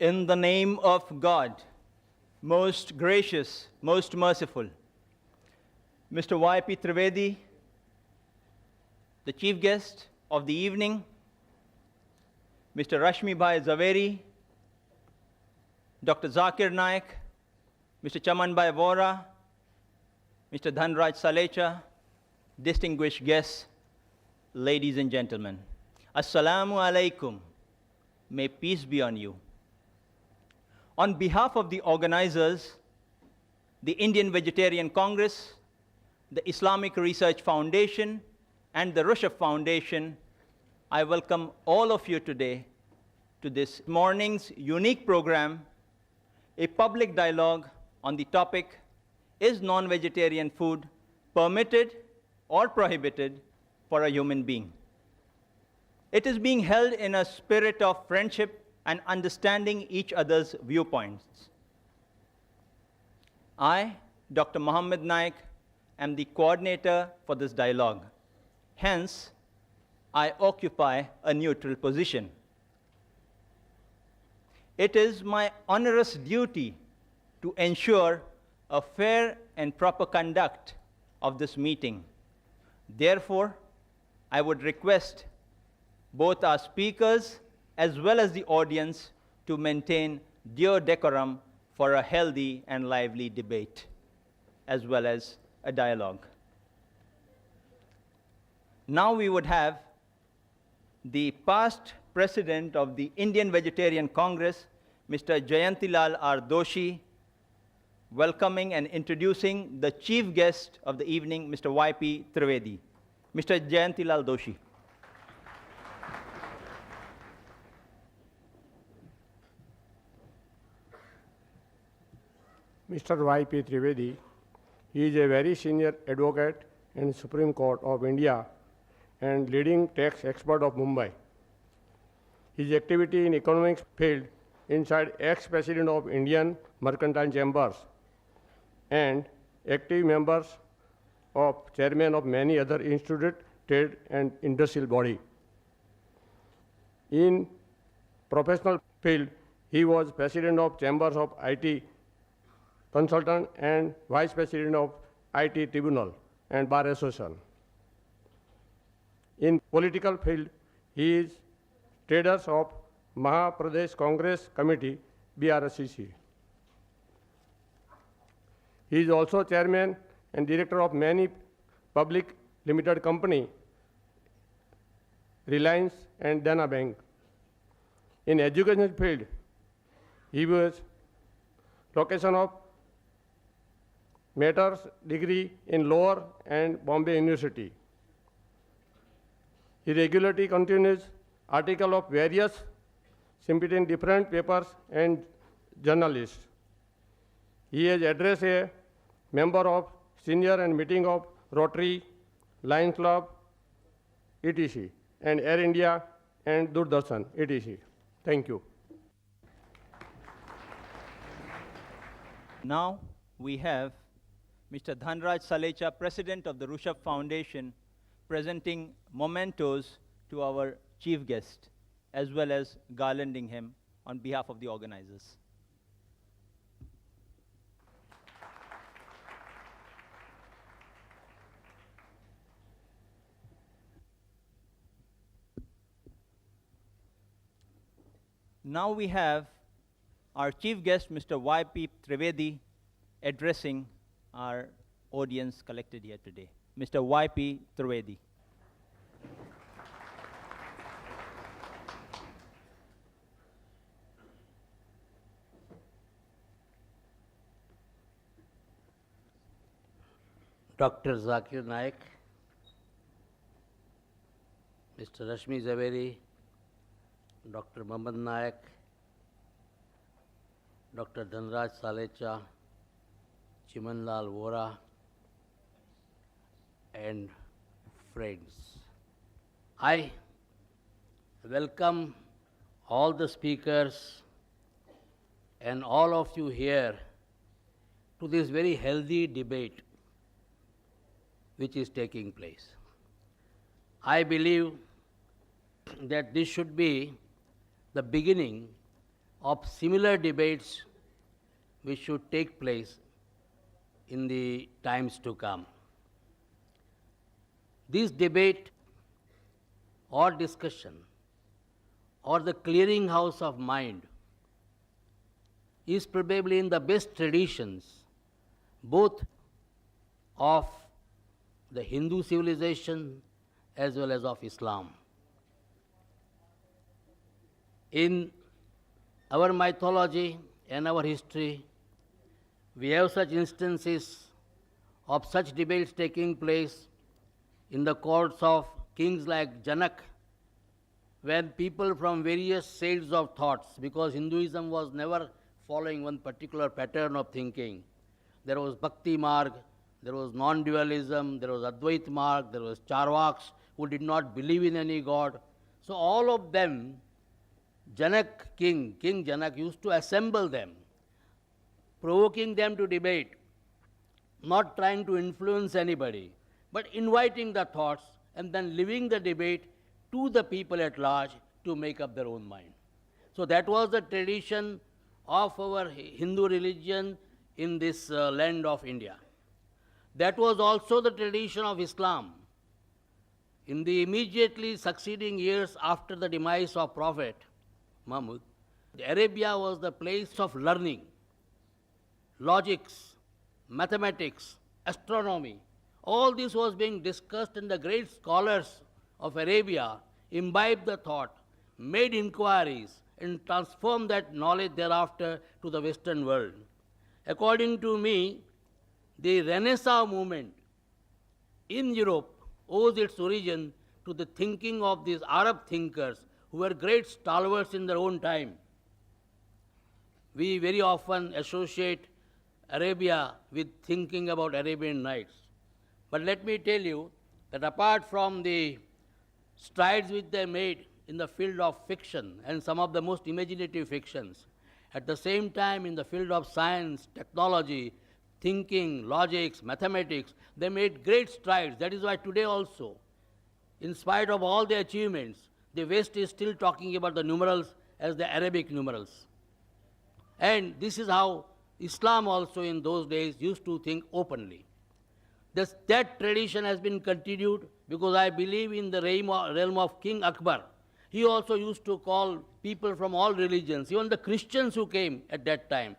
In the name of God, most gracious, most merciful, Mr. Y.P. Trivedi, the chief guest of the evening, Mr. Rashmi Bhai Zaveri, Dr. Zakir Naik, Mr. Chaman Bhai Vora, Mr. Dhanraj Salecha, distinguished guests, ladies and gentlemen. Assalamu alaikum. May peace be on you. On behalf of the organizers, the Indian Vegetarian Congress, the Islamic Research Foundation, and the Rushdie Foundation, I welcome all of you today to this morning's unique program, a public dialogue on the topic, is non-vegetarian food permitted or prohibited for a human being? It is being held in a spirit of friendship and understanding each other's viewpoints. I, Dr. Mohammed Naik, am the coordinator for this dialogue. Hence, I occupy a neutral position. It is my onerous duty to ensure a fair and proper conduct of this meeting. Therefore, I would request both our speakers as well as the audience to maintain due decorum for a healthy and lively debate, as well as a dialogue. Now we would have the past president of the Indian Vegetarian Congress, Mr. Jayantilal R. Doshi, welcoming and introducing the chief guest of the evening, Mr. Y.P. Trivedi. Mr. Jayantilal Doshi. Mr. Y.P. Trivedi, he is a very senior advocate in Supreme Court of India and leading tax expert of Mumbai. His activity in economics field inside ex-president of Indian Mercantile Chambers and active members of chairman of many other institute, trade and industrial body. In professional field, he was president of Chambers of IT Consultant and Vice President of IT Tribunal and Bar Association. In political field, he is traders of Maha Pradesh Congress Committee, BRCC. He is also chairman and director of many public limited company, Reliance and Dana Bank. In education field, he was location of master's degree in Lower and Bombay University. He regularly continues articles of various in different papers and journalists. He has addressed a member of senior and meeting of Rotary, Lions Club, etc., and Air India and Doordarshan, etc. Thank you. Now we have Mr. Dhanraj Salecha, President of the Rushdie Foundation, presenting mementos to our chief guest, as well as garlanding him on behalf of the organizers. Now we have our chief guest, Mr. Y.P. Trivedi, addressing our audience collected here today. Mr. Y.P. Trivedi. Dr. Zakir Naik, Mr. Rashmi Zaveri, Dr. Mohammed Naik, Dr. Dhanraj Salecha, Chimanlal Vora, and friends. I welcome all the speakers and all of you here to this very healthy debate which is taking place. I believe that this should be the beginning of similar debates which should take place in the times to come. This debate or discussion or the clearing house of mind is probably in the best traditions both of the Hindu civilization as well as of Islam. In our mythology and our history, we have such instances of such debates taking place in the courts of kings like Janak, when people from various shades of thoughts, because Hinduism was never following one particular pattern of thinking. There was Bhakti Marg, there was non-dualism, there was Advait Marg, there was Charvaks who did not believe in any god. So all of them, King Janak used to assemble them, provoking them to debate, not trying to influence anybody, but inviting the thoughts and then leaving the debate to the people at large to make up their own mind. So that was the tradition of our Hindu religion in this land of India. That was also the tradition of Islam. In the immediately succeeding years after the demise of Prophet Muhammad, Arabia was the place of learning, logics, mathematics, astronomy. All this was being discussed, and the great scholars of Arabia imbibed the thought, made inquiries, and transformed that knowledge thereafter to the Western world. According to me, the Renaissance movement in Europe owes its origin to the thinking of these Arab thinkers who were great stalwarts in their own time. We very often associate Arabia with thinking about Arabian Nights. But let me tell you that apart from the strides which they made in the field of fiction and some of the most imaginative fictions, at the same time in the field of science, technology, thinking, logics, mathematics, they made great strides. That is why today also, in spite of all the achievements, the West is still talking about the numerals as the Arabic numerals. And this is how Islam also in those days used to think openly. That tradition has been continued because I believe in the realm of King Akbar. He also used to call people from all religions, even the Christians who came at that time.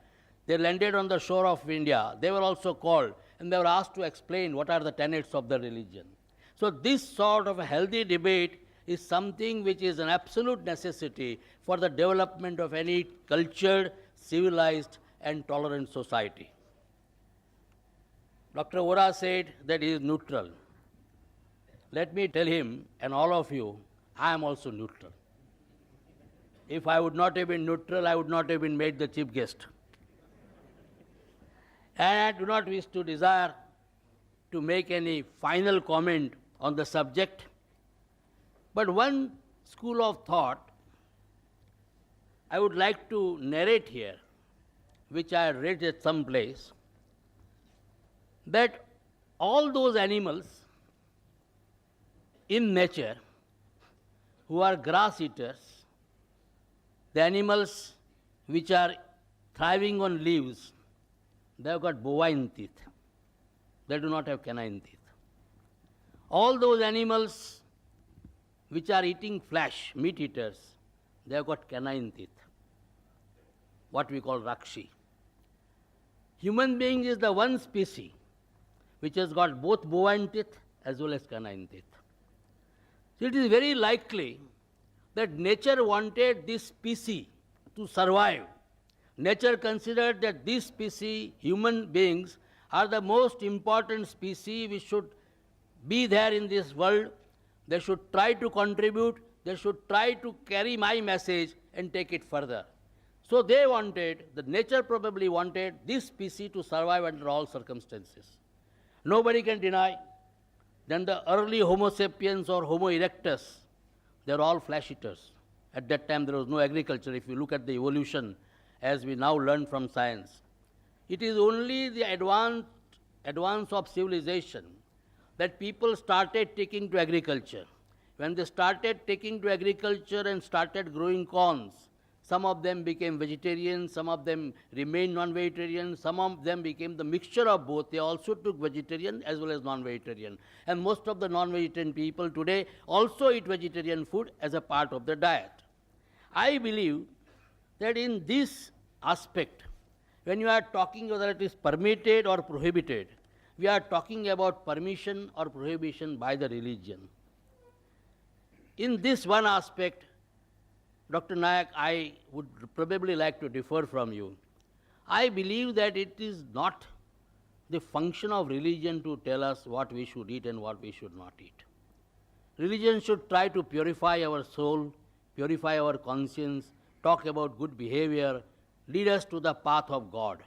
They landed on the shore of India. They were also called, and they were asked to explain what are the tenets of the religion. So this sort of a healthy debate is something which is an absolute necessity for the development of any cultured, civilized, and tolerant society. Dr. Vora said that he is neutral. Let me tell him and all of you, I am also neutral. If I would not have been neutral, I would not have been made the chief guest. And I do not wish to desire to make any final comment on the subject. But one school of thought I would like to narrate here, which I read at some place, that all those animals in nature who are grass eaters, the animals which are thriving on leaves, they have got bovine teeth. They do not have canine teeth. All those animals which are eating flesh, meat eaters, they have got canine teeth, what we call rakshi. Human being is the one species which has got both bovine teeth as well as canine teeth. So it is very likely that nature wanted this species to survive. Nature considered that this species, human beings, are the most important species which should be there in this world. They should try to contribute, they should try to carry my message and take it further. So they wanted, the nature probably wanted this species to survive under all circumstances. Nobody can deny that the early Homo sapiens or Homo erectus, they are all flesh eaters. At that time there was no agriculture. If you look at the evolution as we now learn from science, it is only the advance of civilization that people started taking to agriculture. When they started taking to agriculture and started growing corns, Some of them became vegetarian, some of them remained non-vegetarian, some of them became the mixture of both. They also took vegetarian as well as non-vegetarian. And most of the non-vegetarian people today also eat vegetarian food as a part of their diet. I believe that in this aspect, when you are talking whether it is permitted or prohibited, we are talking about permission or prohibition by the religion. In this one aspect, Dr. Naik, I would probably like to differ from you. I believe that it is not the function of religion to tell us what we should eat and what we should not eat. Religion should try to purify our soul, purify our conscience, talk about good behavior, lead us to the path of God.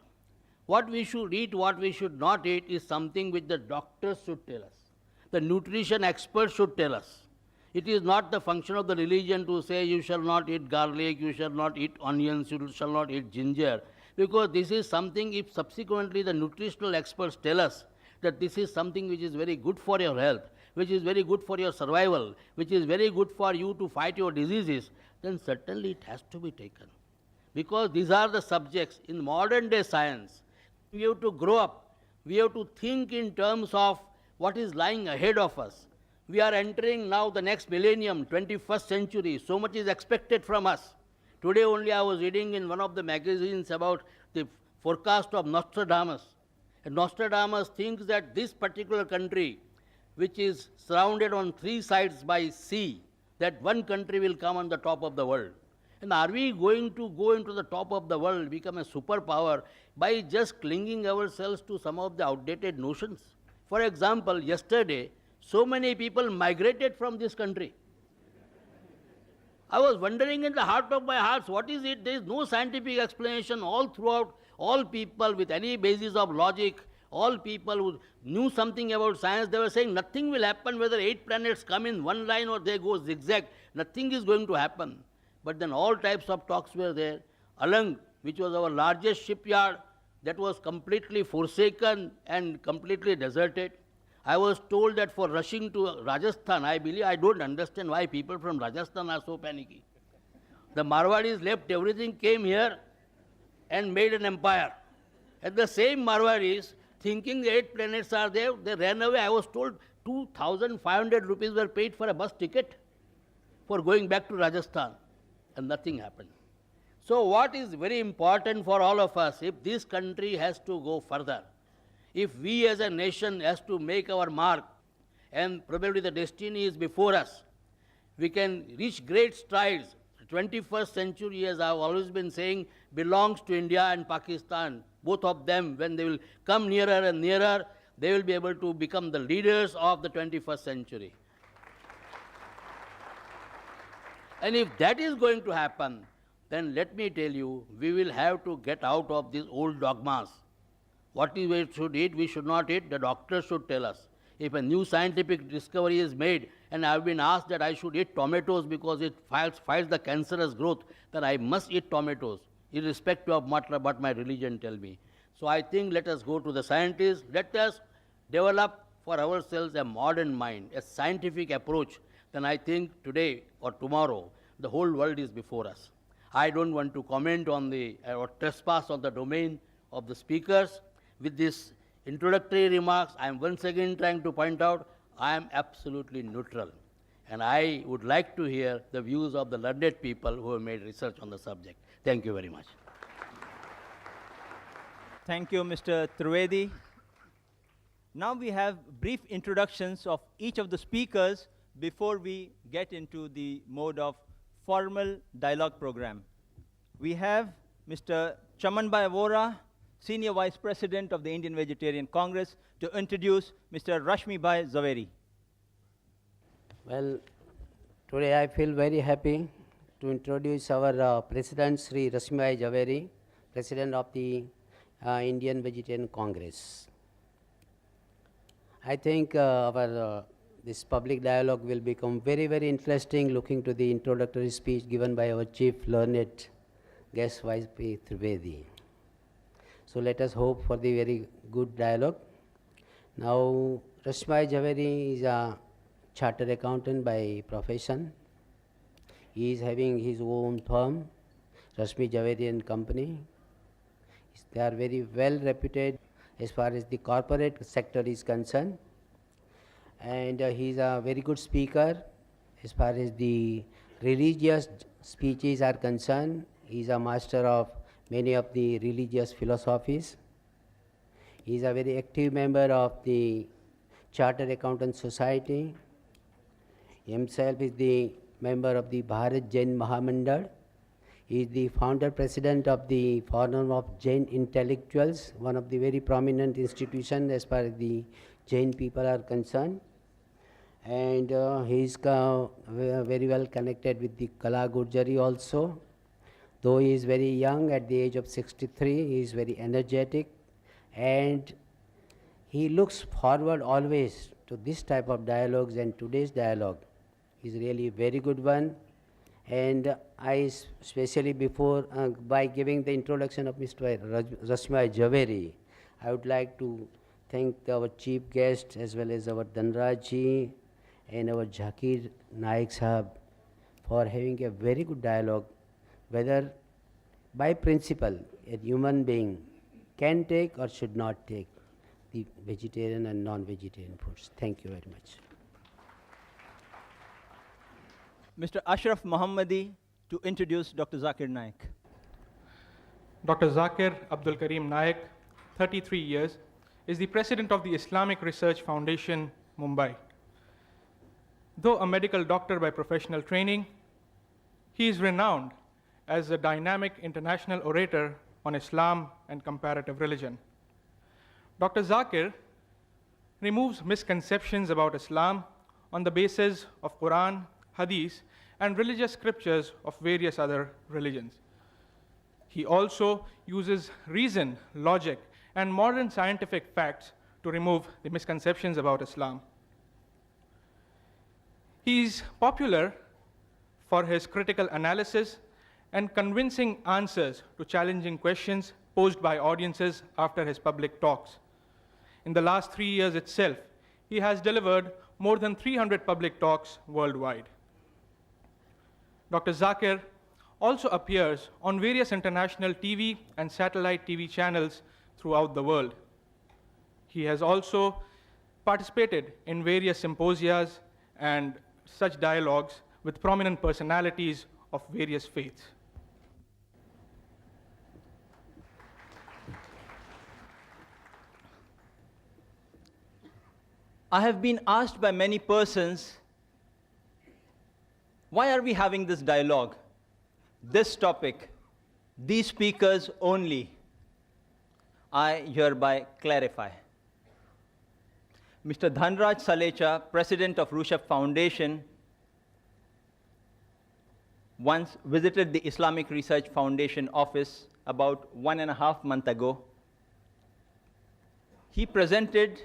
What we should eat, what we should not eat is something which the doctors should tell us. The nutrition experts should tell us. It is not the function of the religion to say you shall not eat garlic, you shall not eat onions, you shall not eat ginger, because this is something, if subsequently the nutritional experts tell us that this is something which is very good for your health, which is very good for your survival, which is very good for you to fight your diseases, then certainly it has to be taken. Because these are the subjects in modern day science. We have to grow up. We have to think in terms of what is lying ahead of us. We are entering now the next millennium, 21st century. So much is expected from us. Today only I was reading in one of the magazines about the forecast of Nostradamus. And Nostradamus thinks that this particular country, which is surrounded on three sides by sea, that one country will come on the top of the world. And are we going to go into the top of the world, become a superpower, by just clinging ourselves to some of the outdated notions? For example, yesterday, so many people migrated from this country. I was wondering in the heart of my hearts, what is it? There is no scientific explanation all throughout. All people with any basis of logic, all people who knew something about science, they were saying nothing will happen whether 8 planets come in one line or they go zigzag. Nothing is going to happen. But then all types of talks were there. Alang, which was our largest shipyard, that was completely forsaken and completely deserted. I was told that for rushing to Rajasthan, I don't understand why people from Rajasthan are so panicky. The Marwadis left everything, came here and made an empire. And the same Marwadis, thinking the 8 planets are there, they ran away. I was told 2,500 rupees were paid for a bus ticket for going back to Rajasthan. And nothing happened. So what is very important for all of us, if this country has to go further, if we as a nation has to make our mark, and probably the destiny is before us, we can reach great strides. The 21st century, as I have always been saying, belongs to India and Pakistan. Both of them, when they will come nearer and nearer, they will be able to become the leaders of the 21st century. And if that is going to happen, then let me tell you, we will have to get out of these old dogmas. What we should eat, we should not eat, the doctor should tell us. If a new scientific discovery is made, and I have been asked that I should eat tomatoes because it fights the cancerous growth, then I must eat tomatoes, irrespective of what my religion tells me. So I think let us go to the scientists, let us develop for ourselves a modern mind, a scientific approach. Then I think today or tomorrow, the whole world is before us. I don't want to comment on or trespass on the domain of the speakers. With these introductory remarks, I am once again trying to point out I am absolutely neutral. And I would like to hear the views of the learned people who have made research on the subject. Thank you very much. Thank you, Mr. Trivedi. Now we have brief introductions of each of the speakers before we get into the mode of formal dialogue program. We have Mr. Chamanbhai Vora, Senior Vice President of the Indian Vegetarian Congress, to introduce Mr. Rashmibhai Zaveri. Well, today I feel very happy to introduce our President, Sri Rashmibhai Zaveri, President of the Indian Vegetarian Congress. I think this public dialogue will become very, very interesting, looking to the introductory speech given by our Chief Learned Guest Vice P. Trivedi. So let us hope for the very good dialogue. Now, Rashmibhai Zaveri is a chartered accountant by profession. He is having his own firm, Rashmi Javeri and Company. They are very well reputed as far as the corporate sector is concerned. And he is a very good speaker as far as the religious speeches are concerned. He is a master of many of the religious philosophies. He is a very active member of the Chartered Accountant Society. Himself is the member of the Bharat Jain Mahamandal. He is the founder president of the Forum of Jain Intellectuals, one of the very prominent institutions as far as the Jain people are concerned. And he is very well connected with the Kala Gurjari also. Though he is very young, at the age of 63, he is very energetic, and he looks forward always to this type of dialogues, and today's dialogue is really a very good one. And I especially by giving the introduction of Mr. Rashmi Javeri, I would like to thank our chief guest as well as our Dhanraj ji and our Zakir Naik sahab for having a very good dialogue, whether by principle a human being can take or should not take the vegetarian and non-vegetarian foods. Thank you very much. Mr. Ashraf Mohammadi to introduce Dr. Zakir Naik. Dr. Zakir Abdul Karim Naik, 33 years, is the president of the Islamic Research Foundation, Mumbai. Though a medical doctor by professional training, he is renowned as a dynamic international orator on Islam and comparative religion. Dr. Zakir removes misconceptions about Islam on the basis of Quran, Hadith, and religious scriptures of various other religions. He also uses reason, logic, and modern scientific facts to remove the misconceptions about Islam. He is popular for his critical analysis and convincing answers to challenging questions posed by audiences after his public talks. In the last 3 years itself, he has delivered more than 300 public talks worldwide. Dr. Zakir also appears on various international TV and satellite TV channels throughout the world. He has also participated in various symposia and such dialogues with prominent personalities of various faiths. I have been asked by many persons, why are we having this dialogue, this topic, these speakers only? I hereby clarify. Mr. Dhanraj Salecha, president of Russia Foundation, once visited the Islamic Research Foundation office about 1.5 months ago. He presented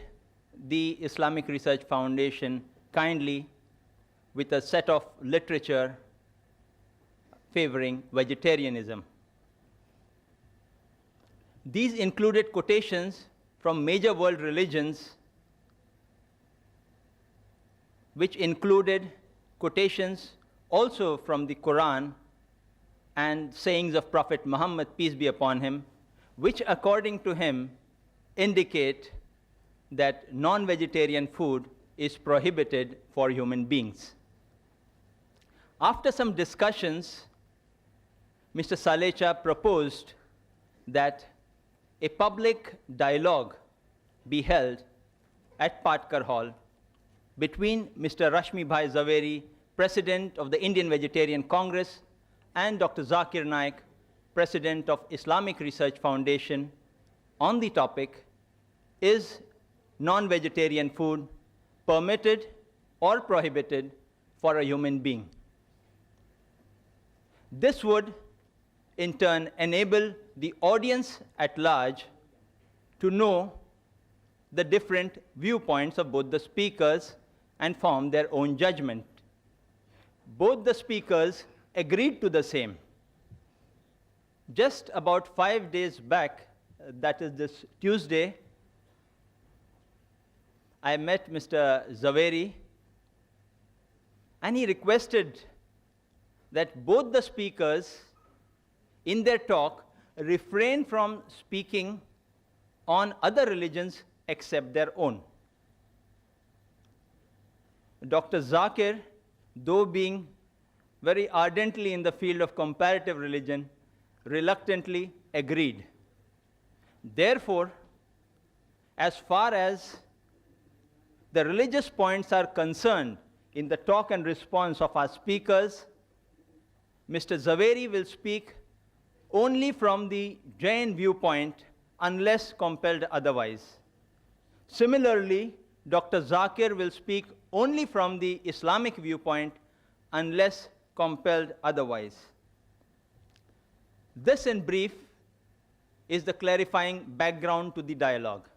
the Islamic Research Foundation kindly with a set of literature favoring vegetarianism. These included quotations from major world religions, which included quotations also from the Quran and sayings of Prophet Muhammad, peace be upon him, which according to him indicate that non-vegetarian food is prohibited for human beings. After some discussions, Mr. Salecha proposed that a public dialogue be held at Patkar Hall between Mr. Rashmi Bhai Zaveri, President of the Indian Vegetarian Congress, and Dr. Zakir Naik, President of Islamic Research Foundation, on the topic, is non-vegetarian food permitted or prohibited for a human being? This would, in turn, enable the audience at large to know the different viewpoints of both the speakers and form their own judgment. Both the speakers agreed to the same. Just about 5 days back, that is this Tuesday, I met Mr. Zaveri, and he requested that both the speakers in their talk, refrain from speaking on other religions except their own. Dr. Zakir, though being very ardently in the field of comparative religion, reluctantly agreed. Therefore, as far as the religious points are concerned in the talk and response of our speakers, Mr. Zaveri will speak only from the Jain viewpoint unless compelled otherwise. Similarly, Dr. Zakir will speak only from the Islamic viewpoint unless compelled otherwise. This, in brief, is the clarifying background to the dialogue.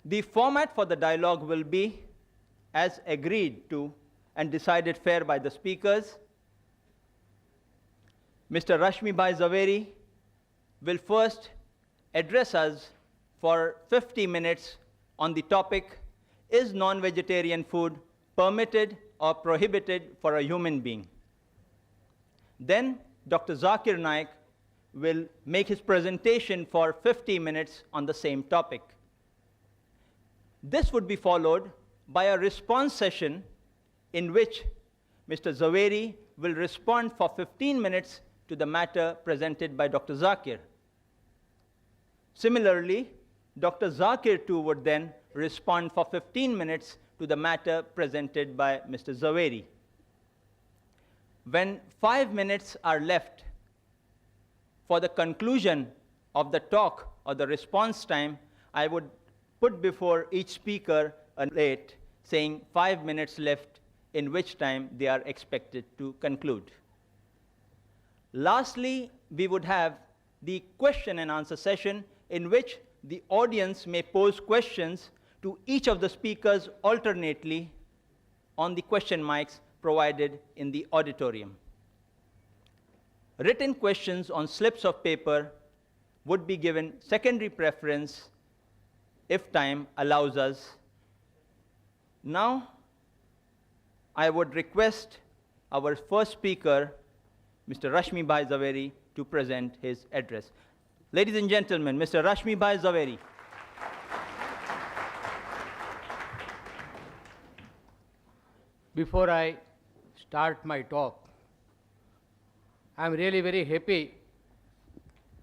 The format for the dialogue will be as agreed to and decided fair by the speakers. Mr. Rashmi Bhai Zaveri will first address us for 50 minutes on the topic, is non-vegetarian food permitted or prohibited for a human being? Then Dr. Zakir Naik will make his presentation for 50 minutes on the same topic. This would be followed by a response session in which Mr. Zaveri will respond for 15 minutes to the matter presented by Dr. Zakir. Similarly, Dr. Zakir too would then respond for 15 minutes to the matter presented by Mr. Zaveri. When 5 minutes are left for the conclusion of the talk or the response time, I would put before each speaker a plate saying 5 minutes left, in which time they are expected to conclude. Lastly, we would have the question and answer session in which the audience may pose questions to each of the speakers alternately on the question mics provided in the auditorium. Written questions on slips of paper would be given secondary preference if time allows us. Now, I would request our first speaker, Mr. Rashmi Bhai Zaveri, to present his address. Ladies and gentlemen, Mr. Rashmi Bhai Zaveri. Before I start my talk, I am really very happy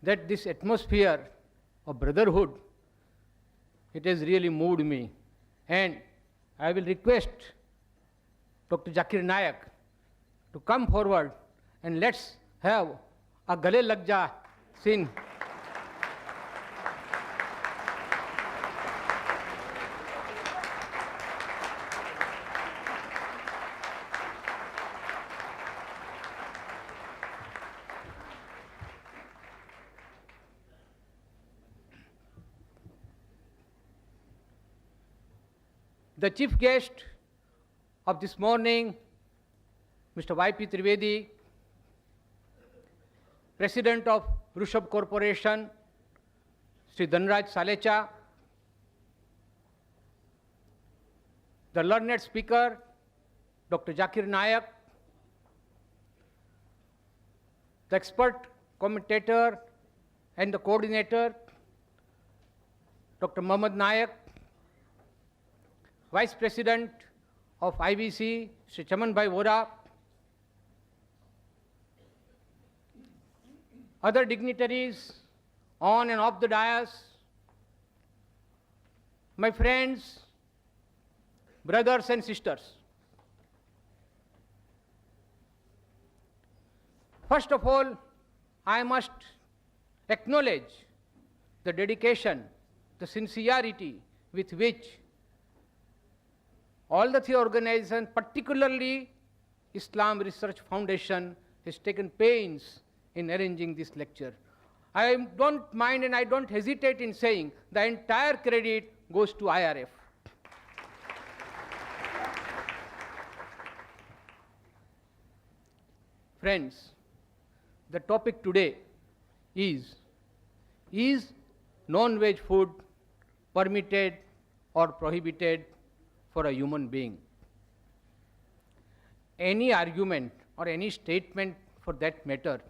that this atmosphere of brotherhood, it has really moved me. And I will request Dr. Zakir Naik to come forward and let's have a Gale Lag Ja scene. The chief guest of this morning, Mr. Y.P. Trivedi, President of Rushabh Corporation, Sri Dhanraj Salecha, the learned speaker, Dr. Zakir Naik, the expert commentator and the coordinator, Dr. Mohammad Naik, Vice President of IBC, Sri Chaman Bhai Vora, other dignitaries on and off the dais, my friends, brothers and sisters. First of all, I must acknowledge the dedication, the sincerity with which all the three organizations, particularly Islam Research Foundation, has taken pains in arranging this lecture. I don't mind and I don't hesitate in saying the entire credit goes to IRF. Friends, the topic today is non-veg food permitted or prohibited for a human being? Any argument or any statement for that matter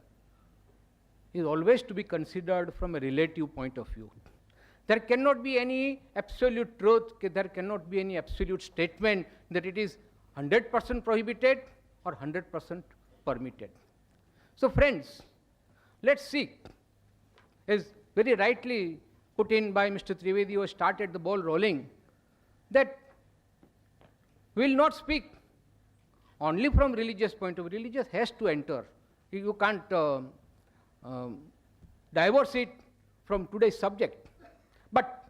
is always to be considered from a relative point of view. There cannot be any absolute truth, there cannot be any absolute statement that it is 100% prohibited or 100% permitted. So friends, let's see, as very rightly put in by Mr. Trivedi, who started the ball rolling, that we will not speak only from religious point of view. Religious has to enter. You can't divorce it from today's subject. But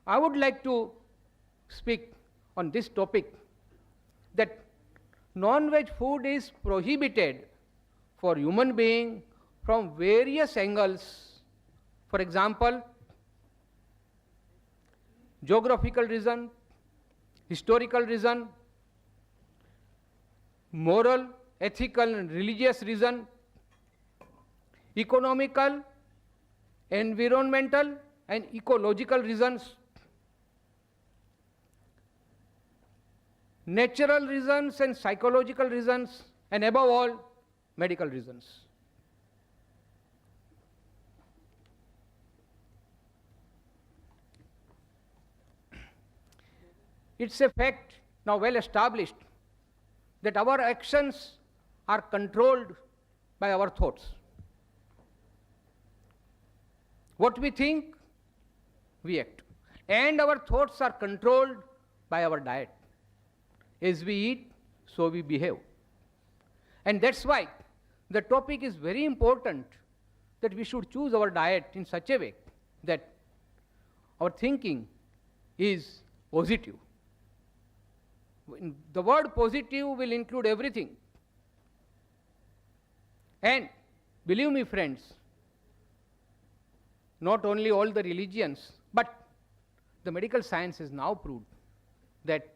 I would like to speak on this topic, that non-veg food is prohibited for human being from various angles. For example, geographical reason, historical reason, moral, ethical and religious reason, economical, environmental and ecological reasons, natural reasons and psychological reasons, and above all, medical reasons. It's a fact now well established that our actions are controlled by our thoughts. What we think, we act. And our thoughts are controlled by our diet. As we eat, so we behave. And that's why the topic is very important, that we should choose our diet in such a way that our thinking is positive. The word positive will include everything. And believe me, friends, not only all the religions, but the medical science has now proved that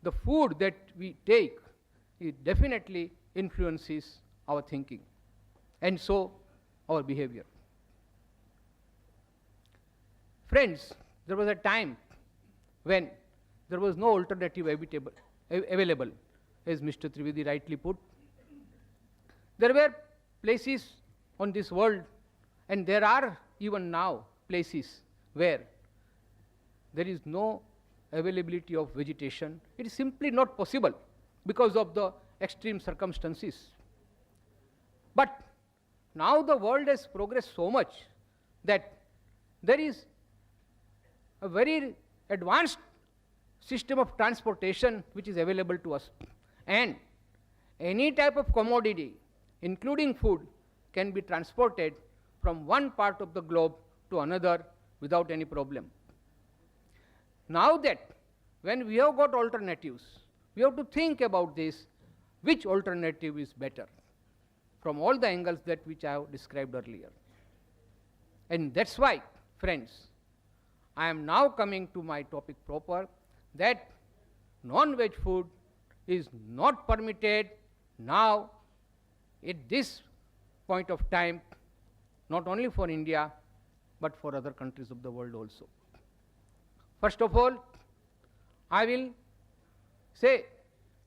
the food that we take, it definitely influences our thinking, and so our behavior. Friends, there was a time when there was no alternative available, as Mr. Trivedi rightly put. There were places on this world, and there are even now places where there is no availability of vegetation. It is simply not possible because of the extreme circumstances. But now the world has progressed so much that there is a very advanced system of transportation which is available to us. And any type of commodity, including food, can be transported from one part of the globe to another without any problem. Now that when we have got alternatives, we have to think about this, which alternative is better from all the angles that which I have described earlier. And that's why, friends, I am now coming to my topic proper, that non-veg food is not permitted now at this point of time, not only for India, but for other countries of the world also. First of all, I will say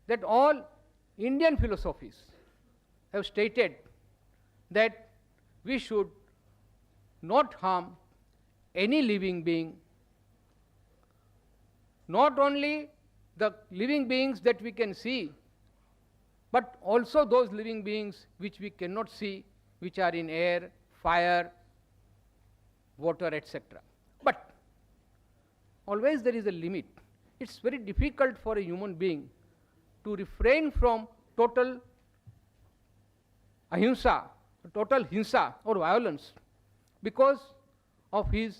that all Indian philosophies have stated that we should not harm any living being, not only the living beings that we can see, but also those living beings which we cannot see, which are in air, fire, water, etc. But always there is a limit. It's very difficult for a human being to refrain from total ahimsa, total hinsa or violence because of his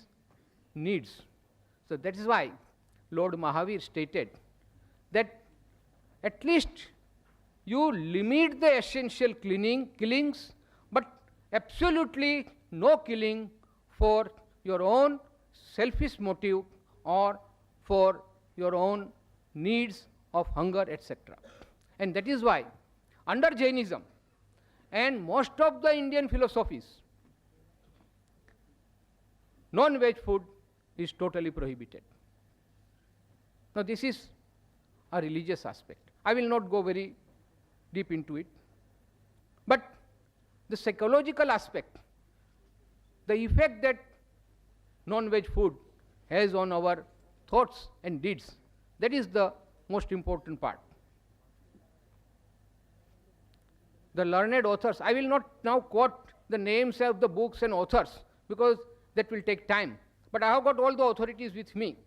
needs. So that is why Lord Mahavir stated that at least you limit the essential killings, but absolutely no killing for your own selfish motive or for your own needs of hunger, etc. And that is why under Jainism and most of the Indian philosophies, non-veg food is totally prohibited. Now this is a religious aspect. I will not go very deep into it, but the psychological aspect, the effect that non-veg food has on our thoughts and deeds. That is the most important part. The learned authors, I will not now quote the names of the books and authors because that will take time, but I have got all the authorities with me.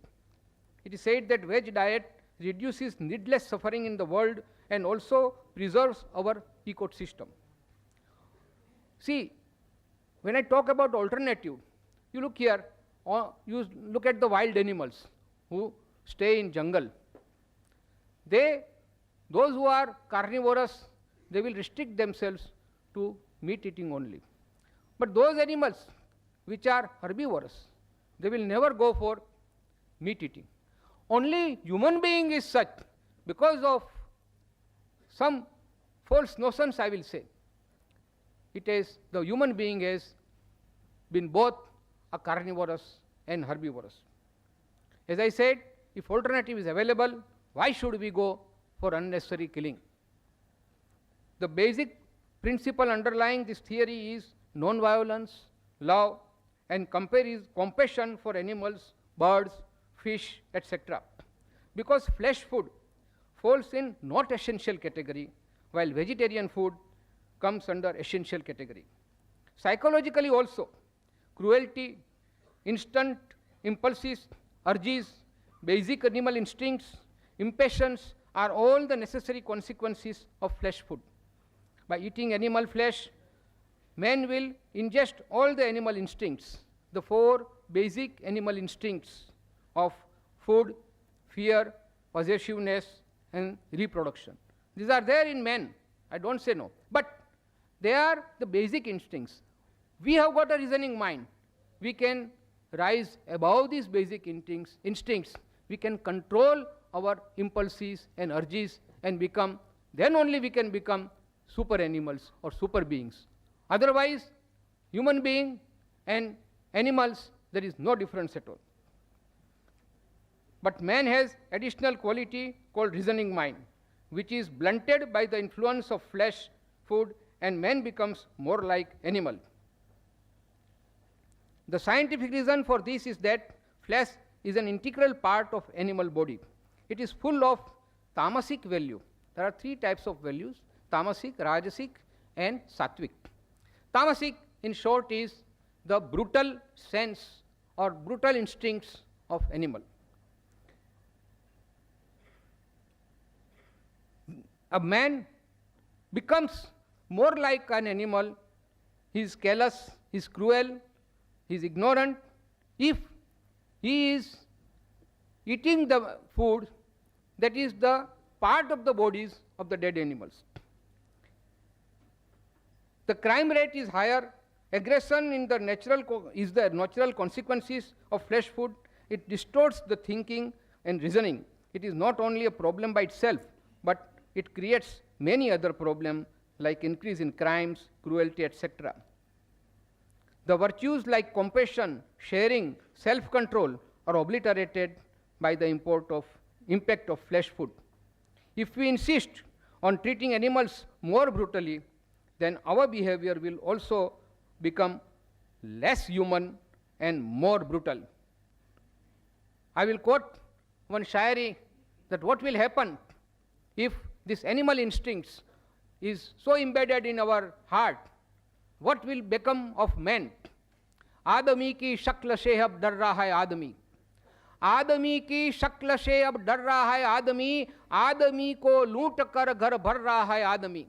It is said that veg diet reduces needless suffering in the world and also preserves our ecosystem. See, when I talk about alternative, you look here, or you look at the wild animals who stay in jungle. Those who are carnivorous, they will restrict themselves to meat eating only. But those animals which are herbivorous, they will never go for meat eating. Only human being is such, because of some false notions, I will say. It is the human being has been both a carnivorous and herbivorous. As I said, if alternative is available, why should we go for unnecessary killing? The basic principle underlying this theory is non-violence, love, and compassion for animals, birds, fish, etc. Because flesh food falls in not essential category, while vegetarian food comes under essential category. Psychologically also, cruelty, instant impulses, urges, basic animal instincts, impatience are all the necessary consequences of flesh food. By eating animal flesh, man will ingest all the animal instincts, the 4 basic animal instincts of food, fear, possessiveness, and reproduction. These are there in man, I don't say no, but they are the basic instincts. We have got a reasoning mind. We can rise above these basic instincts. We can control our impulses and urges and become, then only we can become super animals or super beings. Otherwise, human being and animals, there is no difference at all. But man has additional quality called reasoning mind, which is blunted by the influence of flesh food, and man becomes more like animal. The scientific reason for this is that flesh is an integral part of animal body. It is full of tamasic value. There are 3 types of values: tamasic, rajasic, and sattvic. Tamasic, in short, is the brutal sense or brutal instincts of animal. A man becomes more like an animal. He is callous, he is cruel, he is ignorant if he is eating the food that is the part of the bodies of the dead animals. The crime rate is higher. Aggression is the natural consequences of flesh food. It distorts the thinking and reasoning. It is not only a problem by itself, but it creates many other problems like increase in crimes, cruelty, etc. The virtues like compassion, sharing, self-control are obliterated by the impact of flesh food. If we insist on treating animals more brutally, then our behavior will also become less human and more brutal. I will quote one shairi that what will happen if this animal instincts is so embedded in our heart, what will become of man? आदमी की शक्ल से अब डर रहा है आदमी, आदमी की शक्ल से अब डर रहा है आदमी, आदमी को लूट कर घर भर रहा है आदमी,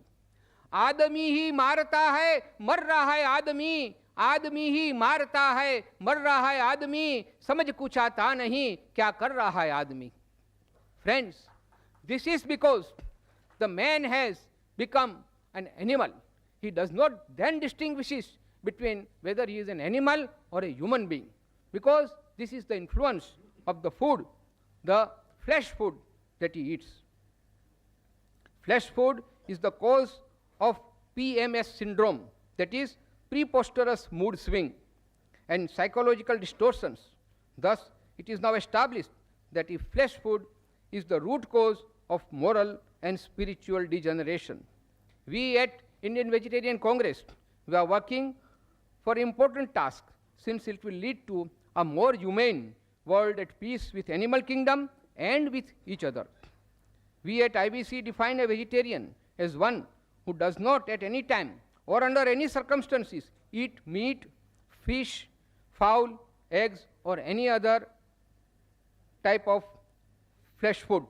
आदमी ही मारता है मर रहा है आदमी, आदमी ही मारता है मर रहा है आदमी, समझ कुछ आता नहीं क्या कर रहा है आदमी. Friends, this is because the man has become an animal. He does not then distinguishes between whether he is an animal or a human being, because this is the influence of the food, the flesh food that he eats. Flesh food is the cause of PMS syndrome, that is preposterous mood swing and psychological distortions. Thus, it is now established that if flesh food is the root cause of moral and spiritual degeneration, we at Indian Vegetarian Congress we are working for important task, since it will lead to a more humane world at peace with animal kingdom and with each other. We at IBC define a vegetarian as one who does not at any time or under any circumstances eat meat, fish, fowl, eggs, or any other type of flesh food.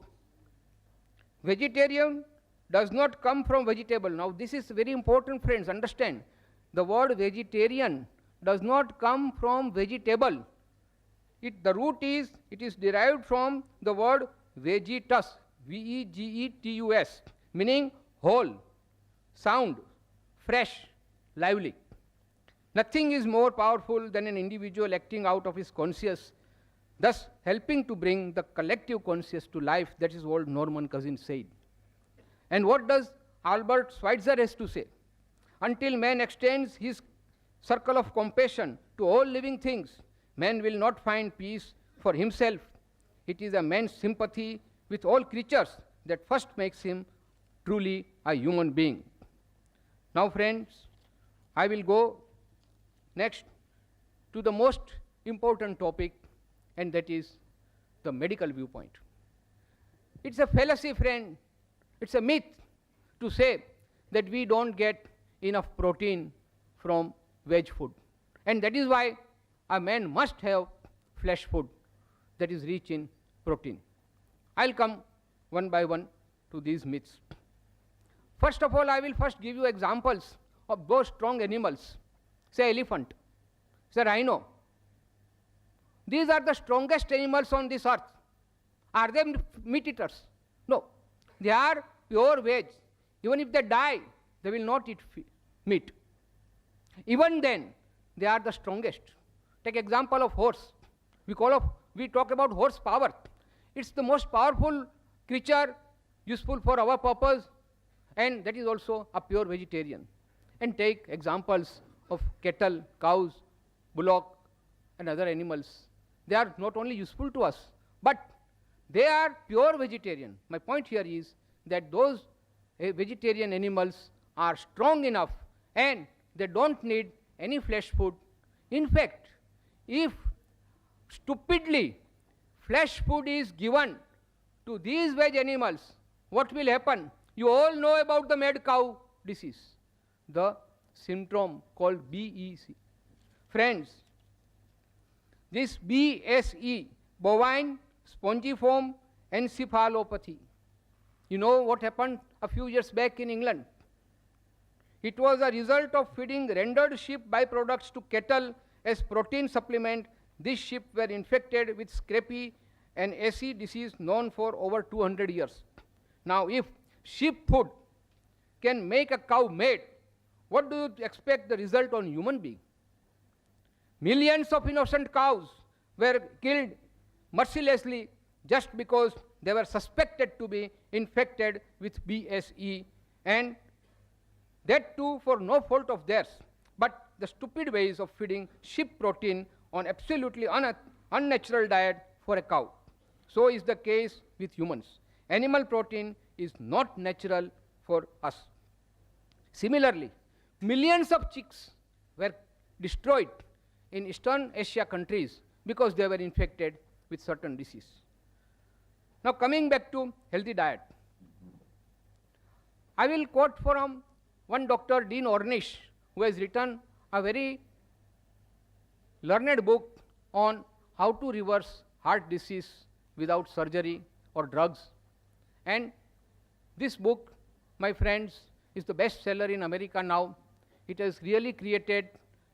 Vegetarian does not come from vegetable. Now this is very important, friends, understand. The word vegetarian does not come from vegetable. The root is, it is derived from the word vegetus, V-E-G-E-T-U-S, meaning whole, sound, fresh, lively. Nothing is more powerful than an individual acting out of his conscience, thus helping to bring the collective conscious to life. That is what Norman Cousins said. And what does Albert Schweitzer has to say? Until man extends his circle of compassion to all living things, man will not find peace for himself. It is a man's sympathy with all creatures that first makes him truly a human being. Now, friends, I will go next to the most important topic, and that is the medical viewpoint. It's a fallacy, friend. It's a myth to say that we don't get enough protein from veg food. And that is why a man must have flesh food that is rich in protein. I'll come one by one to these myths. First of all, I will first give you examples of those strong animals, say elephant, say rhino. These are the strongest animals on this earth. Are they meat eaters? No. They are pure veg. Even if they die, they will not eat meat. Even then, they are the strongest. Take example of horse. We talk about horse power. It's the most powerful creature useful for our purpose, and that is also a pure vegetarian. And take examples of cattle, cows, bullock, and other animals. They are not only useful to us, but they are pure vegetarian. My point here is that those vegetarian animals are strong enough and they don't need any flesh food. In fact, if stupidly flesh food is given to these veg animals, what will happen? You all know about the mad cow disease, the syndrome called BEC. Friends, this BSE, bovine spongiform encephalopathy. You know what happened a few years back in England? It was a result of feeding rendered sheep byproducts to cattle as protein supplement. These sheep were infected with scrapie, an AC disease known for over 200 years. Now, if sheep food can make a cow mad, what do you expect the result on human being? Millions of innocent cows were killed mercilessly just because they were suspected to be infected with BSE, and that too for no fault of theirs, but the stupid ways of feeding sheep protein on absolutely unnatural diet for a cow. So is the case with humans. Animal protein is not natural for us. Similarly, millions of chicks were destroyed in Eastern Asia countries because they were infected with certain disease. Now coming back to healthy diet, I will quote from one Dr. Dean Ornish, who has written a very learned book on how to reverse heart disease without surgery or drugs. And this book, my friends, is the best seller in America now. It has really created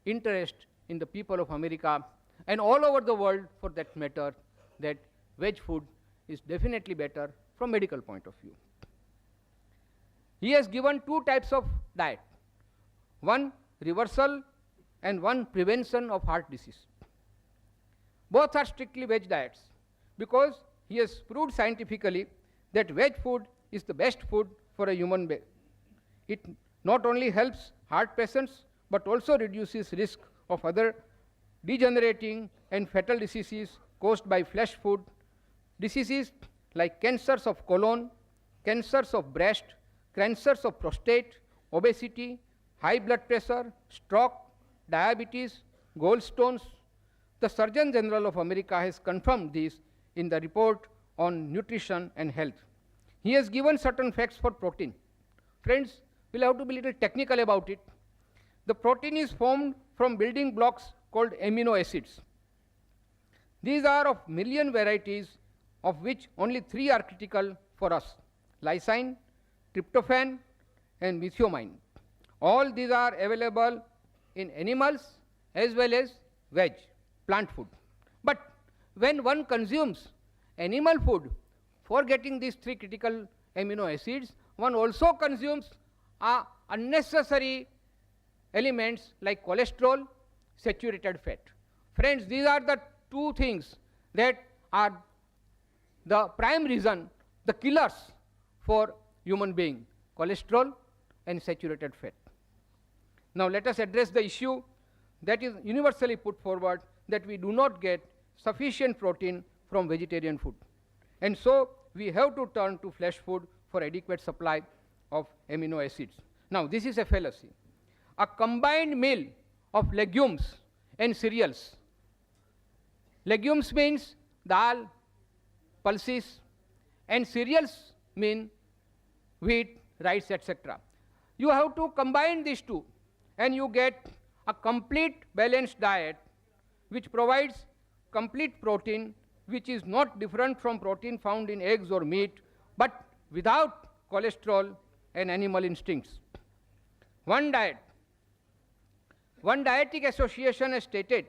interest in the people of America and all over the world for that matter, that veg food is definitely better from medical point of view. He has given two types of diet, one reversal and one prevention of heart disease. Both are strictly veg diets because he has proved scientifically that veg food is the best food for a human being. It not only helps heart patients but also reduces risk of other degenerating and fatal diseases caused by flesh food, diseases like cancers of colon, cancers of breast, cancers of prostate, obesity, high blood pressure, stroke, diabetes, gallstones. The Surgeon General of America has confirmed this in the report on nutrition and health. He has given certain facts for protein. Friends, we'll have to be a little technical about it. The protein is formed from building blocks called amino acids. These are of million varieties, of which only 3 are critical for us: lysine, tryptophan, and methionine. All these are available in animals as well as veg, plant food. But when one consumes animal food for getting these 3 critical amino acids, one also consumes unnecessary elements like cholesterol, saturated fat. Friends, these are the 2 things that are the prime reason, the killers for human being: cholesterol and saturated fat. Now let us address the issue that is universally put forward, that we do not get sufficient protein from vegetarian food. And so we have to turn to flesh food for adequate supply of amino acids. Now this is a fallacy. A combined meal of legumes and cereals. Legumes means dal, pulses, and cereals mean wheat, rice, etc. You have to combine these 2 and you get a complete balanced diet which provides complete protein, which is not different from protein found in eggs or meat, but without cholesterol and animal instincts. One dietetic association has stated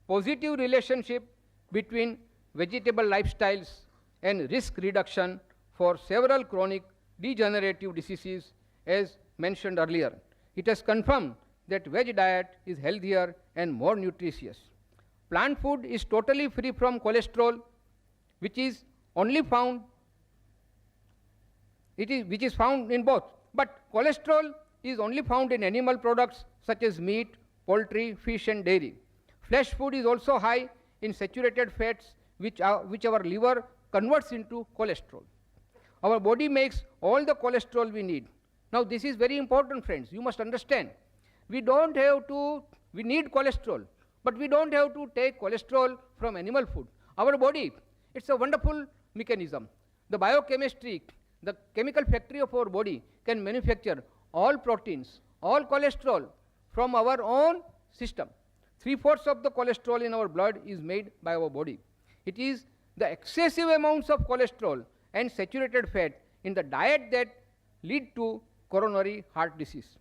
positive relationship between vegetable lifestyles and risk reduction for several chronic degenerative diseases, as mentioned earlier. It has confirmed that veg diet is healthier and more nutritious. Plant food is totally free from cholesterol, which is found in both. But cholesterol is only found in animal products such as meat, poultry, fish, and dairy. Flesh food is also high in saturated fats, which our liver converts into cholesterol. Our body makes all the cholesterol we need. Now this is very important, friends. You must understand. We need cholesterol, but we don't have to take cholesterol from animal food. Our body, it's a wonderful mechanism. The biochemistry, the chemical factory of our body can manufacture all proteins, all cholesterol from our own system. 3/4 of the cholesterol in our blood is made by our body. It is the excessive amounts of cholesterol and saturated fat in the diet that lead to coronary heart disease.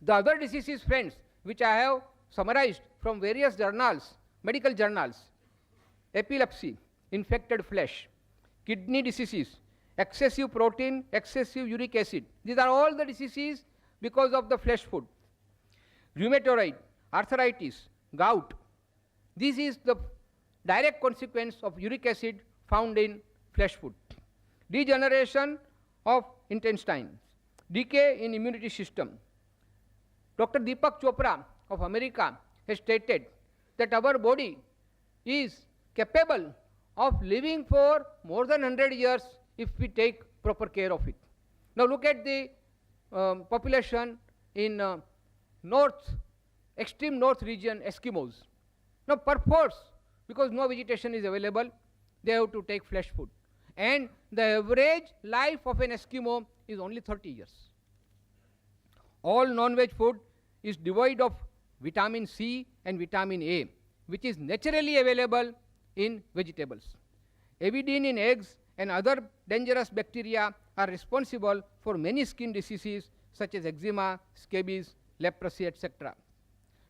The other diseases, friends, which I have summarized from various journals, medical journals: epilepsy, infected flesh, kidney diseases, excessive protein, excessive uric acid. These are all the diseases because of the flesh food. Rheumatoid, arthritis, gout. This is the direct consequence of uric acid found in flesh food. Degeneration of intestines, decay in immunity system. Dr. Deepak Chopra of America has stated that our body is capable of living for more than 100 years if we take proper care of it. Now look at the population in extreme north region, Eskimos. Now perforce, because no vegetation is available, they have to take flesh food. And the average life of an Eskimo is only 30 years. All non-veg food is devoid of vitamin C and vitamin A, which is naturally available in vegetables. Avidin in eggs and other dangerous bacteria are responsible for many skin diseases such as eczema, scabies, leprosy, etc.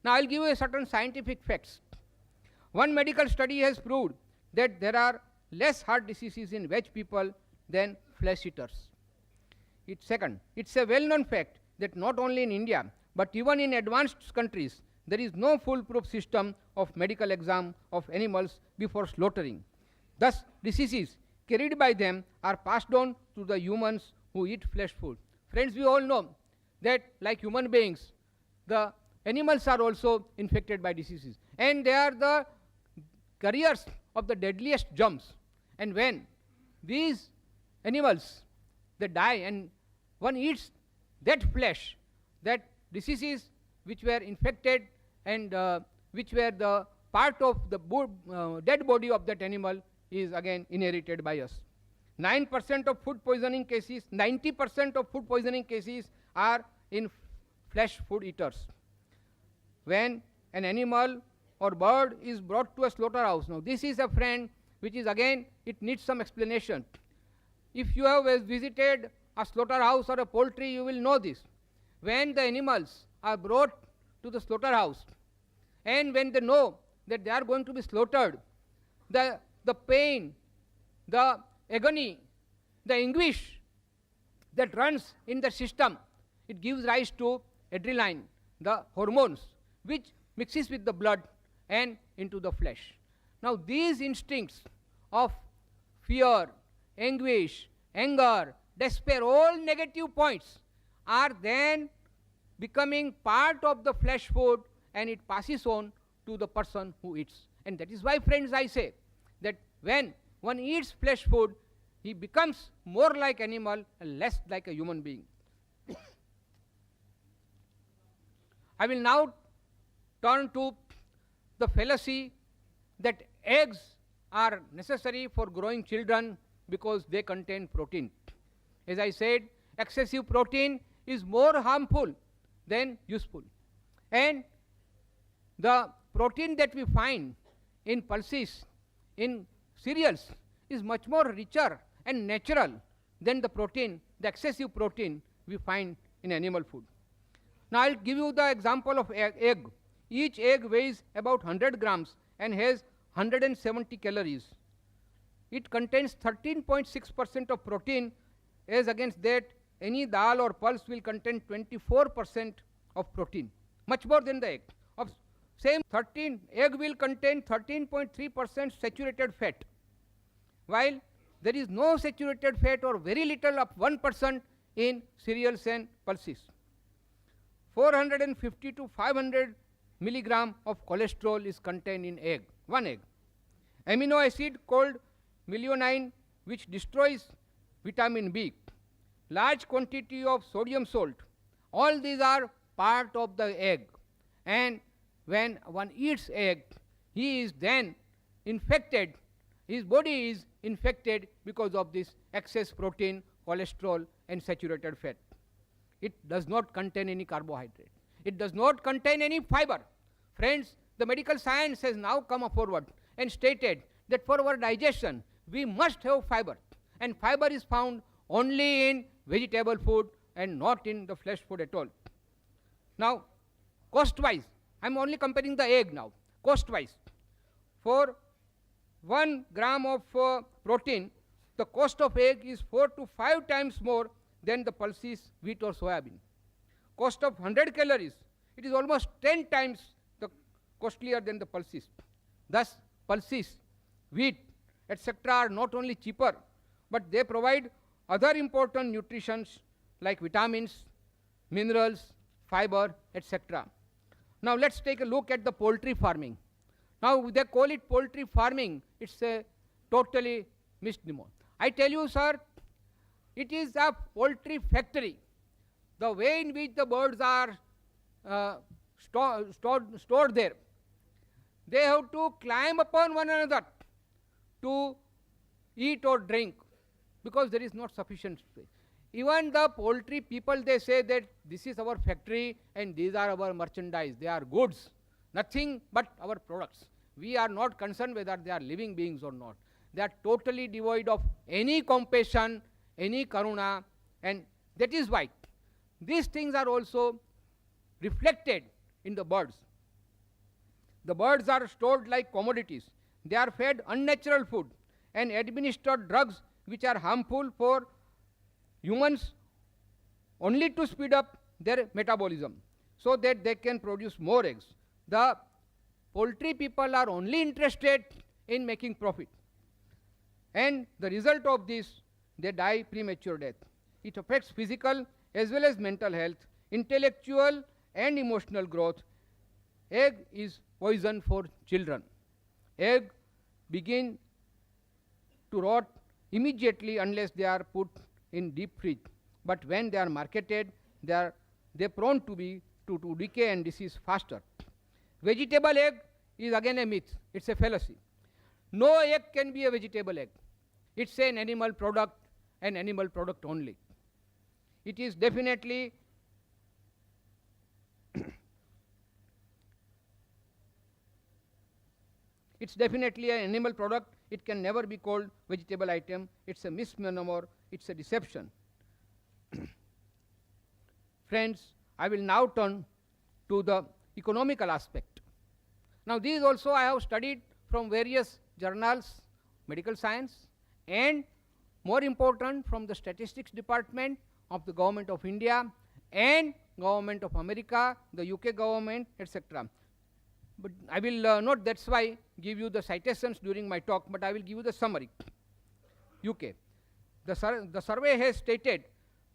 Now I'll give you certain scientific facts. One medical study has proved that there are less heart diseases in veg people than flesh eaters. Second, it's a well-known fact that not only in India, but even in advanced countries, there is no foolproof system of medical exam of animals before slaughtering. Thus, diseases carried by them are passed on to the humans who eat flesh food. Friends, we all know that like human beings, the animals are also infected by diseases, and they are the carriers of the deadliest germs. And when these animals, they die and one eats that flesh, that diseases which were infected and which were the part of the dead body of that animal is again inherited by us. 9% of food poisoning cases, 90% of food poisoning cases are in flesh food eaters. When an animal or bird is brought to a slaughterhouse, now this is a friend which is again, it needs some explanation. If you have visited a slaughterhouse or a poultry, you will know this. When the animals are brought to the slaughterhouse and when they know that they are going to be slaughtered, the pain, the agony, the anguish that runs in the system, it gives rise to adrenaline, the hormones, which mixes with the blood and into the flesh. Now these instincts of fear, anguish, anger, despair, all negative points are then becoming part of the flesh food and it passes on to the person who eats. And that is why, friends, I say that when one eats flesh food, he becomes more like animal and less like a human being. I will now turn to the fallacy that eggs are necessary for growing children because they contain protein. As I said, excessive protein is more harmful than useful. And the protein that we find in pulses, in cereals, is much more richer and natural than the protein, the excessive protein we find in animal food. Now I'll give you the example of egg. Each egg weighs about 100 grams and has 170 calories. It contains 13.6% of protein, as against that any dal or pulse will contain 24% of protein, much more than the egg. Of same 13, egg will contain 13.3% saturated fat, while there is no saturated fat or very little of 1% in cereals and pulses. 450 to 500 milligram of cholesterol is contained in egg, one egg. Amino acid called methionine, which destroys vitamin B. Large quantity of sodium salt. All these are part of the egg. And when one eats egg, he is then infected, his body is infected because of this excess protein, cholesterol and saturated fat. It does not contain any carbohydrate. It does not contain any fiber. Friends, the medical science has now come forward and stated that for our digestion, we must have fiber. And fiber is found only in vegetable food and not in the flesh food at all. Now, cost-wise, I am only comparing the egg now. Cost-wise, for 1 gram of protein, the cost of egg is 4 to 5 times more than the pulses, wheat or soybean. Cost of 100 calories, it is almost 10 times the costlier than the pulses. Thus, pulses, wheat, etc. are not only cheaper, but they provide other important nutritions like vitamins, minerals, fiber, etc. Now let's take a look at the poultry farming. Now they call it poultry farming. It's a totally misnomer. I tell you, sir, it is a poultry factory. The way in which the birds are stored there, they have to climb upon one another to eat or drink because there is not sufficient space. Even the poultry people, they say that this is our factory and these are our merchandise. They are goods, nothing but our products. We are not concerned whether they are living beings or not. They are totally devoid of any compassion, any karuna, and that is why these things are also reflected in the birds. The birds are stored like commodities. They are fed unnatural food and administered drugs which are harmful for humans only to speed up their metabolism so that they can produce more eggs. The poultry people are only interested in making profit. And the result of this, they die premature death. It affects physical as well as mental health, intellectual and emotional growth. Egg is poison for children. Egg begin to rot immediately unless they are put in deep fridge. But when they are marketed, they are they're prone to be to decay and disease faster. Vegetable egg is again a myth. It's a fallacy. No egg can be a vegetable egg. It's an animal product, an animal product only. It is definitely it's definitely an animal product. It can never be called vegetable item. It's a misnomer. It's a deception. Friends, I will now turn to the economical aspect. Now, these also I have studied from various journals, medical science, and more important from the statistics department of the government of India and government of America, the UK government, etc. But I will not, that's why, give you the citations during my talk, but I will give you the summary. UK. The survey has stated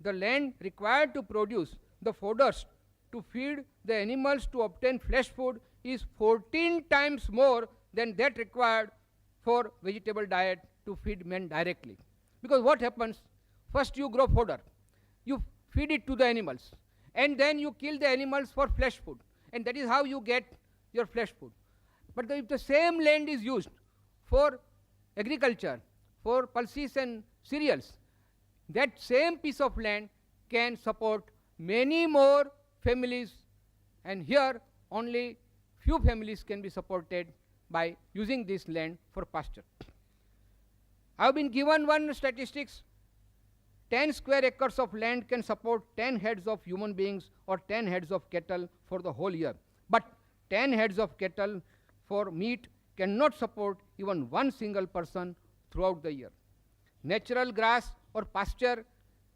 the land required to produce the fodders to feed the animals to obtain flesh food is 14 times more than that required for vegetable diet to feed men directly. Because what happens? First you grow fodder, you feed it to the animals, and then you kill the animals for flesh food, and that is how you get your flesh food. But if the same land is used for agriculture, for pulses and cereals, that same piece of land can support many more families, and here only few families can be supported by using this land for pasture. I have been given one statistics. 10 square acres of land can support 10 heads of human beings or 10 heads of cattle for the whole year. But 10 heads of cattle for meat cannot support even one single person throughout the year. Natural grass or pasture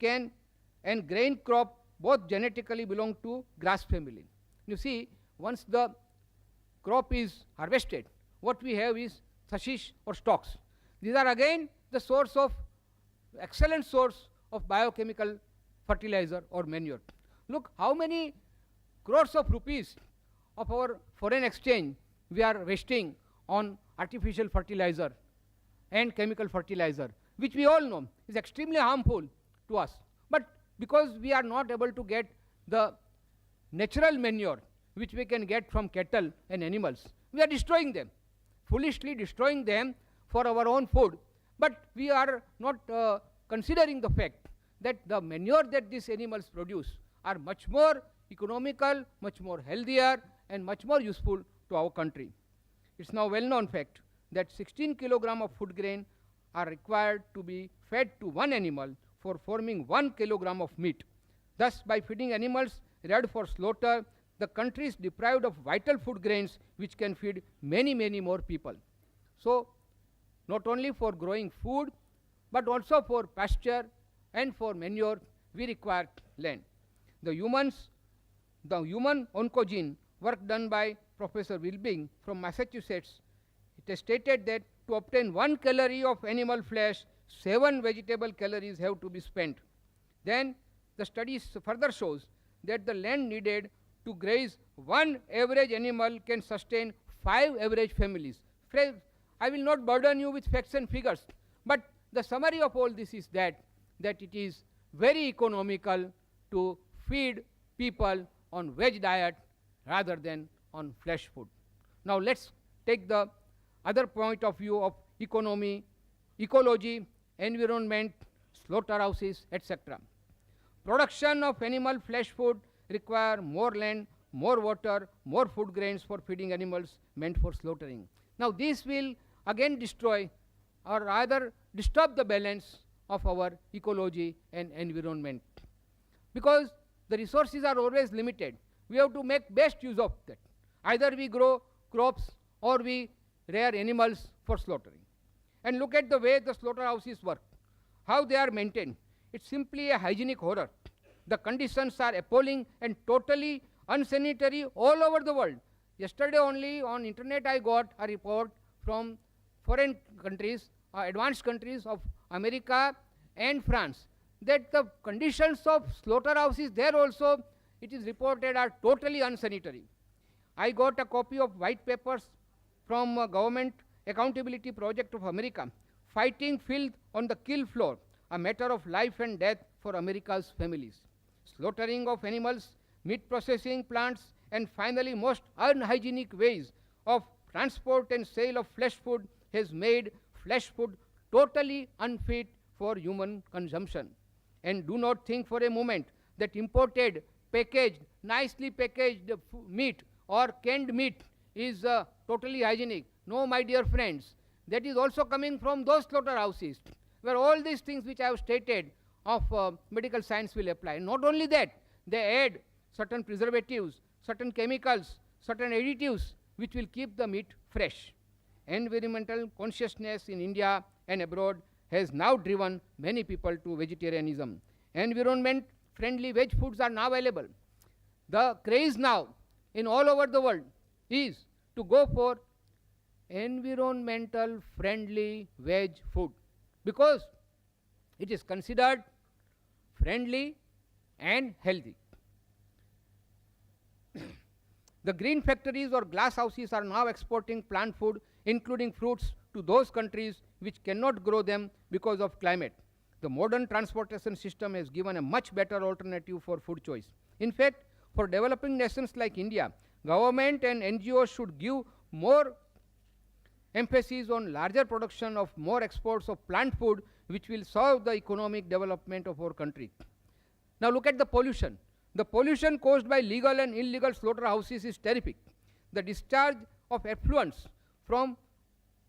can and grain crop both genetically belong to grass family. You see, once the crop is harvested, what we have is sashish or stalks. These are again the source of, excellent source of biochemical fertilizer or manure. Look how many crores of rupees of our foreign exchange we are wasting on artificial fertilizer and chemical fertilizer, which we all know is extremely harmful to us. But because we are not able to get the natural manure which we can get from cattle and animals, we are destroying them, foolishly destroying them for our own food. But we are not considering the fact that the manure that these animals produce are much more economical, much more healthier, and much more useful to our country. It's now well-known fact that 16 kilogram of food grain are required to be fed to one animal for forming 1 kilogram of meat. Thus, by feeding animals reared for slaughter, the country is deprived of vital food grains which can feed many, many more people. So, not only for growing food, but also for pasture and for manure, we require land. The human oncogene work done by Professor Wilbing from Massachusetts, it is stated that to obtain 1 calorie of animal flesh, 7 vegetable calories have to be spent. Then the study further shows that the land needed to graze one average animal can sustain 5 average families. Friends, I will not burden you with facts and figures, but the summary of all this is that it is very economical to feed people on veg diet rather than on flesh food. Now let's take the other point of view of economy, ecology, environment, slaughterhouses, etc. Production of animal flesh food require more land, more water, more food grains for feeding animals meant for slaughtering. Now this will again destroy or rather disturb the balance of our ecology and environment. Because the resources are always limited, we have to make best use of that. Either we grow crops or we rear animals for slaughtering. And look at the way the slaughterhouses work, how they are maintained. It's simply a hygienic horror. The conditions are appalling and totally unsanitary all over the world. Yesterday only on internet I got a report from foreign countries, advanced countries of America and France, that the conditions of slaughterhouses there also, it is reported, are totally unsanitary. I got a copy of white papers from Government Accountability Project of America, fighting filth on the kill floor, a matter of life and death for America's families. Slaughtering of animals meat processing plants, and finally most unhygienic ways of transport and sale of flesh food has made flesh food totally unfit for human consumption. And do not think for a moment that imported, packaged, nicely packaged meat or canned meat is totally hygienic. No, my dear friends, that is also coming from those slaughterhouses where all these things which I have stated of medical science will apply. Not only that, they add certain preservatives, certain chemicals, certain additives which will keep the meat fresh. Environmental consciousness in India and abroad has now driven many people to vegetarianism. Environment-friendly veg foods are now available. The craze now in all over the world is to go for environmental friendly veg food because it is considered friendly and healthy. The green factories or glass houses are now exporting plant food, including fruits, to those countries which cannot grow them because of climate. The modern transportation system has given a much better alternative for food choice. In fact, for developing nations like India, government and NGOs should give more emphasis on larger production of more exports of plant food, which will serve the economic development of our country. Now look at the pollution. The pollution caused by legal and illegal slaughterhouses is terrific. The discharge of effluents from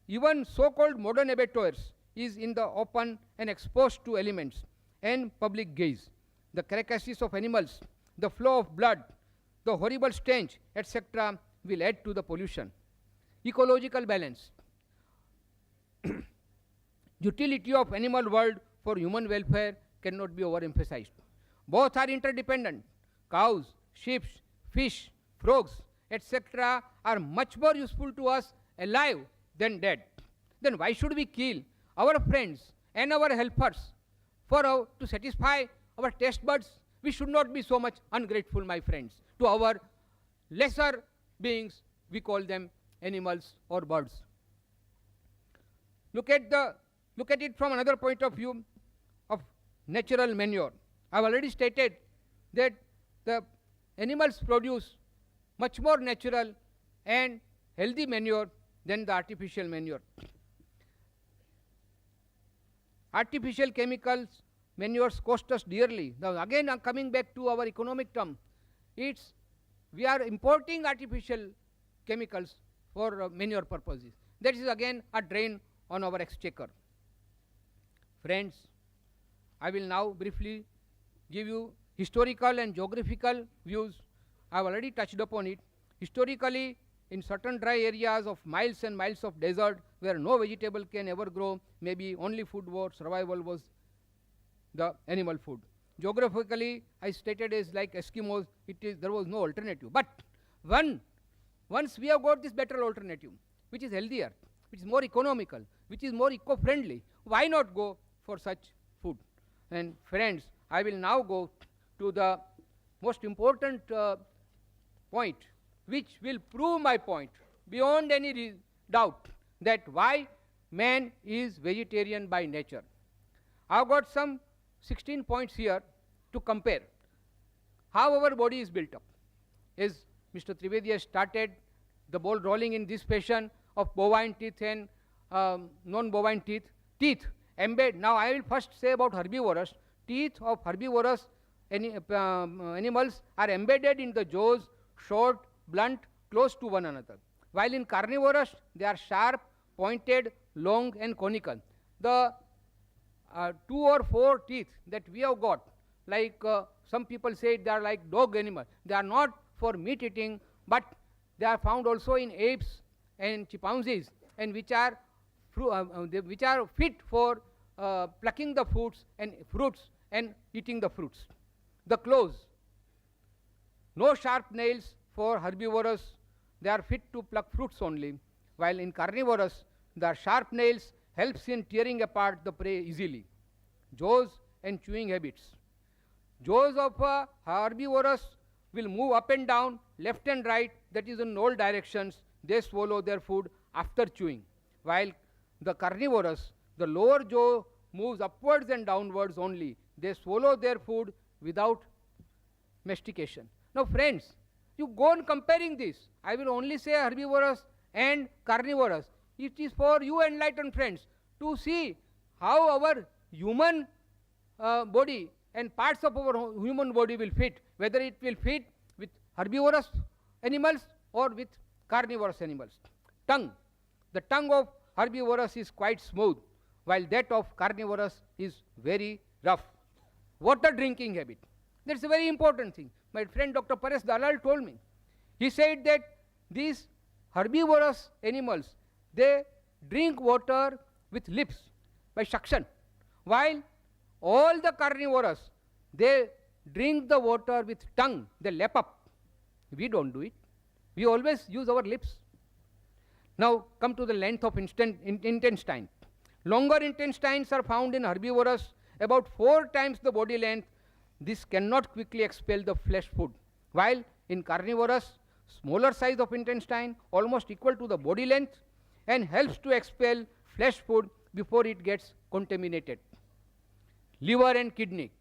even so-called modern abattoirs is in the open and exposed to elements and public gaze. The carcasses of animals, the flow of blood, the horrible stench, etc. will add to the pollution. Ecological balance. Utility of animal world for human welfare cannot be overemphasized. Both are interdependent. Cows, sheep, fish, frogs, etc. are much more useful to us alive than dead. Then why should we kill our friends and our helpers to satisfy our taste buds? We should not be so much ungrateful, my friends, to our lesser beings. We call them animals or birds. Look at it from another point of view of natural manure. I have already stated that the animals produce much more natural and healthy manure than the artificial manure. Artificial chemicals, manures cost us dearly. Now again I'm coming back to our economic term. We are importing artificial chemicals for manure purposes. That is again a drain on our exchequer. Friends, I will now briefly give you historical and geographical views. I have already touched upon it. Historically, in certain dry areas of miles and miles of desert where no vegetable can ever grow, maybe only food was survival was the animal food. Geographically, I stated as like Eskimos, there was no alternative. But once we have got this better alternative, which is healthier, which is more economical, which is more eco-friendly, why not go for such food? And friends, I will now go to the most important point, which will prove my point beyond any doubt that why man is vegetarian by nature. I have got some 16 points here to compare how our body is built up. As Mr. Trivedi has started the ball rolling in this fashion of bovine teeth and non-bovine teeth. Now I will first say about herbivorous. Teeth of herbivorous animals are embedded in the jaws, short, blunt, close to one another. While in carnivorous, they are sharp, pointed, long and conical. The 2 or 4 teeth that we have got, like some people say they are like dog animal. They are not for meat eating, but they are found also in apes and chimpanzees, and which are fit for plucking the fruits and eating the fruits. The claws, no sharp nails for herbivorous, they are fit to pluck fruits only, while in carnivorous, the sharp nails helps in tearing apart the prey easily. Jaws and chewing habits. Jaws of herbivorous will move up and down, left and right, that is in all directions. They swallow their food after chewing, while the carnivorous, the lower jaw moves upwards and downwards only. They swallow their food without mastication. Now friends, you go on comparing this. I will only say herbivorous and carnivorous. It is for you enlightened friends to see how our human body and parts of our human body will fit, whether it will fit with herbivorous animals or with carnivorous animals. Tongue. The tongue of herbivorous is quite smooth, while that of carnivorous is very rough. Water drinking habit. That's a very important thing. My friend Dr. Paresh Dalal told me. He said that these herbivorous animals, they drink water with lips by suction, while all the carnivorous, they drink the water with tongue, they lap up. We don't do it. We always use our lips. Now come to the length of intestine. Longer intestines are found in herbivorous, about 4 times the body length. This cannot quickly expel the flesh food, while in carnivorous, smaller size of intestine, almost equal to the body length, and helps to expel flesh food before it gets contaminated. Liver and kidney.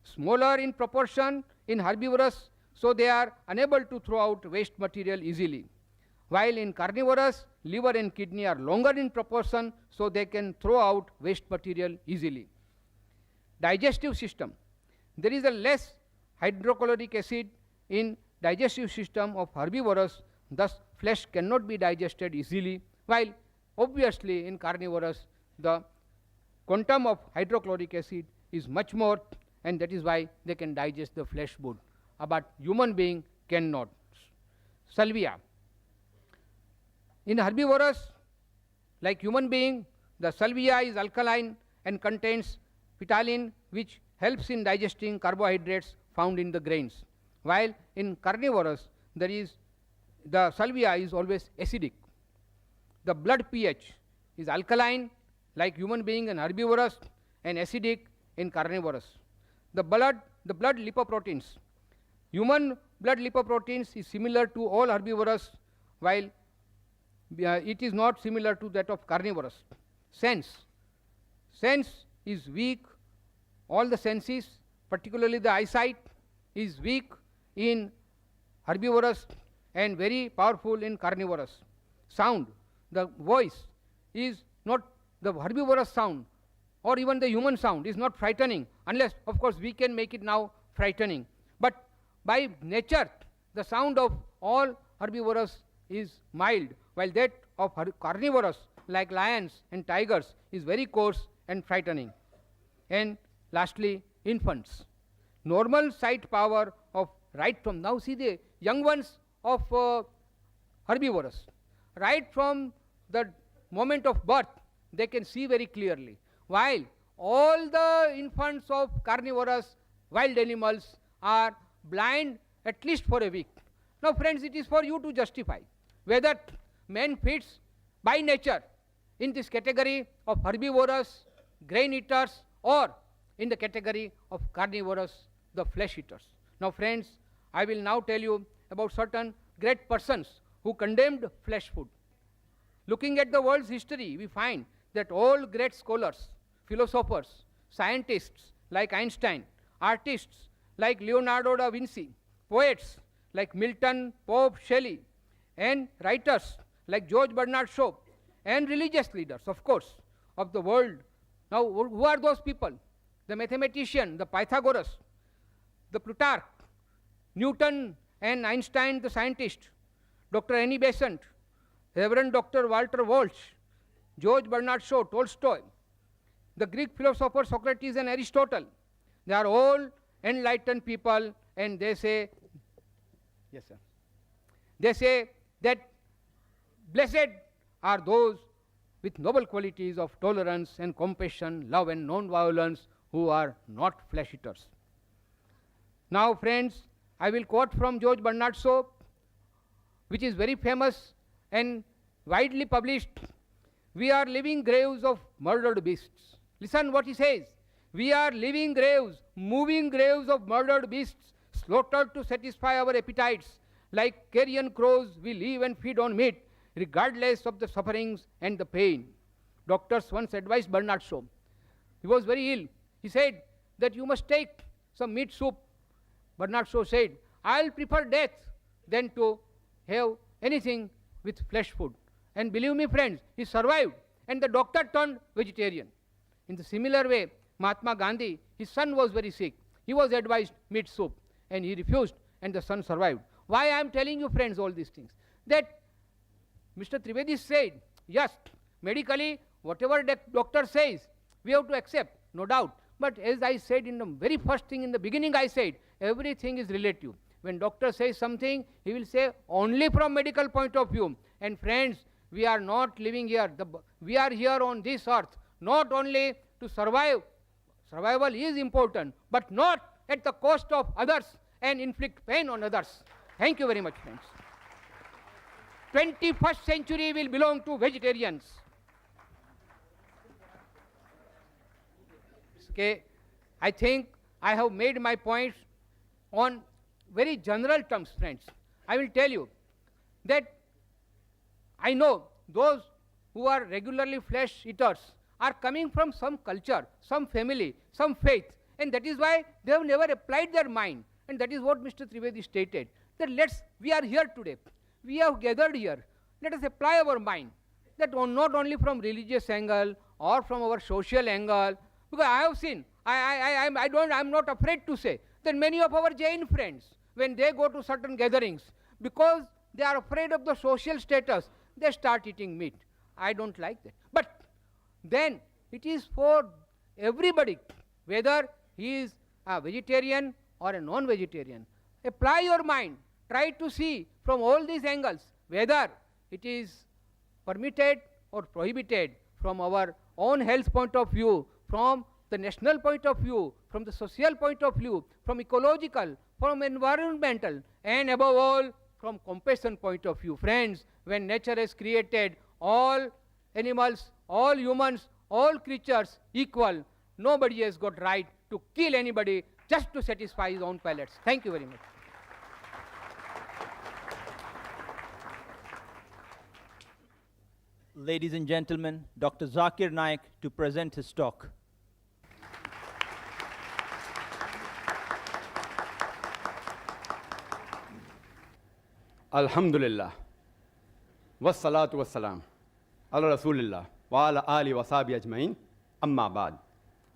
Smaller in proportion in herbivorous, so they are unable to throw out waste material easily, while in carnivorous, liver and kidney are longer in proportion, so they can throw out waste material easily. Digestive system. There is a less hydrochloric acid in digestive system of herbivorous, thus flesh cannot be digested easily, while obviously in carnivorous the quantum of hydrochloric acid is much more, and that is why they can digest the flesh food, but human being cannot. Salvia. In herbivorous, like human being, the salvia is alkaline and contains ptyalin, which helps in digesting carbohydrates found in the grains, while in carnivorous the salvia is always acidic. The blood pH is alkaline like human being and herbivorous, and acidic in carnivorous. The blood lipoproteins. Human blood lipoproteins is similar to all herbivorous, while it is not similar to that of carnivorous. Sense is weak. All the senses, particularly the eyesight, is weak in herbivorous and very powerful in carnivorous. Sound, the voice is not, the herbivorous sound or even the human sound is not frightening, unless of course we can make it now frightening. But by nature, the sound of all herbivorous is mild, while that of carnivorous like lions and tigers is very coarse and frightening. And lastly, infants. Normal sight power of right from, now see the young ones of herbivorous, right from the moment of birth they can see very clearly, while all the infants of carnivorous wild animals are blind at least for a week. Now friends, it is for you to justify whether man fits by nature in this category of herbivorous, grain eaters, or in the category of carnivorous, the flesh eaters. Now friends, I will now tell you about certain great persons who condemned flesh food. Looking at the world's history, we find that all great scholars, philosophers, scientists like Einstein, artists like Leonardo da Vinci, poets like Milton, Pope, Shelley, and writers like George Bernard Shaw, and religious leaders, of course, of the world. Now, who are those people? The mathematician, the Pythagoras, the Plutarch, Newton and Einstein, the scientist, Dr. Annie Besant, Reverend Dr. Walter Walsh, George Bernard Shaw, Tolstoy, the Greek philosophers Socrates and Aristotle. They are all enlightened people, and they say, yes sir, they say that blessed are those with noble qualities of tolerance and compassion, love and non-violence, who are not flesh eaters. Now friends, I will quote from George Bernard Shaw, which is very famous and widely published. We are living graves of murdered beasts. Listen what he says. We are living graves, moving graves of murdered beasts, slaughtered to satisfy our appetites. Like carrion crows, we live and feed on meat, regardless of the sufferings and the pain. Doctors once advised Bernard Shaw. He was very ill. He said that you must take some meat soup. Bernard Shaw said, I'll prefer death than to have anything with flesh food. And believe me, friends, he survived, and the doctor turned vegetarian. In the similar way, Mahatma Gandhi, his son was very sick. He was advised meat soup, and he refused, and the son survived. Why I am telling you, friends, all these things? That Mr. Trivedi said, yes, medically, whatever the doctor says, we have to accept, no doubt. But as I said in the very first thing in the beginning, I said, everything is relative. When doctor says something, he will say only from medical point of view. And friends, we are not living here. We are here on this earth, not only to survive. Survival is important, but not at the cost of others and inflict pain on others. Thank you very much, friends. 21st century will belong to vegetarians. Okay, I think I have made my points on very general terms, friends. I will tell you that I know those who are regularly flesh eaters are coming from some culture, some family, some faith, and that is why they have never applied their mind. And that is what Mr. Trivedi stated, that we are here today. We have gathered here. Let us apply our mind, that not only from religious angle or from our social angle, because I have seen, I'm not afraid to say that many of our Jain friends, when they go to certain gatherings, because they are afraid of the social status, they start eating meat. I don't like that. But then it is for everybody, whether he is a vegetarian or a non-vegetarian. Apply your mind. Try to see from all these angles whether it is permitted or prohibited from our own health point of view, from the national point of view, from the social point of view, from ecological, from environmental, and above all, from compassion point of view. Friends, when nature has created all animals, all humans, all creatures equal, nobody has got right to kill anybody just to satisfy his own palates. Thank you very much. Ladies and gentlemen, Dr. Zakir Naik to present his talk. Alhamdulillah, wassalatu wassalam, ala rasulillah, wa ala ali wa sahbihi ajmain, amma ba'd.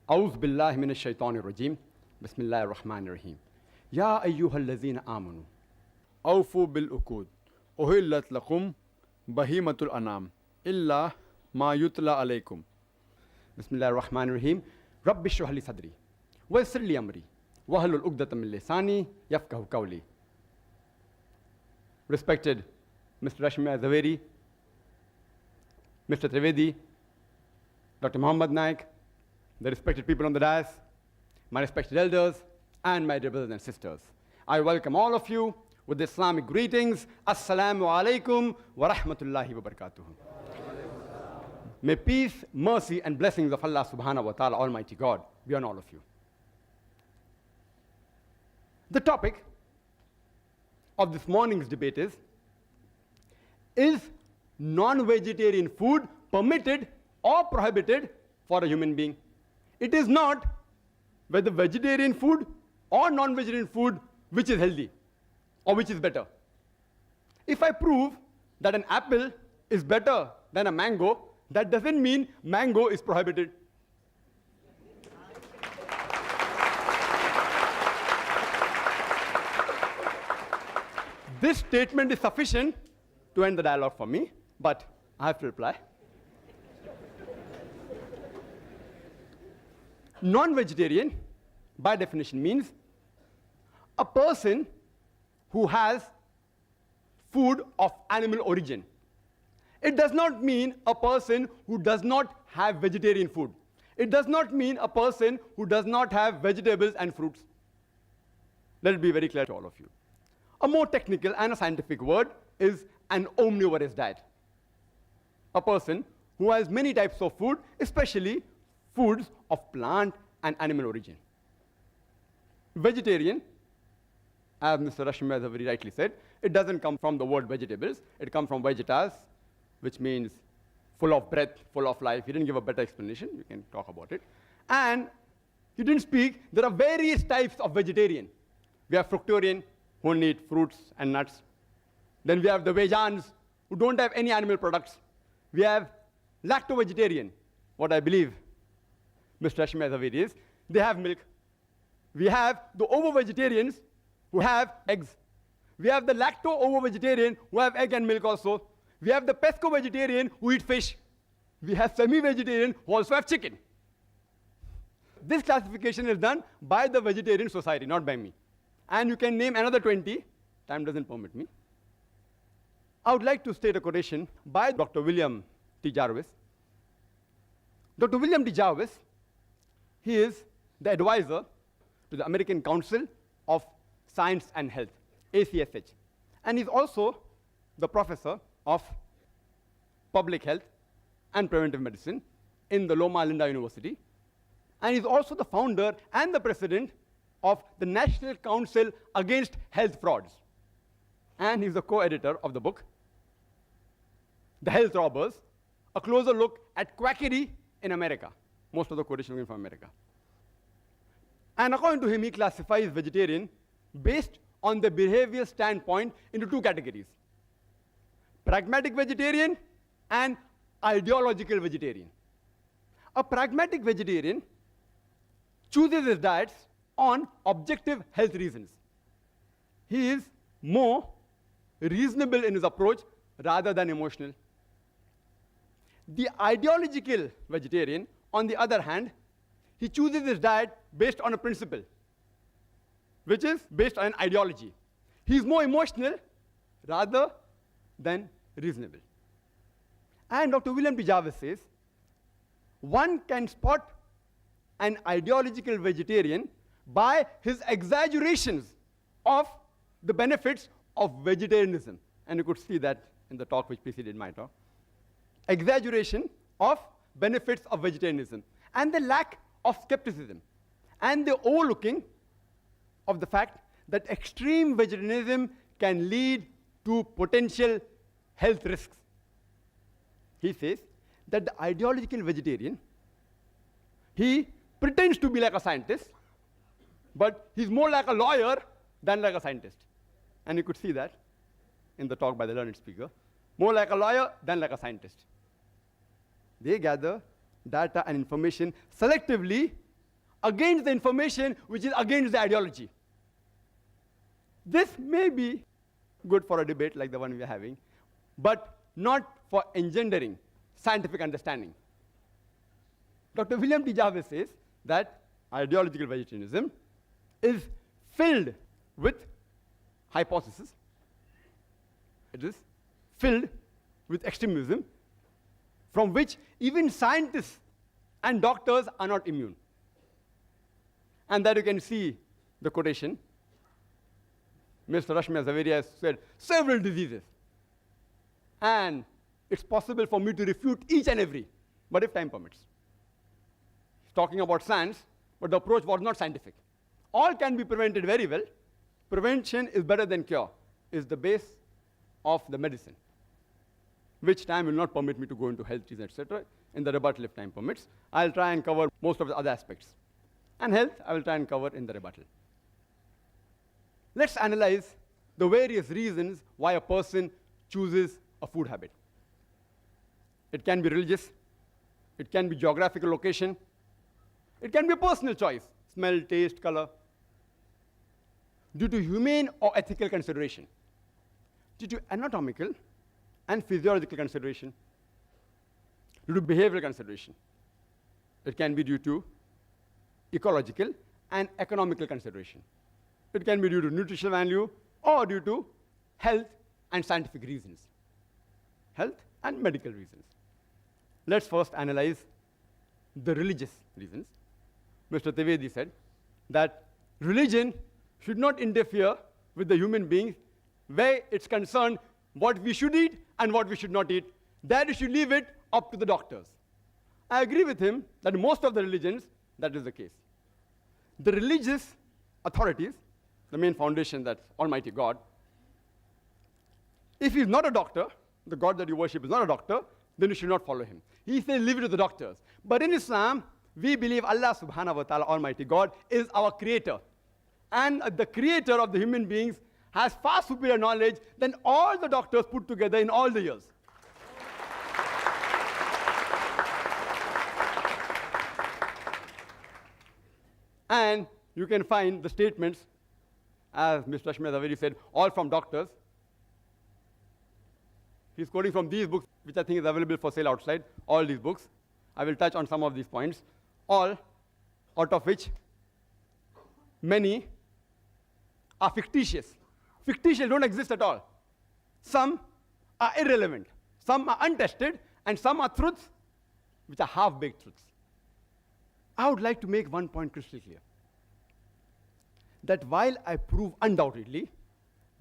A'udhu billahi minash shaitanir rajim, bismillahir rahmanir rahim. Ya ayyuhal lazina amanu, awfu bil uqud, uhillat lakum bahimatul anam, illa ma yutla alaykum. Bismillahir rahmanir rahim. Rabbi shrah li sadri, wa yassir li amri, wahlul uqdatam min lisani, yafqahu qawli. Respected Mr. Rashmi Zaveri, Mr. Trivedi, Dr. Muhammad Naik, the respected people on the dais, my respected elders, and my dear brothers and sisters. I welcome all of you with the Islamic greetings. Assalamu alaikum wa rahmatullahi wa barakatuh. May peace, mercy, and blessings of Allah subhanahu wa ta'ala, Almighty God, be on all of you. The topic of this morning's debate is non-vegetarian food permitted or prohibited for a human being? It is not whether vegetarian food or non-vegetarian food which is healthy or which is better. If I prove that an apple is better than a mango, that doesn't mean mango is prohibited. This statement is sufficient to end the dialogue for me, but I have to reply. Non-vegetarian, by definition, means a person who has food of animal origin. It does not mean a person who does not have vegetarian food. It does not mean a person who does not have vegetables and fruits. Let it be very clear to all of you. A more technical and a scientific word is an omnivorous diet. A person who has many types of food, especially foods of plant and animal origin. Vegetarian, as Mr. Rashmi has very rightly said, it doesn't come from the word vegetables. It comes from vegetas, which means full of breath, full of life. He didn't give a better explanation. We can talk about it. And he didn't speak. There are various types of vegetarian. We have fructarian, who only eat fruits and nuts. Then we have the vegans, who don't have any animal products. We have lacto-vegetarian, what I believe Mr. Hashmi Zaveri is. They have milk. We have the ovo-vegetarians who have eggs. We have the lacto-ovo-vegetarian who have egg and milk also. We have the pesco-vegetarian who eat fish. We have semi-vegetarian who also have chicken. This classification is done by the Vegetarian Society, not by me. And you can name another 20. Time doesn't permit me. I would like to state a quotation by Dr. William T. Jarvis. Dr. William T. Jarvis, he is the advisor to the American Council of Science and Health, ACSH. And he's also the professor of public health and preventive medicine in the Loma Linda University. And he's also the founder and the president of the National Council Against Health Frauds. And he's the co-editor of the book, The Health Robbers, a closer look at quackery in America. Most of the quotations are from America. And according to him, he classifies vegetarian based on the behavior standpoint into two categories: pragmatic vegetarian and ideological vegetarian. A pragmatic vegetarian chooses his diets on objective health reasons. He is more reasonable in his approach rather than emotional. The ideological vegetarian, on the other hand, he chooses his diet based on a principle, which is based on an ideology. He is more emotional rather than reasonable. And Dr. William T. Jarvis says, one can spot an ideological vegetarian by his exaggerations of the benefits of vegetarianism. And you could see that in the talk which preceded my talk. Exaggeration of benefits of vegetarianism and the lack of skepticism and the overlooking of the fact that extreme vegetarianism can lead to potential health risks. He says that the ideological vegetarian, he pretends to be like a scientist, but he's more like a lawyer than like a scientist. And you could see that in the talk by the learned speaker. More like a lawyer than like a scientist. They gather data and information selectively against the information which is against the ideology. This may be good for a debate like the one we are having, but not for engendering scientific understanding. Dr. William T. Jarvis says that ideological vegetarianism is filled with hypotheses. It is filled with extremism from which even scientists and doctors are not immune. And that you can see the quotation. Mr. Hashmi Zaveri has said several diseases. And it's possible for me to refute each and every, but if time permits. He's talking about science, but the approach was not scientific. All can be prevented very well. Prevention is better than cure, is the base of the medicine, which time will not permit me to go into health reasons, etc. In the rebuttal, if time permits, I'll try and cover most of the other aspects. And health, I will try and cover in the rebuttal. Let's analyze the various reasons why a person chooses a food habit. It can be religious, it can be geographical location, it can be a personal choice, smell, taste, color, due to humane or ethical consideration, due to anatomical and physiological consideration, due to behavioral consideration. It can be due to ecological and economical consideration. It can be due to nutritional value or due to health and scientific reasons, health and medical reasons. Let's first analyze the religious reasons. Mr. Trivedi said that religion should not interfere with the human beings where it's concerned what we should eat and what we should not eat. That we should leave it up to the doctors. I agree with him that in most of the religions, that is the case. The religious authorities, the main foundation, that's Almighty God, if he's not a doctor, the God that you worship is not a doctor, then you should not follow him. He says, leave it to the doctors. But in Islam, we believe Allah subhanahu wa ta'ala, Almighty God, is our creator. And the creator of the human beings has far superior knowledge than all the doctors put together in all the years. And you can find the statements, as Mr. Ashmi Zaveri said, all from doctors. He's quoting from these books, which I think is available for sale outside, all these books. I will touch on some of these points, all out of which many are fictitious. Fictitious don't exist at all. Some are irrelevant, some are untested, and some are truths which are half-baked truths. I would like to make one point crystal clear. That while I prove undoubtedly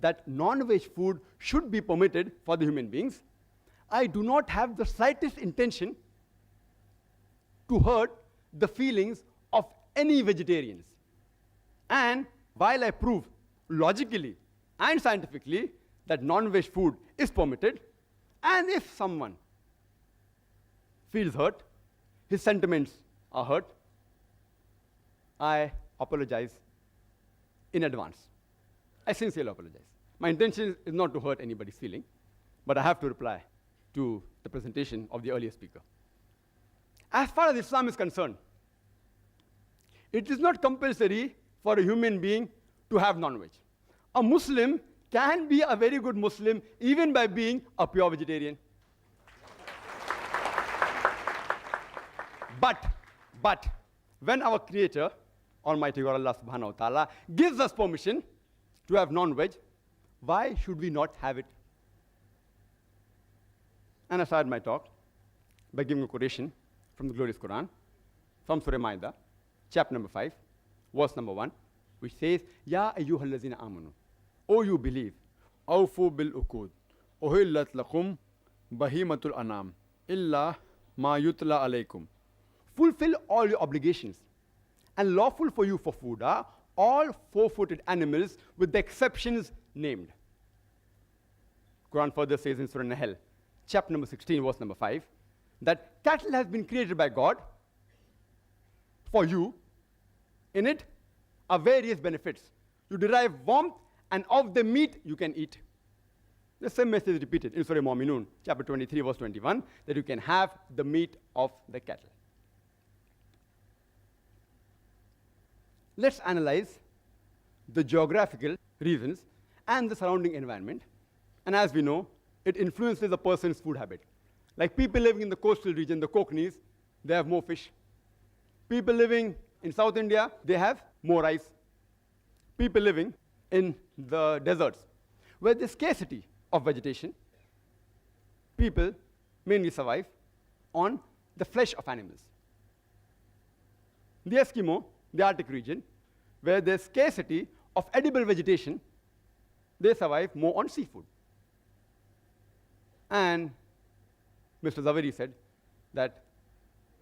that non-veg food should be permitted for the human beings, I do not have the slightest intention to hurt the feelings of any vegetarians. And while I prove logically and scientifically that non-veg food is permitted, and if someone feels hurt, his sentiments are hurt, I apologize in advance. I sincerely apologize. My intention is not to hurt anybody's feeling, but I have to reply to the presentation of the earlier speaker. As far as Islam is concerned, it is not compulsory for a human being to have non-veg. A Muslim can be a very good Muslim even by being a pure vegetarian. But when our Creator, Almighty God Allah subhanahu wa ta'ala, gives us permission to have non-veg, why should we not have it? And I started my talk by giving a quotation from the glorious Quran, from Surah Ma'idah, chapter number 5, verse number 1, which says, Ya ayyuhallazina amanu, O you believe, awfu bil uqud, uhillat lakum bahimatul anam, illa ma yutla alaykum. Fulfill all your obligations, and lawful for you for food are all four-footed animals with the exceptions named. Quran further says in Surah Nahl, chapter number 16, verse number 5, that cattle has been created by God for you. In it are various benefits. You derive warmth, and of the meat you can eat. The same message is repeated in Surah Mu'minun, chapter 23, verse 21, that you can have the meat of the cattle. Let's analyze the geographical reasons and the surrounding environment. And as we know, it influences a person's food habit. Like people living in the coastal region, the Kokanese, they have more fish. People living in South India, they have more rice. People living in the deserts, where there's scarcity of vegetation, people mainly survive on the flesh of animals. The Eskimo, the Arctic region, where there's scarcity of edible vegetation, they survive more on seafood. And Mr. Zaveri said that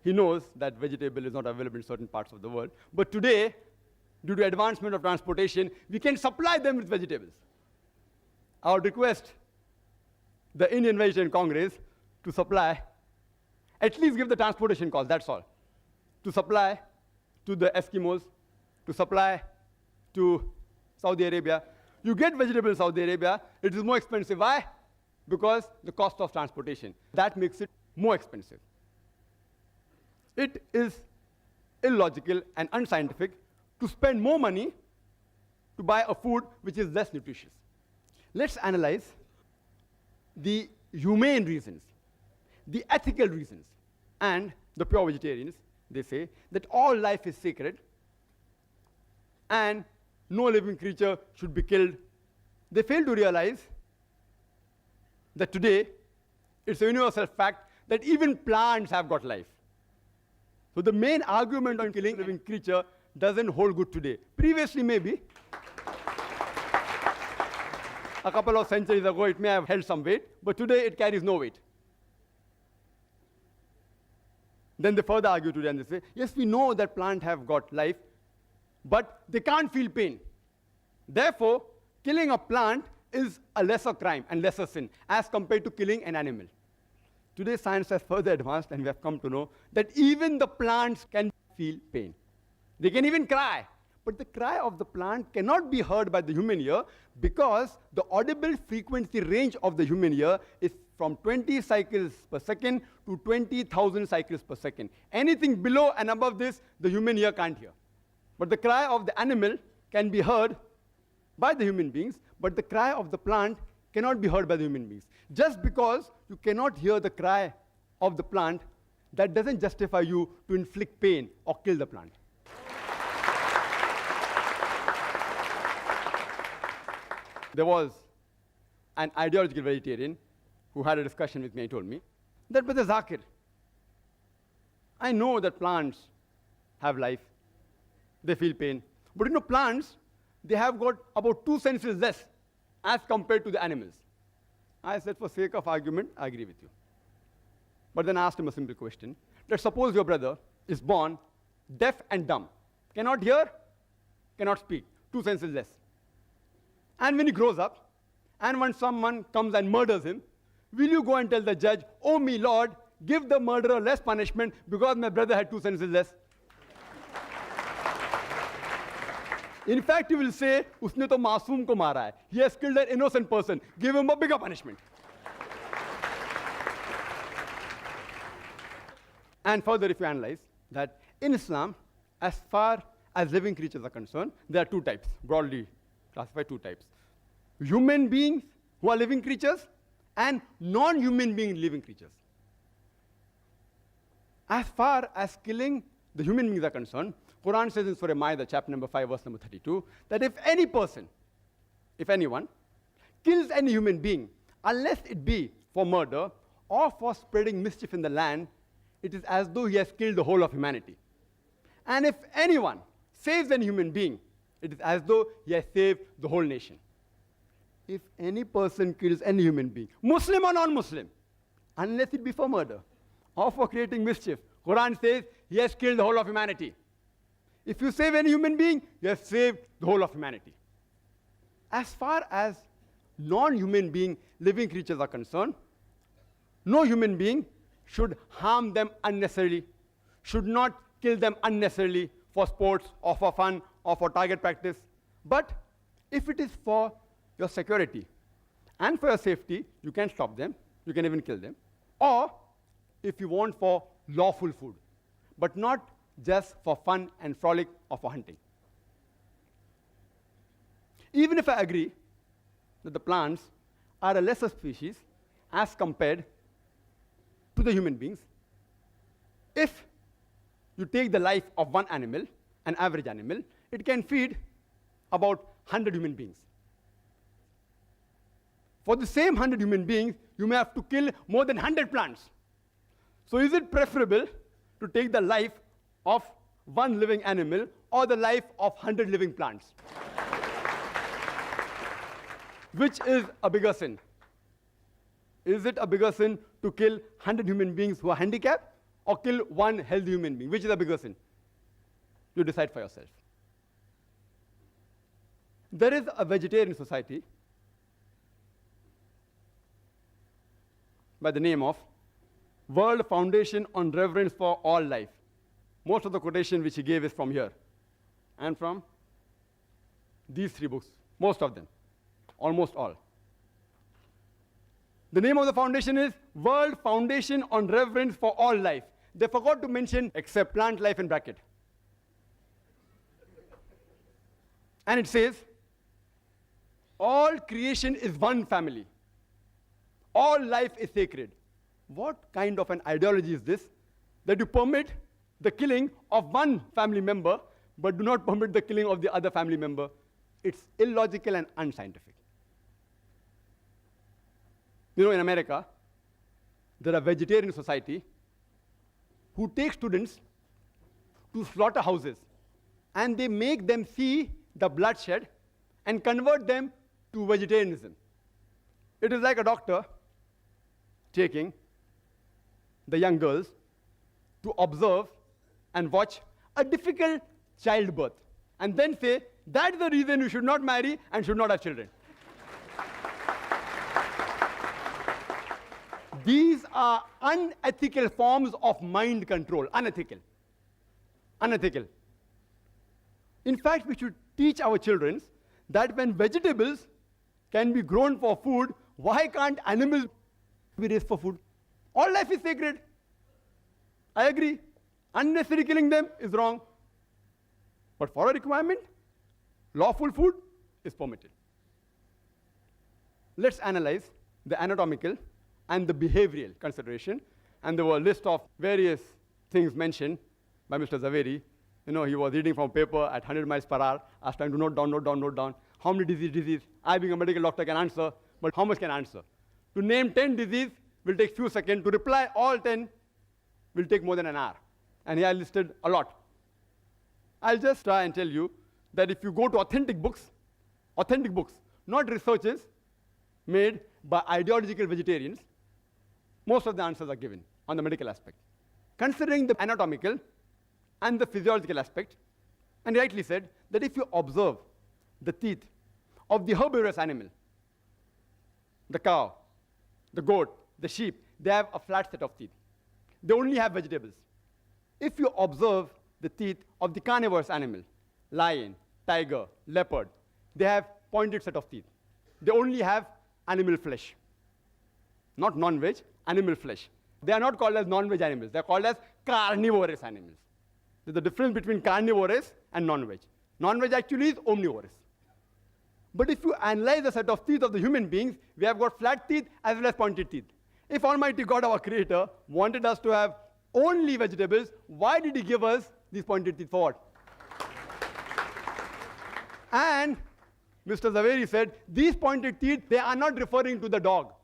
he knows that vegetable is not available in certain parts of the world, but today, due to advancement of transportation, we can supply them with vegetables. I would request the Indian Vegetarian Congress to supply, at least give the transportation cost, that's all, to supply to the Eskimos, to supply to Saudi Arabia. You get vegetables in Saudi Arabia, it is more expensive. Why? Because the cost of transportation. That makes it more expensive. It is illogical and unscientific to spend more money to buy a food which is less nutritious. Let's analyze the humane reasons, the ethical reasons, and the pure vegetarians. They say that all life is sacred and no living creature should be killed. They fail to realize that today it's a universal fact that even plants have got life. So the main argument on killing a living creature doesn't hold good today. Previously, maybe, a couple of centuries ago, it may have held some weight, but today it carries no weight. Then they further argue today and they say, yes, we know that plants have got life, but they can't feel pain. Therefore, killing a plant is a lesser crime and lesser sin as compared to killing an animal. Today, science has further advanced, and we have come to know that even the plants can feel pain. They can even cry, but the cry of the plant cannot be heard by the human ear because the audible frequency range of the human ear is from 20 cycles per second to 20,000 cycles per second. Anything below and above this, the human ear can't hear. But the cry of the animal can be heard by the human beings, but the cry of the plant cannot be heard by the human beings. Just because you cannot hear the cry of the plant, that doesn't justify you to inflict pain or kill the plant. There was an ideological vegetarian who had a discussion with me and told me that, Brother Zakir, I know that plants have life, they feel pain, but you know, plants, they have got about 2 senses less as compared to the animals. I said, for sake of argument, I agree with you. But then I asked him a simple question. Let's suppose your brother is born deaf and dumb, cannot hear, cannot speak, 2 senses less. And when he grows up, and when someone comes and murders him, will you go and tell the judge, oh me Lord, give the murderer less punishment because my brother had 2 senses less? In fact, you will say, usne to masoom ko mara hai. He has killed an innocent person. Give him a bigger punishment. And further, if you analyze that in Islam, as far as living creatures are concerned, there are 2 types, broadly classified 2 types. Human beings who are living creatures and non-human being living creatures. As far as killing the human beings are concerned, Quran says in Surah Ma'idah, chapter number 5, verse number 32, that if any person, if anyone, kills any human being, unless it be for murder or for spreading mischief in the land, it is as though he has killed the whole of humanity. And if anyone saves any human being, it is as though he has saved the whole nation. If any person kills any human being, Muslim or non-Muslim, unless it be for murder or for creating mischief, Quran says he has killed the whole of humanity. If you save any human being, you have saved the whole of humanity. As far as non-human being living creatures are concerned, no human being should harm them unnecessarily, should not kill them unnecessarily for sports or for fun or for target practice. But if it is for your security and for your safety, you can stop them, you can even kill them. Or if you want for lawful food, but not just for fun and frolic or for hunting. Even if I agree that the plants are a lesser species as compared to the human beings, if you take the life of one animal, an average animal, it can feed about 100 human beings. For the same 100 human beings, you may have to kill more than 100 plants. So is it preferable to take the life of one living animal or the life of 100 living plants? Which is a bigger sin? Is it a bigger sin to kill 100 human beings who are handicapped or kill one healthy human being? Which is a bigger sin? You decide for yourself. There is a vegetarian society by the name of World Foundation on Reverence for All Life. Most of the quotation which he gave is from here and from these 3 books, most of them, almost all. The name of the foundation is World Foundation on Reverence for All Life. They forgot to mention except plant life in bracket. And it says, all creation is one family. All life is sacred. What kind of an ideology is this? That you permit the killing of one family member, but do not permit the killing of the other family member. It's illogical and unscientific. You know, in America, there are vegetarian society who take students to slaughterhouses and they make them see the bloodshed and convert them to vegetarianism. It is like a doctor taking the young girls to observe and watch a difficult childbirth and then say, that's the reason you should not marry and should not have children. These are unethical forms of mind control. Unethical. Unethical. In fact, we should teach our children that when vegetables can be grown for food, why can't animals be raised for food? All life is sacred. I agree. Unnecessary killing them is wrong. But for a requirement, lawful food is permitted. Let's analyze the anatomical and the behavioral consideration. And there were a list of various things mentioned by Mr. Zaveri. You know, he was reading from paper at 100 miles per hour. I was trying to note down. How many disease? I, being a medical doctor, can answer, but how much can I answer? To name 10 diseases will take few seconds. To reply all 10 will take more than an hour. And here I listed a lot. I'll just try and tell you that if you go to authentic books, not researches made by ideological vegetarians, most of the answers are given on the medical aspect. Considering the anatomical and the physiological aspect, and rightly said that if you observe the teeth of the herbivorous animal, the cow, the goat, the sheep, they have a flat set of teeth. They only have vegetables. If you observe the teeth of the carnivorous animal, lion, tiger, leopard, they have pointed set of teeth. They only have animal flesh. Not non-veg, animal flesh. They are not called as non-veg animals. They are called as carnivorous animals. There's a difference between carnivorous and non-veg. Non-veg actually is omnivorous. But if you analyze the set of teeth of the human beings, we have got flat teeth as well as pointed teeth. If Almighty God, our Creator, wanted us to have only vegetables, why did He give us these pointed teeth for what? And Mr. Zaveri said, these pointed teeth, they are not referring to the dog.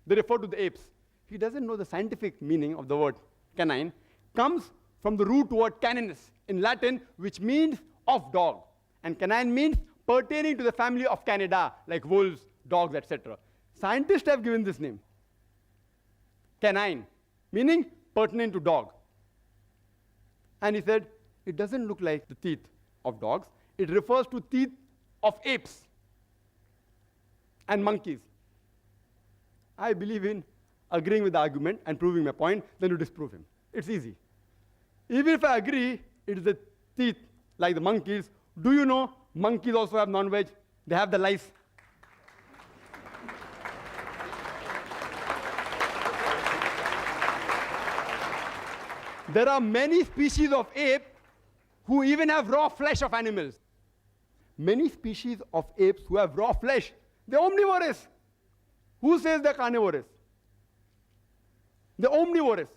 They refer to the apes. He doesn't know the scientific meaning of the word canine. Comes from the root word caninus in Latin, which means of dog. And canine means pertaining to the family of Canidae, like wolves, dogs, etc. Scientists have given this name. Canine, meaning pertinent to dog. And he said, it doesn't look like the teeth of dogs. It refers to teeth of apes and monkeys. I believe in agreeing with the argument and proving my point, then you disprove him. It's easy. Even if I agree it is the teeth like the monkeys, do you know monkeys also have non-veg? They have the lice. There are many species of ape who even have raw flesh of animals. Many species of apes who have raw flesh, they're omnivorous. Who says they're carnivorous? They're omnivorous.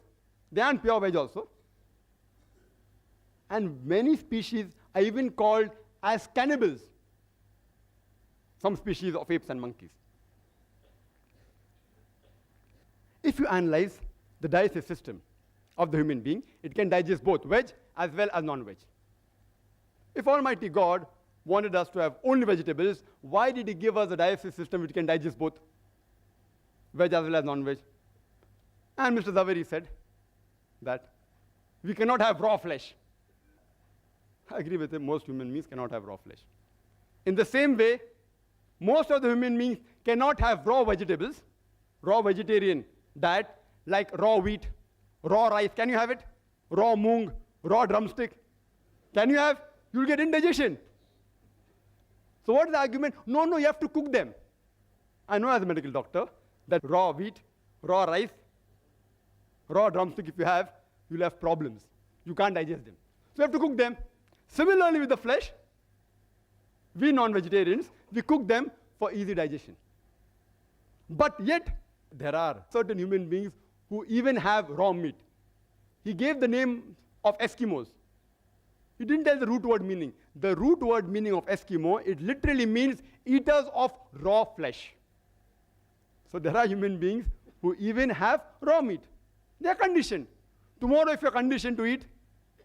They aren't pure veg also. And many species are even called as cannibals. Some species of apes and monkeys. If you analyze the digestive system of the human being, it can digest both veg as well as non-veg. If Almighty God wanted us to have only vegetables, why did He give us a digestive system which can digest both veg as well as non-veg? And Mr. Zaveri said that we cannot have raw flesh. I agree with him, most human beings cannot have raw flesh. In the same way, most of the human beings cannot have raw vegetables, raw vegetarian diet, like raw wheat, raw rice. Can you have it? Raw moong, raw drumstick. Can you have? You'll get indigestion. So what is the argument? No, you have to cook them. I know as a medical doctor that raw wheat, raw rice, raw drumstick, if you have, you'll have problems. You can't digest them. So you have to cook them. Similarly with the flesh, we non-vegetarians, we cook them for easy digestion. But yet, there are certain human beings who even have raw meat. He gave the name of Eskimos. He didn't tell the root word meaning. The root word meaning of Eskimo, it literally means eaters of raw flesh. So there are human beings who even have raw meat. They are conditioned. Tomorrow if you're conditioned to eat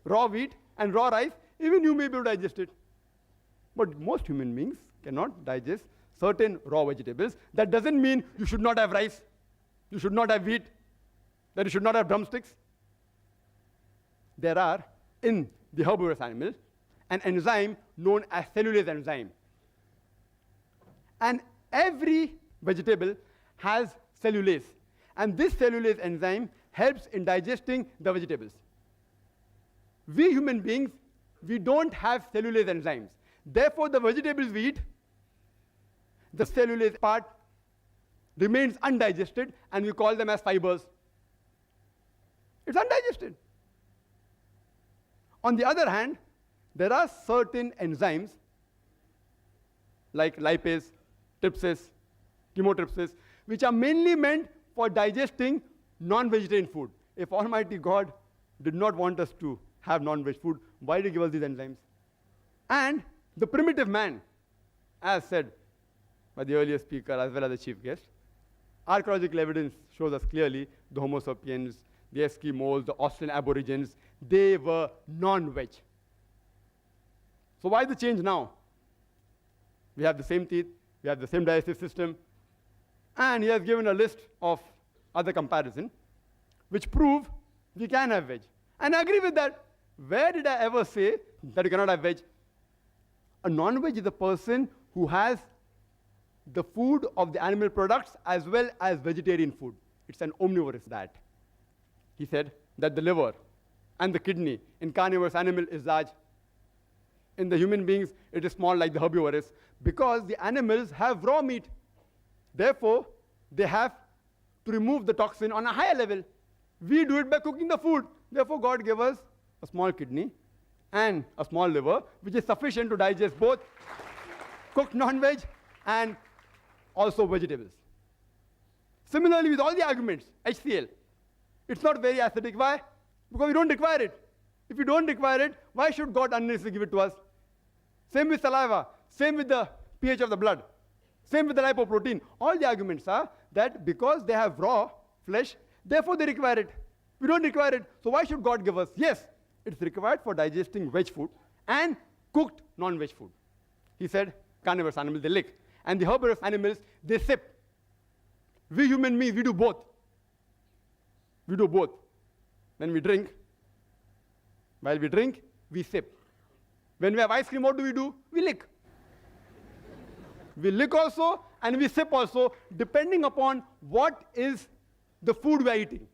raw wheat and raw rice, even you may be able to digest it. But most human beings cannot digest certain raw vegetables. That doesn't mean you should not have rice, you should not have wheat, that you should not have drumsticks. There are, in the herbivorous animal, an enzyme known as cellulase enzyme. And every vegetable has cellulase. And this cellulase enzyme helps in digesting the vegetables. We human beings we don't have cellulase enzymes. Therefore, the vegetables we eat, the cellulase part remains undigested, and we call them as fibers. It's undigested. On the other hand, there are certain enzymes like lipase, trypsis, chymotrypsis, which are mainly meant for digesting non-vegetarian food. If Almighty God did not want us to have non-veg food, why did He give us these enzymes? And the primitive man, as said by the earlier speaker as well as the chief guest, archaeological evidence shows us clearly the Homo sapiens, the Eskimos, the Australian Aborigines, they were non-veg. So why the change now? We have the same teeth, we have the same digestive system, and he has given a list of other comparisons which prove we can have veg. And I agree with that. Where did I ever say that you cannot have veg? A non-veg is a person who has the food of the animal products as well as vegetarian food. It's an omnivorous diet. He said that the liver and the kidney in carnivorous animal is large. In the human beings, it is small like the herbivorous, because the animals have raw meat. Therefore, they have to remove the toxin on a higher level. We do it by cooking the food. Therefore, God gave us a small kidney and a small liver, which is sufficient to digest both cooked non-veg and also vegetables. Similarly, with all the arguments, HCl, it's not very acidic. Why? Because we don't require it. If we don't require it, why should God unnecessarily give it to us? Same with saliva, same with the pH of the blood, same with the lipoprotein. All the arguments are that because they have raw flesh, therefore they require it. We don't require it, so why should God give us? Yes, it's required for digesting veg food and cooked non-veg food. He said carnivorous animals, they lick. And the herbivorous animals, they sip. We human beings, we do both. We do both. When we drink, while we drink, we sip. When we have ice cream, what do? We lick. We lick also, and we sip also, depending upon what is the food we are eating.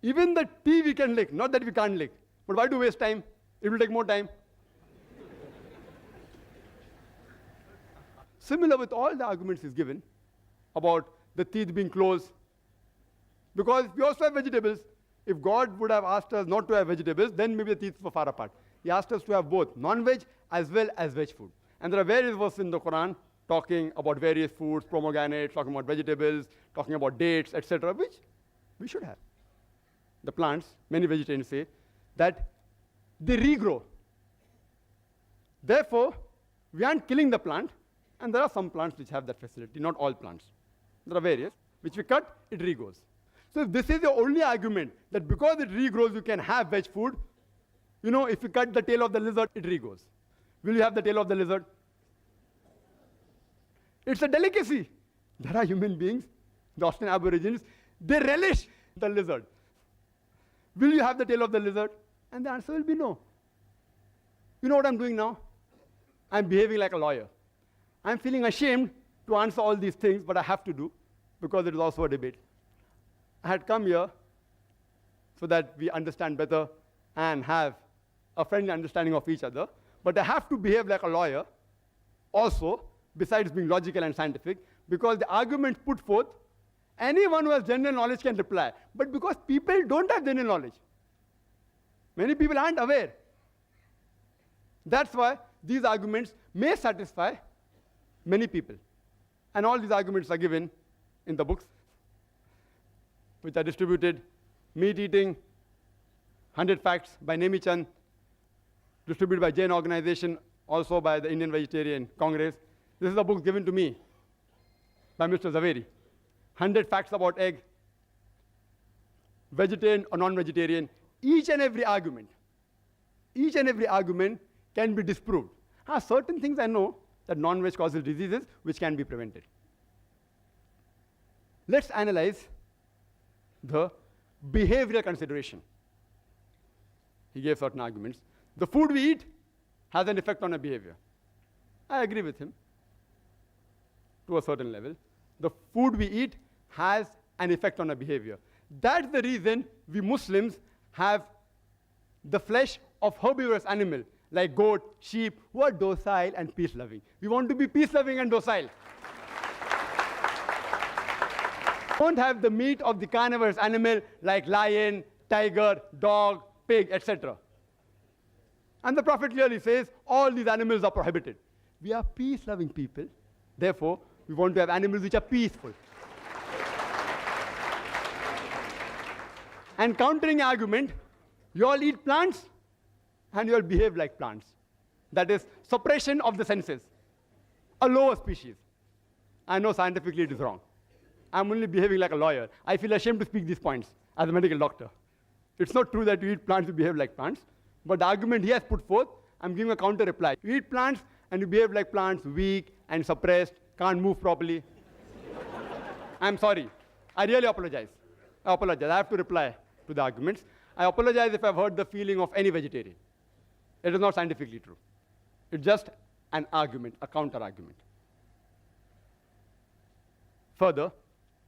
Even the tea we can lick, not that we can't lick. But why do waste time? It will take more time. Similar with all the arguments he's given about the teeth being closed. Because we also have vegetables. If God would have asked us not to have vegetables, then maybe the teeth were far apart. He asked us to have both non-veg as well as veg food. And there are various verses in the Quran talking about various foods, pomegranates, talking about vegetables, talking about dates, etc., which we should have. The plants, many vegetarians say, that they regrow. Therefore, we aren't killing the plant, and there are some plants which have that facility, not all plants. There are various, which we cut, it regrows. So if this is the only argument, that because it regrows, you can have veg food, you know, if you cut the tail of the lizard, it regrows. Will you have the tail of the lizard? It's a delicacy. There are human beings, the Australian Aborigines, they relish the lizard. Will you have the tail of the lizard? And the answer will be no. You know what I'm doing now? I'm behaving like a lawyer. I'm feeling ashamed to answer all these things, but I have to do, because it is also a debate. I had come here so that we understand better and have a friendly understanding of each other, but I have to behave like a lawyer also, besides being logical and scientific, because the arguments put forth, anyone who has general knowledge can reply. But because people don't have general knowledge, many people aren't aware. That's why these arguments may satisfy many people. And all these arguments are given in the books, which are distributed. Meat Eating, 100 Facts by Nemi Chand, distributed by Jain organization, also by the Indian Vegetarian Congress. This is a book given to me by Mr. Zaveri. 100 Facts about egg, vegetarian or non-vegetarian. Each and every argument can be disproved. Certain things I know that non-veg causes diseases which can be prevented. Let's analyze the behavioral consideration. He gave certain arguments. The food we eat has an effect on our behavior. I agree with him to a certain level. The food we eat has an effect on our behavior. That's the reason we Muslims have the flesh of herbivorous animal like goat, sheep, who are docile and peace-loving. We want to be peace-loving and docile. Don't have the meat of the carnivorous animal like lion, tiger, dog, pig, etc. And the Prophet clearly says all these animals are prohibited. We are peace-loving people. Therefore, we want to have animals which are peaceful. And countering argument, you all eat plants and you all behave like plants. That is suppression of the senses, a lower species. I know scientifically it is wrong. I'm only behaving like a lawyer. I feel ashamed to speak these points as a medical doctor. It's not true that you eat plants, you behave like plants. But the argument he has put forth, I'm giving a counter reply. You eat plants and you behave like plants, weak and suppressed, can't move properly. I'm sorry. I really apologize. I apologize. I have to reply to the arguments. I apologize if I've hurt the feeling of any vegetarian. It is not scientifically true. It's just an argument, a counter argument. Further,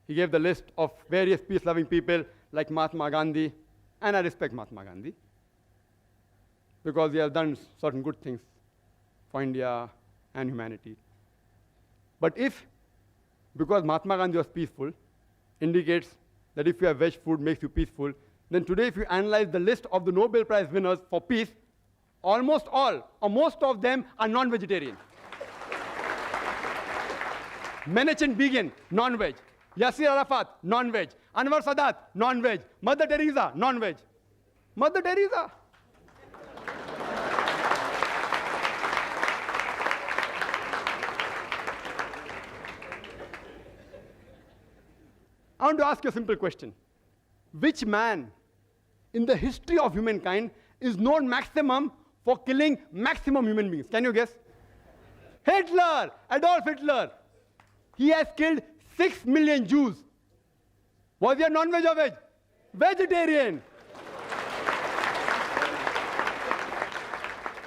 he gave the list of various peace-loving people like Mahatma Gandhi, and I respect Mahatma Gandhi because he has done certain good things for India and humanity. But if, because Mahatma Gandhi was peaceful, indicates that if you have veg food makes you peaceful, then today if you analyze the list of the Nobel Prize winners for peace, almost all, or most of them are non-vegetarian. Menachem Begin, non-veg. Yasser Arafat, non-veg. Anwar Sadat, non-veg. Mother Teresa, non-veg. Mother Teresa. I want to ask you a simple question. Which man in the history of humankind is known maximum for killing maximum human beings? Can you guess? Hitler, Adolf Hitler. He has killed 6 million Jews. Was he a non-veg or veg? Vegetarian.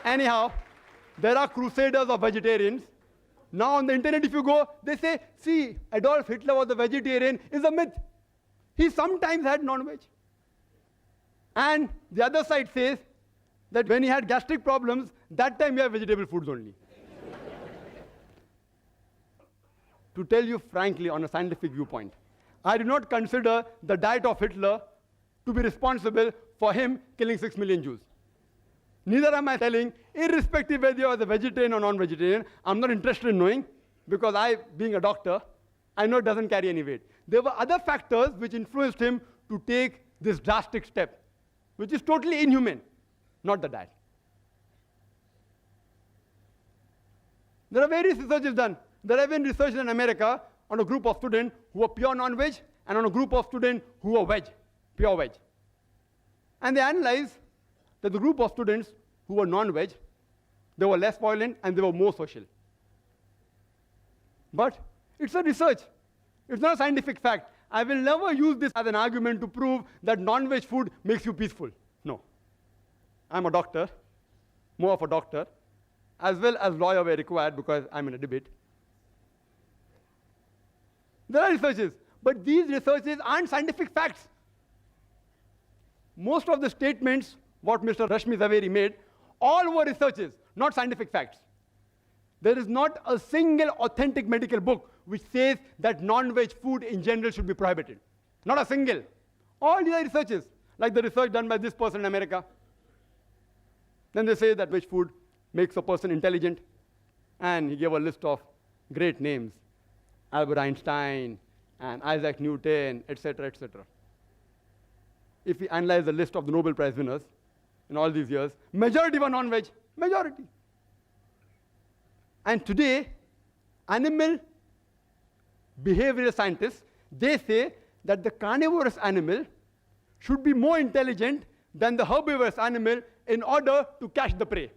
Anyhow, there are crusaders of vegetarians. Now on the internet if you go, they say, see, Adolf Hitler was a vegetarian is a myth. He sometimes had non-veg. And the other side says that when he had gastric problems, that time he had vegetable foods only. To tell you frankly, on a scientific viewpoint, I do not consider the diet of Hitler to be responsible for him killing 6 million Jews. Neither am I telling, irrespective whether you are a vegetarian or non-vegetarian, I'm not interested in knowing, because I, being a doctor, I know it doesn't carry any weight. There were other factors which influenced him to take this drastic step, which is totally inhuman, not the diet. There are various researches done. There have been research in America on a group of students who were pure non-veg and on a group of students who were veg, pure veg. And they analyzed that the group of students who were non-veg, they were less violent and they were more social. But it's a research. It's not a scientific fact. I will never use this as an argument to prove that non-veg food makes you peaceful. No. I'm a doctor, more of a doctor, as well as lawyer were required because I'm in a debate. There are researches, but these researches aren't scientific facts. Most of the statements, what Mr. Rashmi Zaveri made, all were researches, not scientific facts. There is not a single authentic medical book which says that non-veg food in general should be prohibited. Not a single. All these are researches, like the research done by this person in America. Then they say that veg food makes a person intelligent, and he gave a list of great names. Albert Einstein, and Isaac Newton, etc., etc. If we analyze the list of the Nobel Prize winners in all these years, majority were non-veg, majority. And today, animal behavioral scientists, they say that the carnivorous animal should be more intelligent than the herbivorous animal in order to catch the prey.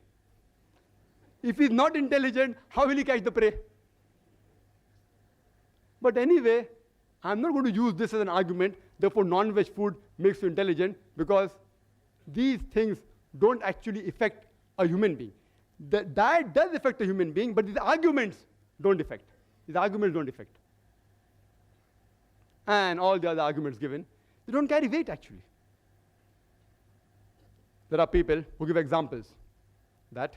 If he's not intelligent, how will he catch the prey? But anyway, I'm not going to use this as an argument, therefore non-veg food makes you intelligent, because these things don't actually affect a human being. The diet does affect a human being, but these arguments don't affect. These arguments don't affect. And all the other arguments given, they don't carry weight actually. There are people who give examples that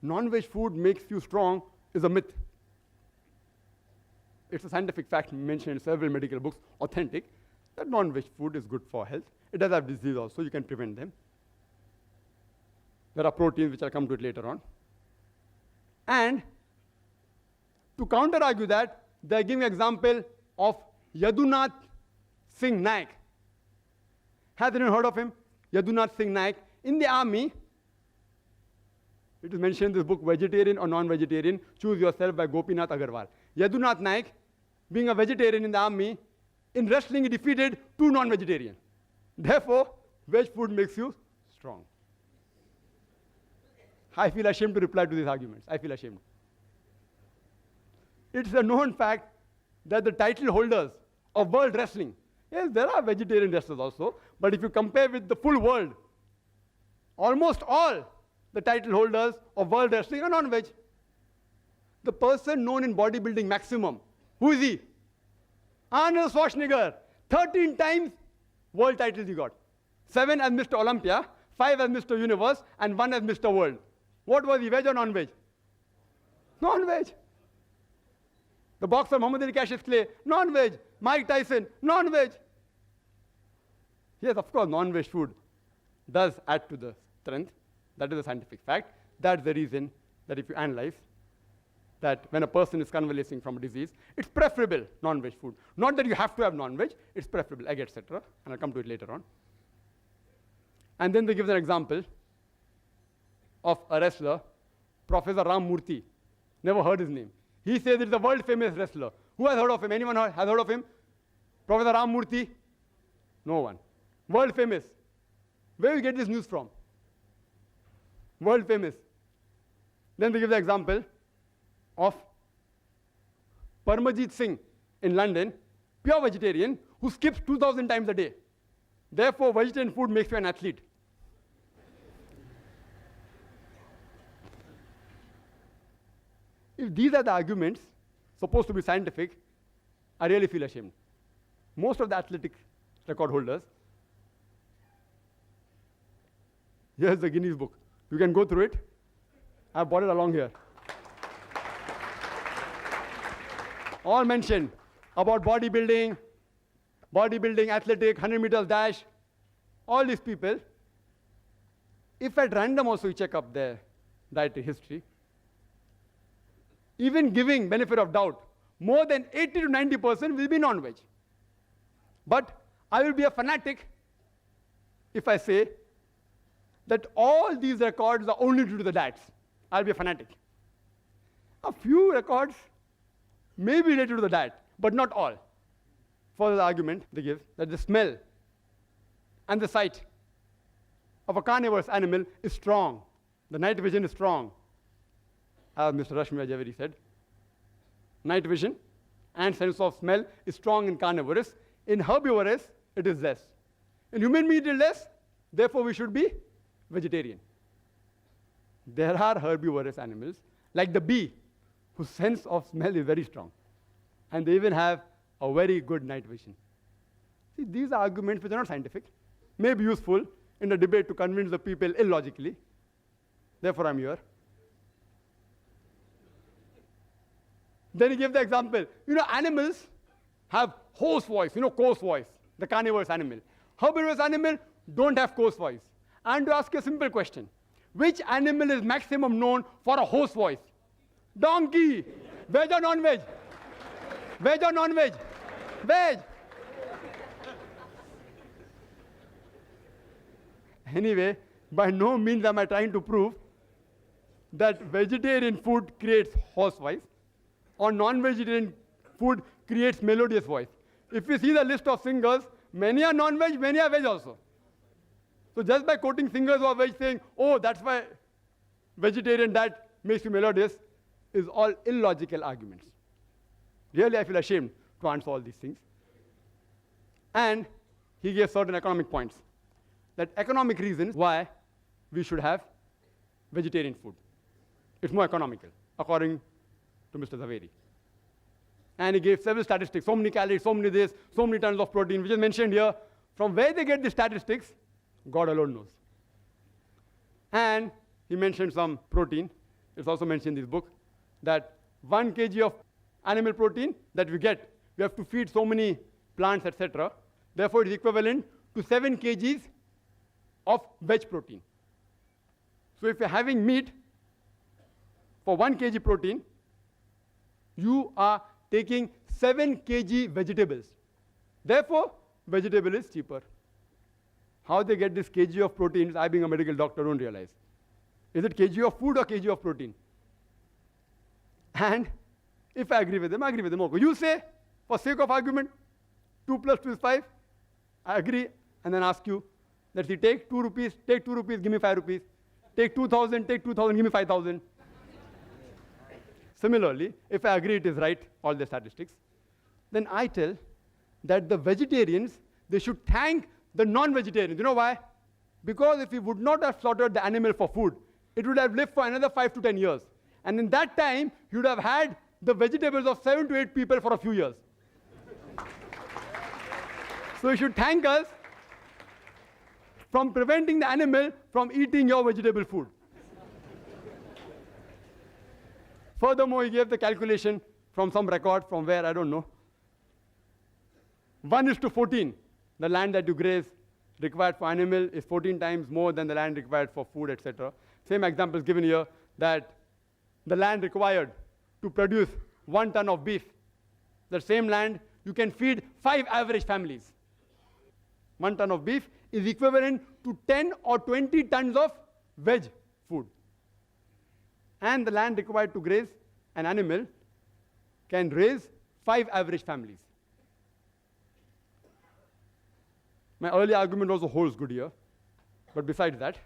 non-veg food makes you strong is a myth. It's a scientific fact mentioned in several medical books, authentic, that non-veg food is good for health. It does have disease also, you can prevent them. There are proteins, which I'll come to it later on. And to counter-argue that, they're giving an example of Yadunath Singh Naik. Has anyone heard of him? Yadunath Singh Naik. In the army, it is mentioned in this book, Vegetarian or Non-Vegetarian, Choose Yourself by Gopinath Agarwal. Yadunath Naik, being a vegetarian in the army, in wrestling he defeated 2 non-vegetarians. Therefore, veg food makes you strong. I feel ashamed to reply to these arguments. I feel ashamed. It's a known fact that the title holders of world wrestling, yes, there are vegetarian wrestlers also, but if you compare with the full world, almost all the title holders of world wrestling are non-veg. The person known in bodybuilding maximum, who is he? Arnold Schwarzenegger. 13 times world titles he got. 7 as Mr. Olympia, 5 as Mr. Universe, and 1 as Mr. World. What was he, veg or non-veg? Non-veg. The boxer Muhammad Ali Cassius Clay, non-veg. Mike Tyson, non-veg. Yes, of course, non-veg food does add to the strength. That is a scientific fact. That's the reason that if you analyze that when a person is convalescing from a disease, it's preferable non-veg food. Not that you have to have non-veg, it's preferable, egg, etc. And I'll come to it later on. And then they give an example of a wrestler, Professor Ram Murthy. Never heard his name. He says it's a world famous wrestler. Who has heard of him? Anyone has heard of him? Professor Ram Murthy? No one. World famous. Where do you get this news from? World famous. Then they give the example of Parmajit Singh in London, pure vegetarian, who skips 2,000 times a day. Therefore, vegetarian food makes you an athlete. If these are the arguments supposed to be scientific, I really feel ashamed. Most of the athletic record holders, here's the Guinness book. You can go through it. I've brought it along here. All mentioned about bodybuilding, athletic, 100 meters dash, all these people. If at random also you check up their dietary history, even giving benefit of doubt, more than 80 to 90% will be non-veg. But I will be a fanatic if I say that all these records are only due to the diets. I'll be a fanatic. A few records may be related to the diet, but not all. For the argument they give that the smell and the sight of a carnivorous animal is strong. The night vision is strong. As Mr. Rashmi Javeri said, night vision and sense of smell is strong in carnivorous. In herbivorous, it is less. In human meat, it is less. Therefore, we should be vegetarian. There are herbivorous animals, like the bee, whose sense of smell is very strong. And they even have a very good night vision. See, these are arguments which are not scientific, may be useful in a debate to convince the people illogically. Therefore, I'm here. Then he gave the example. Animals have hoarse voice, coarse voice, the carnivorous animal. Herbivorous animal don't have coarse voice. And to ask you a simple question, which animal is maximum known for a hoarse voice? Donkey. Veg or non-veg? Veg or non-veg? Veg. Anyway, by no means am I trying to prove that vegetarian food creates hoarse voice or non-vegetarian food creates melodious voice. If you see the list of singers, many are non-veg, many are veg also. So just by quoting singers who are veg saying, oh, that's why vegetarian diet makes you melodious, is all illogical arguments. Really, I feel ashamed to answer all these things. And he gave certain economic points. That economic reasons why we should have vegetarian food. It's more economical, according to Mr. Zaveri. And he gave several statistics, so many calories, so many this, so many tons of protein, which is mentioned here. From where they get the statistics, God alone knows. And he mentioned some protein. It's also mentioned in this book that 1 kg of animal protein that we get, we have to feed so many plants, etc. Therefore, it is equivalent to 7 kgs of veg protein. So if you're having meat for 1 kg protein, you are taking 7 kg vegetables. Therefore, vegetable is cheaper. How they get this kg of proteins, I being a medical doctor don't realize. Is it kg of food or kg of protein? And if I agree with them, I agree with them. Okay. You say, for sake of argument, 2 plus 2 is 5. I agree, and then ask you, let's see, take 2 rupees, give me 5 rupees. Take 2,000, give me 5,000. Similarly, if I agree it is right, all the statistics, then I tell that the vegetarians, they should thank the non-vegetarians. You know why? Because if we would not have slaughtered the animal for food, it would have lived for another 5 to 10 years. And in that time, you would have had the vegetables of 7 to 8 people for a few years. So you should thank us from preventing the animal from eating your vegetable food. Furthermore, he gave the calculation from some record from where, I don't know. 1:14, the land that you graze required for animal is 14 times more than the land required for food, etc. Same example is given here that the land required to produce 1 ton of beef, the same land you can feed 5 average families. 1 ton of beef is equivalent to 10 or 20 tons of veg food. And the land required to graze an animal can raise 5 average families. My earlier argument also holds good here. But besides that,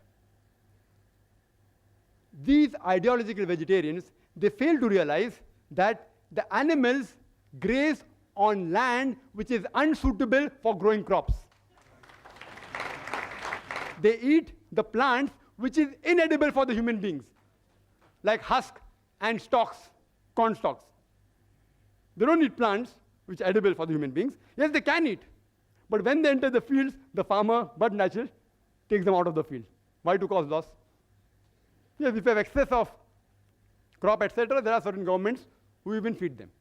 these ideological vegetarians, they fail to realize that the animals graze on land which is unsuitable for growing crops. They eat the plants which is inedible for the human beings, like husk and stalks, corn stalks. They don't eat plants which are edible for the human beings. Yes, they can eat. But when they enter the fields, the farmer, but natural, takes them out of the field. Why? To cause loss. Yes, if you have excess of crop, etc., there are certain governments who even feed them.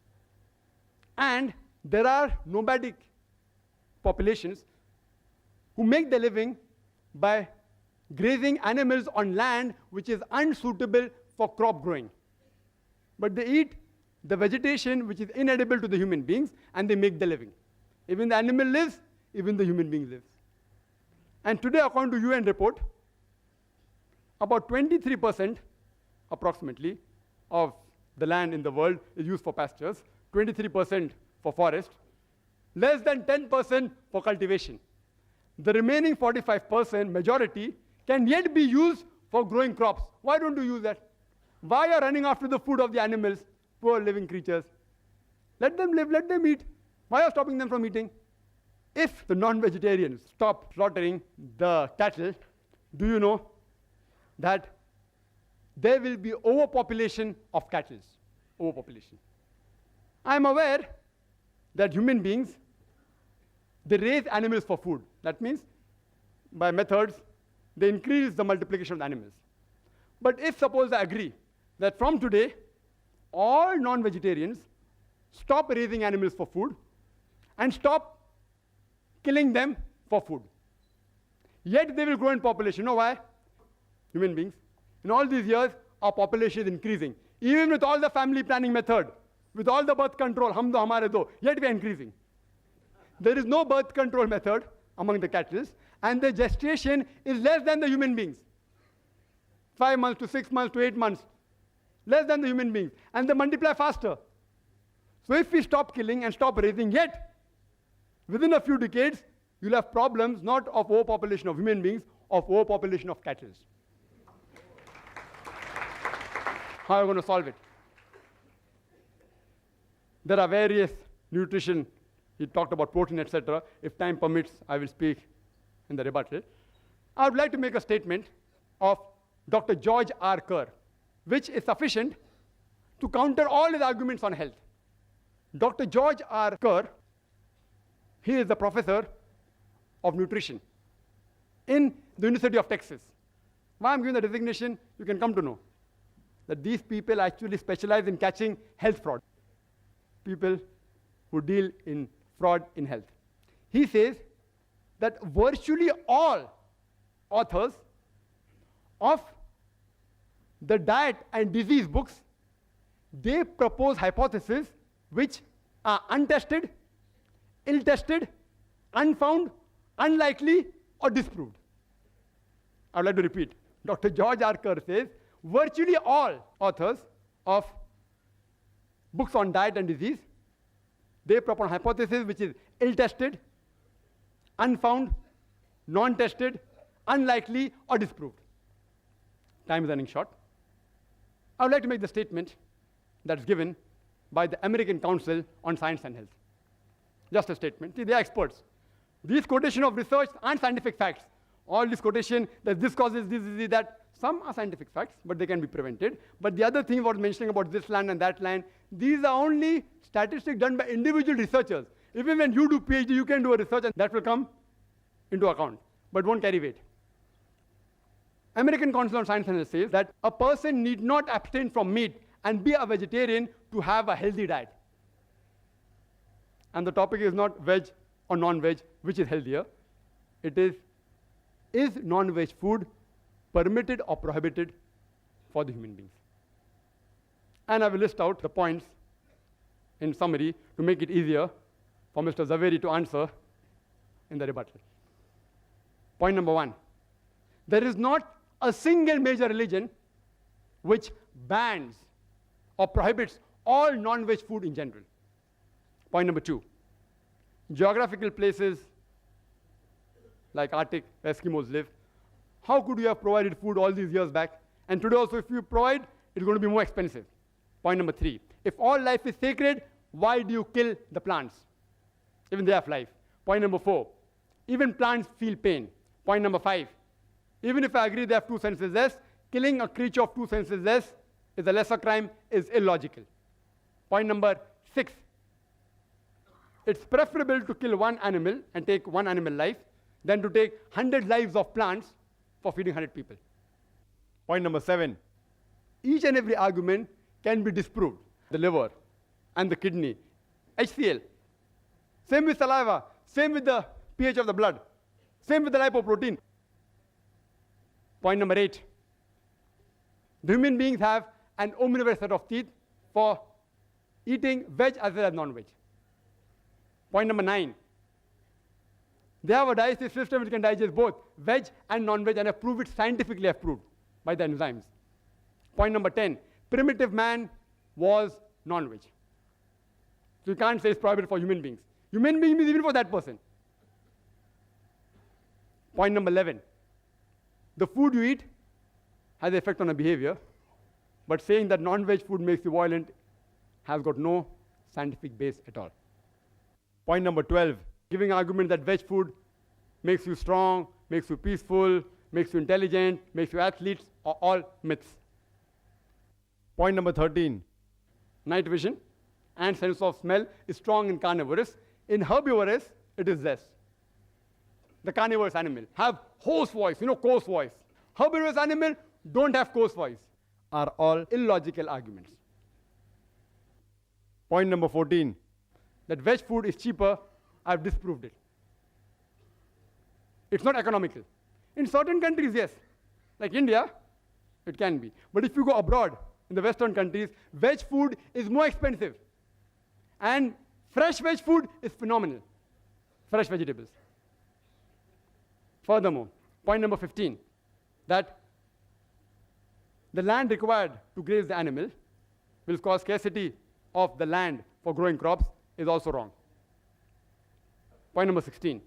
And there are nomadic populations who make their living by grazing animals on land which is unsuitable for crop growing. But they eat the vegetation which is inedible to the human beings, and they make their living. Even the animal lives, even the human being lives. And today, according to UN report, about 23% approximately of the land in the world is used for pastures, 23% for forest, less than 10% for cultivation. The remaining 45%, majority, can yet be used for growing crops. Why don't you use that? Why are you running after the food of the animals, poor living creatures? Let them live, let them eat. Why are you stopping them from eating? If the non-vegetarians stop slaughtering the cattle, do you know that there will be overpopulation of cattle? Overpopulation. I am aware that human beings, they raise animals for food. That means, by methods, they increase the multiplication of the animals. But if suppose I agree that from today, all non-vegetarians stop raising animals for food and stop killing them for food, yet they will grow in population. You know why? Human beings. In all these years, our population is increasing. Even with all the family planning method, with all the birth control, hum do hamare do, yet we are increasing. There is no birth control method among the cattle, and the gestation is less than the human beings. 5 months to 6 months to 8 months, less than the human beings, and they multiply faster. So if we stop killing and stop raising, yet within a few decades, you'll have problems not of overpopulation of human beings, of overpopulation of cattle. How are you going to solve it? There are various nutrition. He talked about protein, etc. If time permits, I will speak in the rebuttal. I would like to make a statement of Dr. George R. Kerr, which is sufficient to counter all his arguments on health. Dr. George R. Kerr, he is the professor of nutrition in the University of Texas. Why I'm giving the designation, you can come to know that these people actually specialize in catching health fraud. People who deal in fraud in health. He says that virtually all authors of the diet and disease books, they propose hypotheses which are untested, ill-tested, unfound, unlikely, or disproved. I would like to repeat. Dr. George R. Kerr says, virtually all authors of books on diet and disease, they propose hypothesis which is ill-tested, unfound, non-tested, unlikely, or disproved. Time is running short. I would like to make the statement that's given by the American Council on Science and Health. Just a statement. See, they are experts. These quotation of research aren't scientific facts. All this quotation that this causes this, that, some are scientific facts, but they can be prevented. But the other thing about mentioning about this land and that land, these are only statistics done by individual researchers. Even when you do PhD, you can do a research and that will come into account, but won't carry weight. American Council on Science and Health says that a person need not abstain from meat and be a vegetarian to have a healthy diet. And the topic is not veg or non-veg, which is healthier. It is non-veg food permitted or prohibited for the human beings? And I will list out the points in summary to make it easier for Mr. Zaveri to answer in the rebuttal. Point number 1, there is not a single major religion which bans or prohibits all non-veg food in general. Point number 2, geographical places like Arctic, where Eskimos live, how could you have provided food all these years back? And today also, if you provide, it's going to be more expensive. Point number 3, if all life is sacred, why do you kill the plants? Even they have life. Point number 4, even plants feel pain. Point number 5, even if I agree they have 2 senses less, killing a creature of 2 senses less is a lesser crime, is illogical. Point number 6, it's preferable to kill one animal and take one animal life than to take 100 lives of plants for feeding 100 people. Point number 7, each and every argument can be disproved. The liver and the kidney, HCl, same with saliva, same with the pH of the blood, same with the lipoprotein. Point number 8, the human beings have an omnivorous set of teeth for eating veg as well as non-veg. Point number 9, they have a digestive system which can digest both veg and non-veg and have proved it scientifically approved by the enzymes. Point number 10, primitive man was non-veg. So you can't say it's prohibited for human beings. Human beings means even for that person. Point number 11, the food you eat has an effect on a behavior, but saying that non-veg food makes you violent has got no scientific base at all. Point number 12, giving argument that veg food makes you strong, makes you peaceful, makes you intelligent, makes you athletes, are all myths. Point number 13, night vision and sense of smell is strong in carnivorous. In herbivorous, it is less. The carnivorous animal have hoarse voice, coarse voice. Herbivorous animal don't have coarse voice, are all illogical arguments. Point number 14, that veg food is cheaper, I've disproved it. It's not economical. In certain countries, yes. Like India, it can be. But if you go abroad, in the Western countries, veg food is more expensive. And fresh veg food is phenomenal. Fresh vegetables. Furthermore, point number 15, that the land required to graze the animal will cause scarcity of the land for growing crops is also wrong. Point number 16,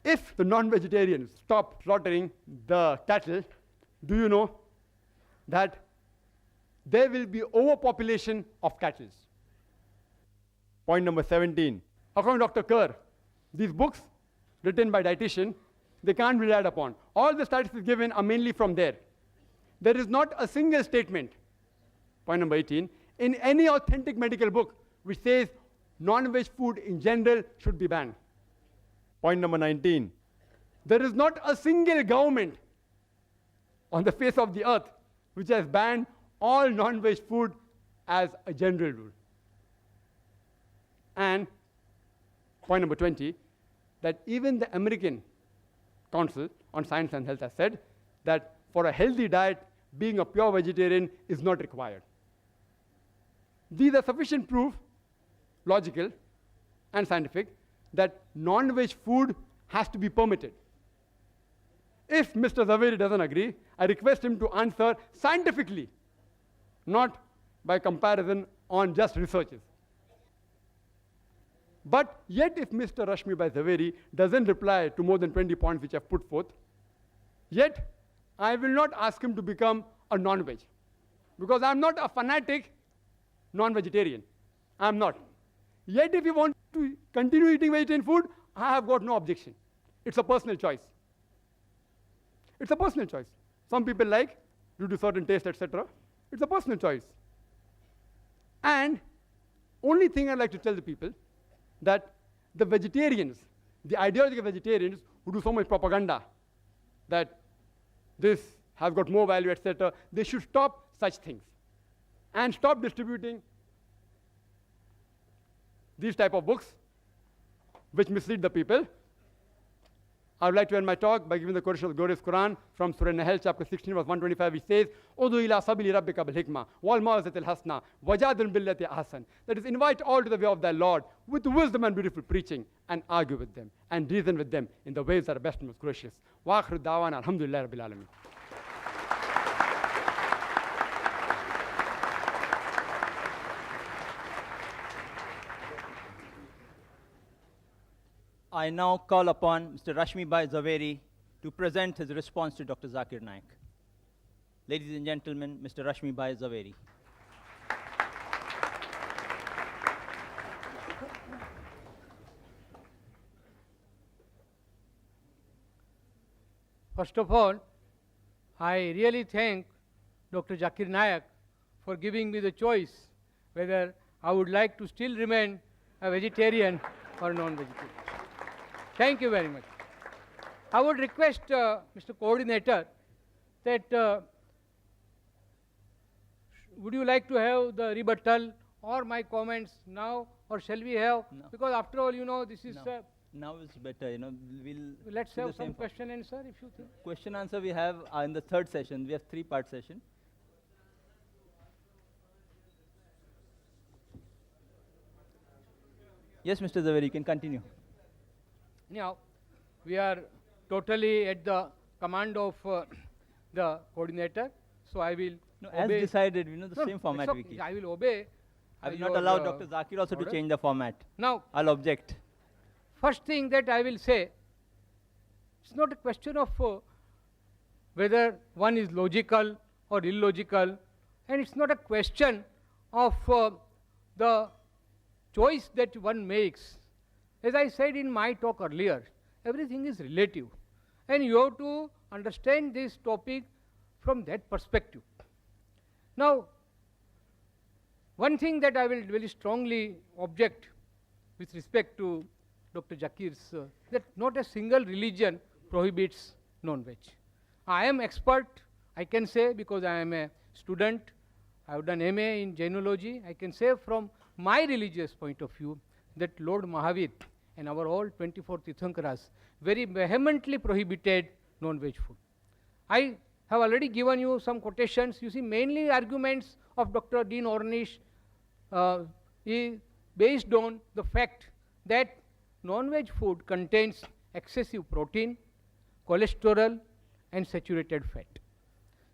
if the non-vegetarians stop slaughtering the cattle, do you know that there will be overpopulation of cattle? Point number 17, according to Dr. Kerr, these books written by dietitian, they can't be relied upon. All the statistics given are mainly from there. There is not a single statement, point number 18, in any authentic medical book which says non-veg food in general should be banned. Point number 19, there is not a single government on the face of the earth which has banned all non-veg food as a general rule. And point number 20, that even the American Council on Science and Health has said that for a healthy diet, being a pure vegetarian is not required. These are sufficient proof, logical and scientific, that non-veg food has to be permitted. If Mr. Zaveri doesn't agree, I request him to answer scientifically, not by comparison on just researches. But yet if Mr. Rashmi Bhai Zaveri doesn't reply to more than 20 points which I've put forth, yet I will not ask him to become a non-veg, because I'm not a fanatic non-vegetarian. I'm not. Yet if you want to continue eating vegetarian food, I have got no objection. It's a personal choice. It's a personal choice. Some people like, due to certain taste, etc. It's a personal choice. And only thing I'd like to tell the people, that the vegetarians, the ideological vegetarians who do so much propaganda, that this has got more value, etc., they should stop such things and stop distributing these type of books which mislead the people. I would like to end my talk by giving the quotation of the glorious Quran from Surah Nahl, chapter 16, verse 125, which says, "Udu ila sabili rabbika bil hikmah wal mau'izatil hasana wajadil billati ahsan." That is, invite all to the way of thy Lord with wisdom and beautiful preaching, and argue with them and reason with them in the ways that are best and most gracious. Wa akhiru da'wana alhamdulillahi rabbil alamin. I now call upon Mr. Rashmi Bhai Zaveri to present his response to Dr. Zakir Naik. Ladies and gentlemen, Mr. Rashmi Bhai Zaveri. First of all, I really thank Dr. Zakir Naik for giving me the choice whether I would like to still remain a vegetarian or non-vegetarian. Thank you very much. I would request Mr. Coordinator that would you like to have the rebuttal or my comments now, or shall we have? No. Because after all, you know, this is No. Now it's better, you know, let's do have the some same question answer if you think. question answer we have in the third session. We have 3-part session. Yes, Mr. Zaveri, you can continue. Now, we are totally at the command of the coordinator, so I will No, as obey. decided, you know, the No, same it's format we okay. keep. I will obey. I will not your, allow Dr. Zakir also to order. change the format. Now, I'll object. first thing that I will say, it's not a question of whether one is logical or illogical, and it's not a question of the choice that one makes. As I said in my talk earlier, everything is relative, and you have to understand this topic from that perspective. Now, one thing that I will very strongly object with respect to Dr. Zakir's, that not a single religion prohibits non-veg. I am expert, I can say, because I am a student, I have done MA in Jainology. I can say from my religious point of view that Lord Mahavir and our all 24 Tirthankaras very vehemently prohibited non-veg food. I have already given you some quotations. You see, mainly arguments of Dr. Dean Ornish is based on the fact that non-veg food contains excessive protein, cholesterol, and saturated fat.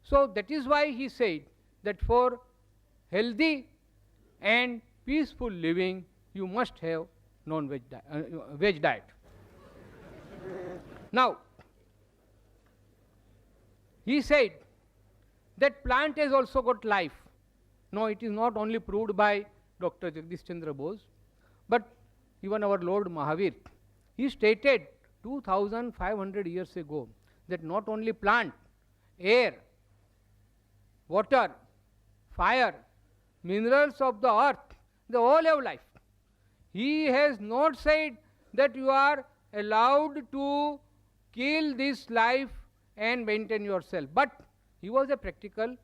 So that is why he said that for healthy and peaceful living, you must have non-veg veg diet. Now, he said that plant has also got life. No, it is not only proved by Dr. Jagdish Chandra Bose, but even our Lord Mahavir. He stated 2500 years ago that not only plant, air, water, fire, minerals of the earth, they all have life. He has not said that you are allowed to kill this life and maintain yourself. But he was a practical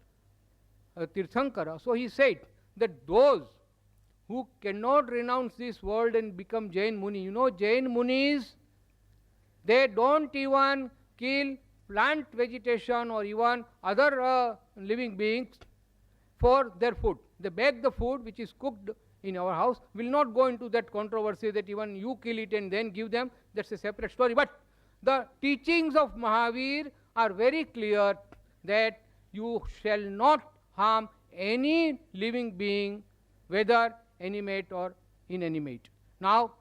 Tirthankara. So he said that those who cannot renounce this world and become Jain Muni, you know, Jain Munis, they don't even kill plant vegetation or even other living beings for their food. They bake the food which is cooked in our house. Will not go into that controversy that even you kill it and then give them. That's a separate story. But the teachings of Mahavir are very clear that you shall not harm any living being, whether animate or inanimate. Now,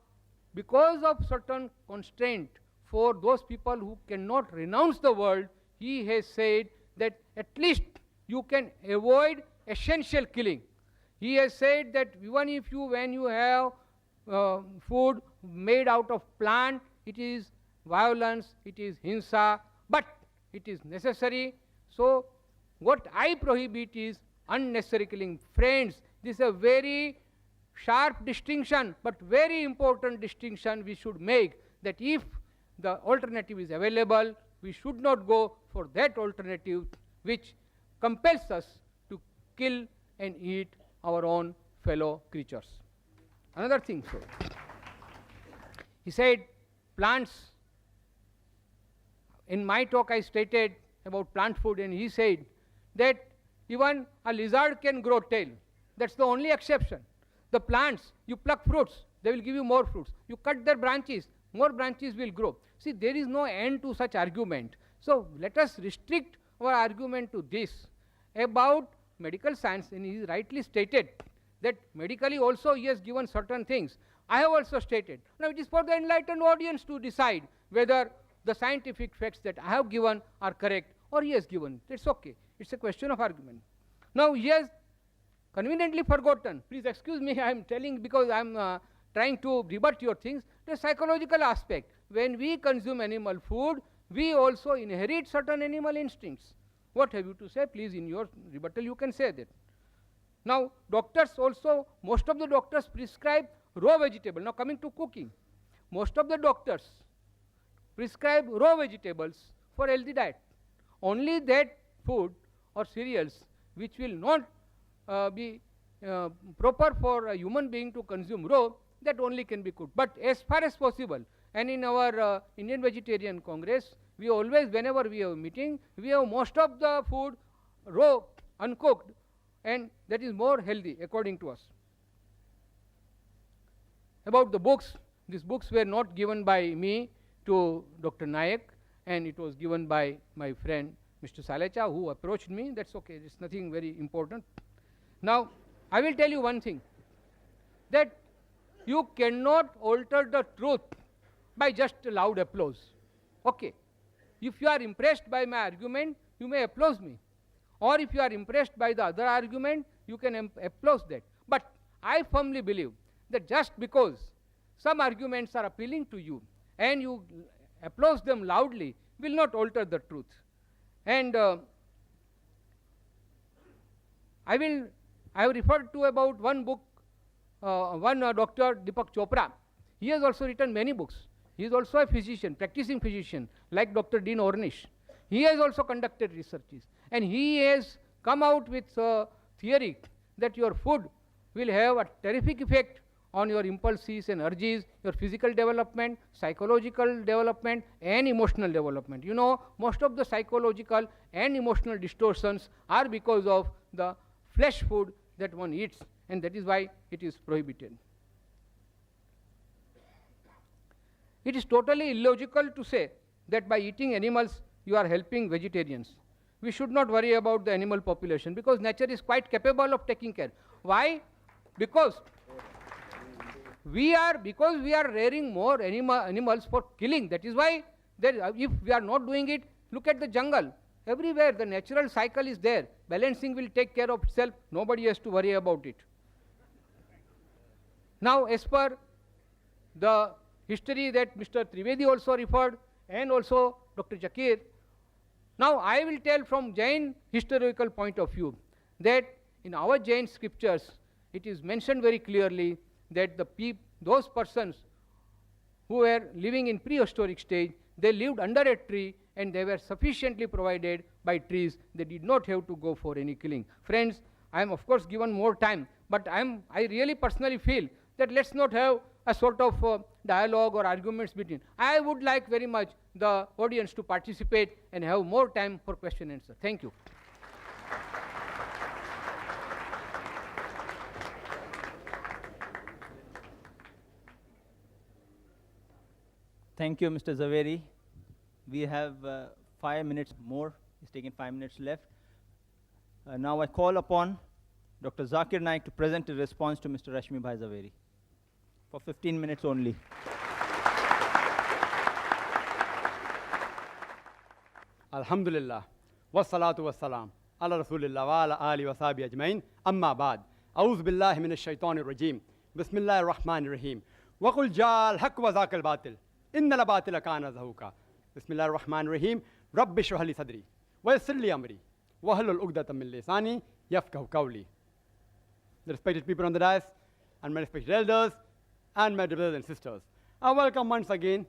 because of certain constraint for those people who cannot renounce the world, he has said that at least you can avoid essential killing. He has said that even if you, when you have food made out of plant, it is violence, it is hinsa, but it is necessary. So what I prohibit is unnecessary killing. Friends, this is a very sharp distinction, but very important distinction we should make, that if the alternative is available, we should not go for that alternative which compels us to kill and eat our own fellow creatures. Another thing, so he said plants. In my talk I stated about plant food, and he said that even a lizard can grow tail. That's the only exception. The plants, you pluck fruits, they will give you more fruits. You cut their branches, more branches will grow. See, there is no end to such argument. So let us restrict our argument to this about medical science, and he rightly stated that medically also he has given certain things. I have also stated. Now it is for the enlightened audience to decide whether the scientific facts that I have given are correct or he has given. It's okay. It's a question of argument. Now he has conveniently forgotten. Please excuse me, I am telling because I am trying to rebut your things. The psychological aspect. When we consume animal food, we also inherit certain animal instincts. What have you to say? Please, in your rebuttal, you can say that. Now, doctors also, most of the doctors prescribe raw vegetable. Now, coming to cooking, most of the doctors prescribe raw vegetables for healthy diet. Only that food or cereals which will not be proper for a human being to consume raw, that only can be cooked. But as far as possible, and in our Indian Vegetarian Congress, we always, whenever we have a meeting, we have most of the food raw, uncooked, and that is more healthy according to us. About the books, these books were not given by me to Dr. Naik, and it was given by my friend Mr. Salecha, who approached me. That's okay, it's nothing very important. Now, I will tell you one thing, that you cannot alter the truth by just loud applause. Okay. If you are impressed by my argument, you may applaud me. Or if you are impressed by the other argument, you can applaud that. But I firmly believe that just because some arguments are appealing to you and you applaud them loudly will not alter the truth. And I have referred to about one book, Dr. Deepak Chopra. He has also written many books. He is also a physician, practicing physician, like Dr. Dean Ornish. He has also conducted researches, and he has come out with a theory that your food will have a terrific effect on your impulses and urges, your physical development, psychological development, and emotional development. You know, most of the psychological and emotional distortions are because of the flesh food that one eats, and that is why it is prohibited. It is totally illogical to say that by eating animals you are helping vegetarians. We should not worry about the animal population because nature is quite capable of taking care. Why? Because we are rearing more animals for killing. That is why if we are not doing it, look at the jungle. Everywhere the natural cycle is there. Balancing will take care of itself. Nobody has to worry about it. Now, as per the history that Mr. Trivedi also referred, and also Dr. Zakir, now I will tell from Jain historical point of view that in our Jain scriptures it is mentioned very clearly that those persons who were living in prehistoric stage, they lived under a tree and they were sufficiently provided by trees. They did not have to go for any killing. Friends, I am of course given more time, but I really personally feel that let's not have a sort of dialogue or arguments between. I would like very much the audience to participate and have more time for question and answer. Thank you. Thank you, Mr. Zaveri. We have 5 minutes more. He's taking 5 minutes left. Now I call upon Dr. Zakir Naik to present a response to Mr. Rashmi Bhai Zaveri for 15 minutes only. Alhamdulillah. Wassalatu wassalam. Ala Rasulillah wa ala ali wa sahbihi ajmain. Amma ba'd. A'udhu billahi minash shaitanir rajim. Bismillahir rahmanir rahim. Wa qul ja'al haqq wa zaqal batil. Inna la batila kana zahuka. Bismillahir rahmanir rahim. Rabbi shrah li sadri wa yassir li amri wa hlul 'uqdatam min lisani yafqahu qawli. The respected people on the dais and my respected elders and my brothers and sisters, I welcome once again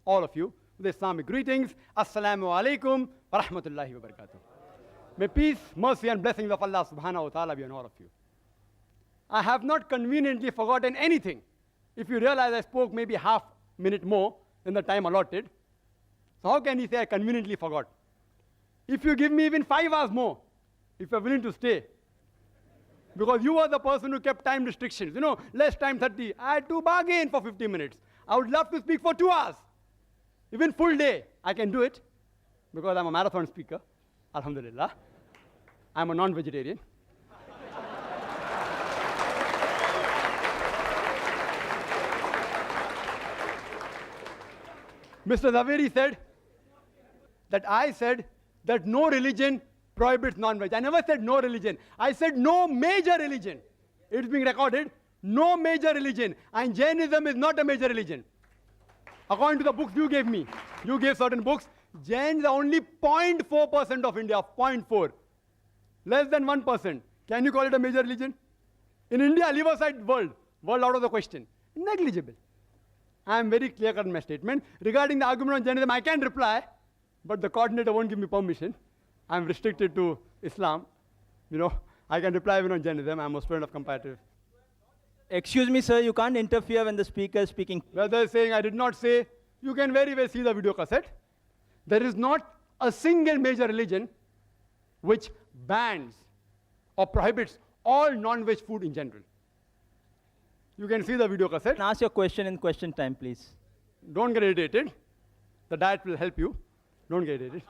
all of you with Islamic greetings. Assalamu alaikum wa rahmatullahi wa barakatuh. May peace, mercy and blessings of Allah subhanahu wa ta'ala be on all of you. I have not conveniently forgotten anything. If you realize I spoke maybe half minute more than the time allotted, so how can you say I conveniently forgot? If you give me even 5 hours more, if you're willing to stay, because you were the person who kept time restrictions, you know, less time 30, I had to bargain for 50 minutes. I would love to speak for 2 hours. Even full day, I can do it, because I'm a marathon speaker, alhamdulillah. I'm a non-vegetarian. Mr. Zaveri said that I said that no religion prohibits non-veg. I never said no religion. I said no major religion. It's being recorded. No major religion. And Jainism is not a major religion. According to the books you gave me, you gave certain books, Jains are only 0.4% of India, 0.4. Less than 1%. Can you call it a major religion? In India, leave aside world out of the question. Negligible. I am very clear-cut in my statement. Regarding the argument on Jainism, I can reply, but the coordinator won't give me permission. I am restricted to Islam. You know, I can reply even on Jainism. I am a student of comparative. Excuse me, sir, you can't interfere when the speaker is speaking. Whether saying I did not say, you can very well see the video cassette. There is not a single major religion which bans or prohibits all non-veg food in general. You can see the video cassette. And ask your question in question time, please. Don't get irritated. The diet will help you. Don't get irritated.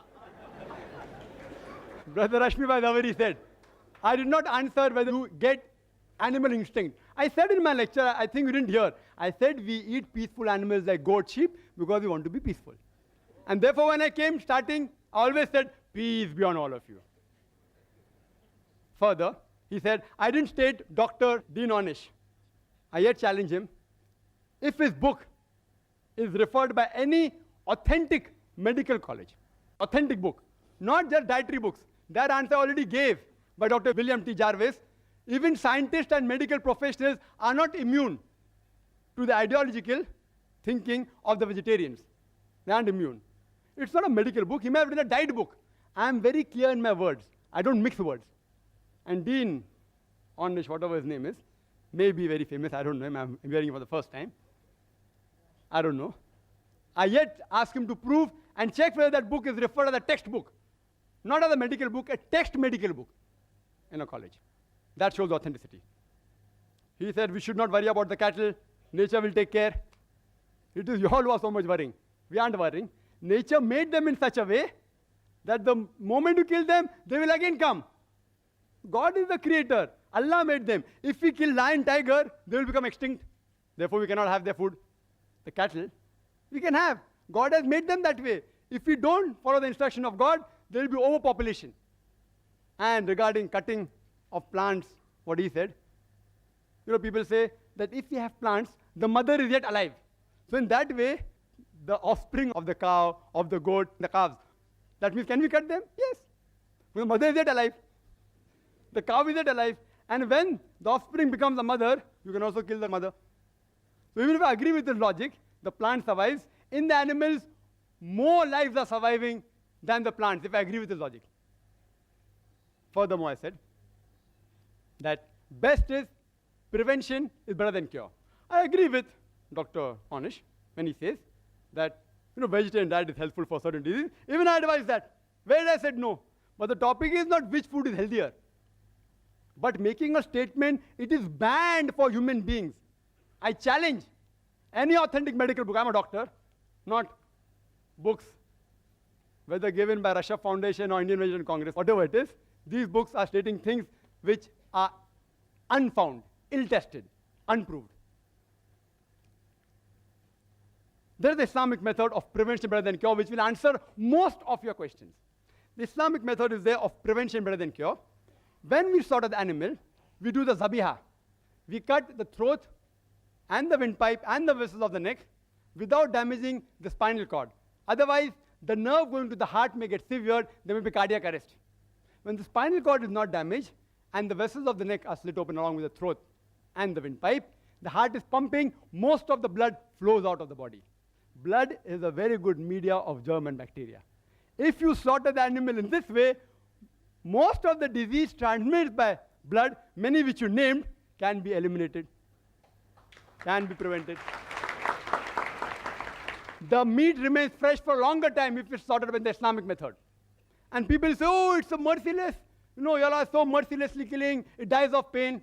Brother Rashmi Bhai Zaveri said, I did not answer whether you get animal instinct. I said in my lecture, I think you didn't hear, I said we eat peaceful animals like goat, sheep, because we want to be peaceful. And therefore when I came starting, I always said, peace be on all of you. Further, he said, I didn't state Dr. Dean Ornish. I yet challenge him. If his book is referred by any authentic medical college, authentic book, not just dietary books, that answer I already gave by Dr. William T. Jarvis. Even scientists and medical professionals are not immune to the ideological thinking of the vegetarians. They aren't immune. It's not a medical book. He may have written a diet book. I am very clear in my words. I don't mix words. And Dean Ornish, whatever his name is, may be very famous. I don't know him. I'm hearing him for the first time. I don't know. I yet ask him to prove and check whether that book is referred as a textbook. Not as a medical book, a text medical book in a college. That shows authenticity. He said we should not worry about the cattle. Nature will take care. It is you all who are so much worrying. We aren't worrying. Nature made them in such a way that the moment you kill them, they will again come. God is the creator. Allah made them. If we kill lion, tiger, they will become extinct. Therefore, we cannot have their food. The cattle, we can have. God has made them that way. If we don't follow the instruction of God, there will be overpopulation. And regarding cutting of plants, what he said, you know, people say that if we have plants, the mother is yet alive. So in that way, the offspring of the cow, of the goat, the calves, that means can we cut them? Yes. The mother is yet alive. The cow is yet alive. And when the offspring becomes a mother, you can also kill the mother. So even if I agree with this logic, the plant survives. In the animals, more lives are surviving than the plants, if I agree with his logic. Furthermore, I said that best is prevention is better than cure. I agree with Dr. Onish when he says that vegetarian diet is helpful for certain diseases. Even I advise that. Where I said no. But the topic is not which food is healthier, but making a statement, it is banned for human beings. I challenge any authentic medical book. I'm a doctor, not books, whether given by Russia Foundation or Indian Vegetarian Congress, whatever it is. These books are stating things which are unfound, ill-tested, unproved. There is the Islamic method of prevention better than cure, which will answer most of your questions. The Islamic method is there of prevention better than cure. When we slaughter the animal, we do the zabiha. We cut the throat and the windpipe and the vessels of the neck without damaging the spinal cord. Otherwise, the nerve going to the heart may get severed, there may be cardiac arrest. When the spinal cord is not damaged and the vessels of the neck are slit open along with the throat and the windpipe, the heart is pumping, most of the blood flows out of the body. Blood is a very good media of germ and bacteria. If you slaughter the animal in this way, most of the disease transmitted by blood, many which you named, can be eliminated, can be prevented. The meat remains fresh for a longer time if it's slaughtered by the Islamic method. And people say, oh, it's so merciless. You all are so mercilessly killing, it dies of pain.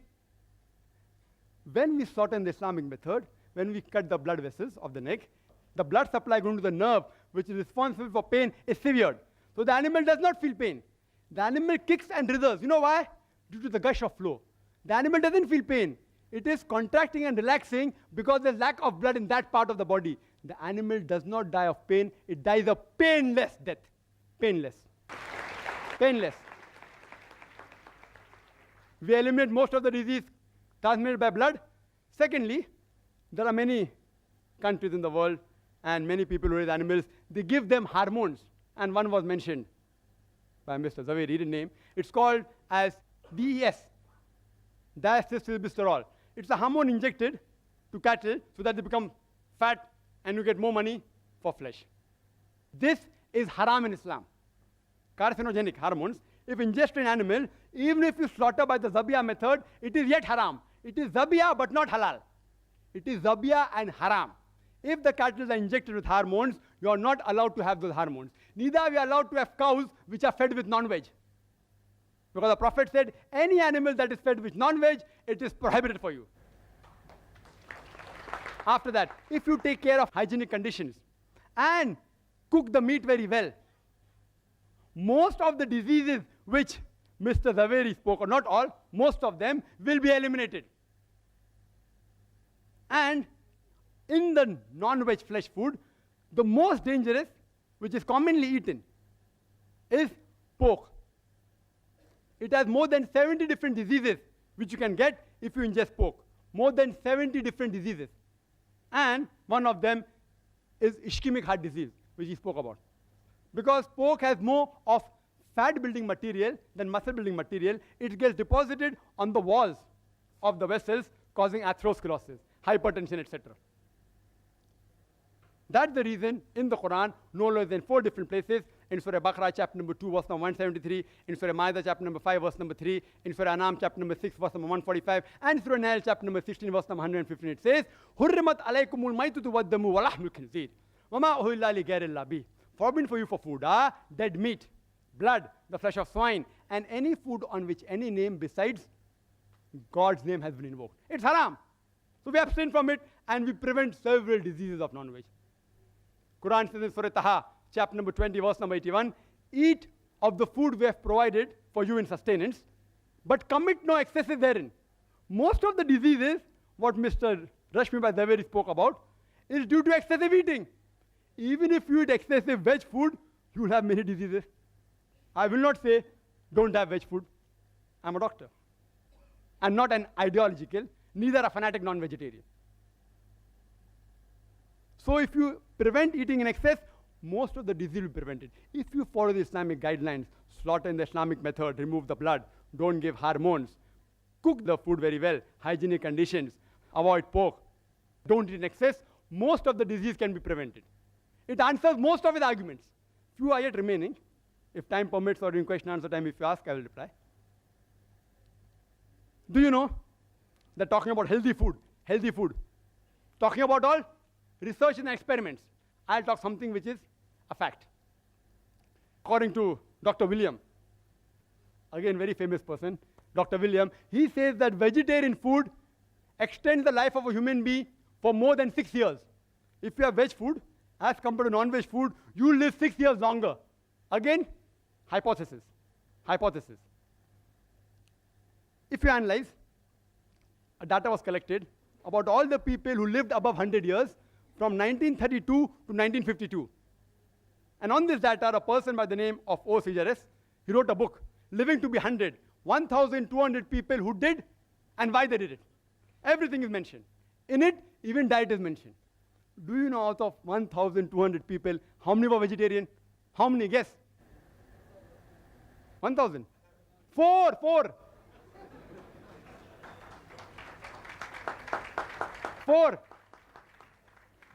When we slaughter in the Islamic method, when we cut the blood vessels of the neck, the blood supply going to the nerve, which is responsible for pain, is severed. So the animal does not feel pain. The animal kicks and writhers. You know why? Due to the gush of flow. The animal doesn't feel pain. It is contracting and relaxing because there's lack of blood in that part of the body. The animal does not die of pain. It dies a painless death. Painless. Painless. We eliminate most of the disease transmitted by blood. Secondly, there are many countries in the world and many people who raise animals, they give them hormones. And one was mentioned by Mr. Zakir, read the name. It's called as DES, diacylglycerol. It's a hormone injected to cattle so that they become fat and you get more money for flesh. This is haram in Islam. Carcinogenic hormones, if ingested in animal, even if you slaughter by the zabiyah method, it is yet haram. It is zabiyah but not halal. It is zabiyah and haram. If the cattle are injected with hormones, you are not allowed to have those hormones. Neither are we allowed to have cows which are fed with non-veg. Because the Prophet said, any animal that is fed with non-veg, it is prohibited for you. After that, if you take care of hygienic conditions and cook the meat very well, most of the diseases which Mr. Zaveri spoke, or not all, most of them will be eliminated. And in the non-veg flesh food, the most dangerous, which is commonly eaten, is pork. It has more than 70 different diseases which you can get if you ingest pork. More than 70 different diseases. And one of them is ischemic heart disease, which he spoke about. Because pork has more of fat-building material than muscle-building material, it gets deposited on the walls of the vessels, causing atherosclerosis, hypertension, etc. That's the reason in the Quran, no less than 4 different places, in Surah Baqarah chapter number 2, verse number 173, in Surah Ma'idah chapter number 5, verse number 3, in Surah Anam chapter number 6, verse number 145, and Surah Nail chapter number 16, verse number 115, it says, Hurrimat alaykumul maitutu waddamu wa lahmul khinzir, wa ma uhilla li ghayrillah bih. Forbidden for you for food are dead meat, blood, the flesh of swine, and any food on which any name besides God's name has been invoked. It's haram. So we abstain from it and we prevent several diseases of non-veg. Quran says in Surah Taha, chapter number 20, verse number 81, eat of the food we have provided for you in sustenance, but commit no excesses therein. Most of the diseases, what Mr. Rashmi Bhai Zaveri spoke about, is due to excessive eating. Even if you eat excessive veg food, you will have many diseases. I will not say, don't have veg food. I'm a doctor. I'm not an ideological, neither a fanatic non-vegetarian. So if you prevent eating in excess, most of the disease will be prevented. If you follow the Islamic guidelines, slaughter in the Islamic method, remove the blood, don't give hormones, cook the food very well, hygienic conditions, avoid pork, don't eat in excess, most of the disease can be prevented. It answers most of his arguments. Few are yet remaining. If time permits or in question answer time, if you ask, I will reply. Do you know that talking about healthy food, talking about all research and experiments, I'll talk something which is a fact. According to Dr. William, again very famous person, Dr. William, he says that vegetarian food extends the life of a human being for more than 6 years. If you have veg food, as compared to non-veg food, you live 6 years longer. Again, hypothesis. If you analyze, data was collected about all the people who lived above 100 years from 1932 to 1952. And on this data, a person by the name of O. Sejares, he wrote a book, Living to be 100, 1,200 people who did and why they did it. Everything is mentioned. In it, even diet is mentioned. Do you know out of 1,200 people, how many were vegetarian? How many? Guess. 1,000. Four.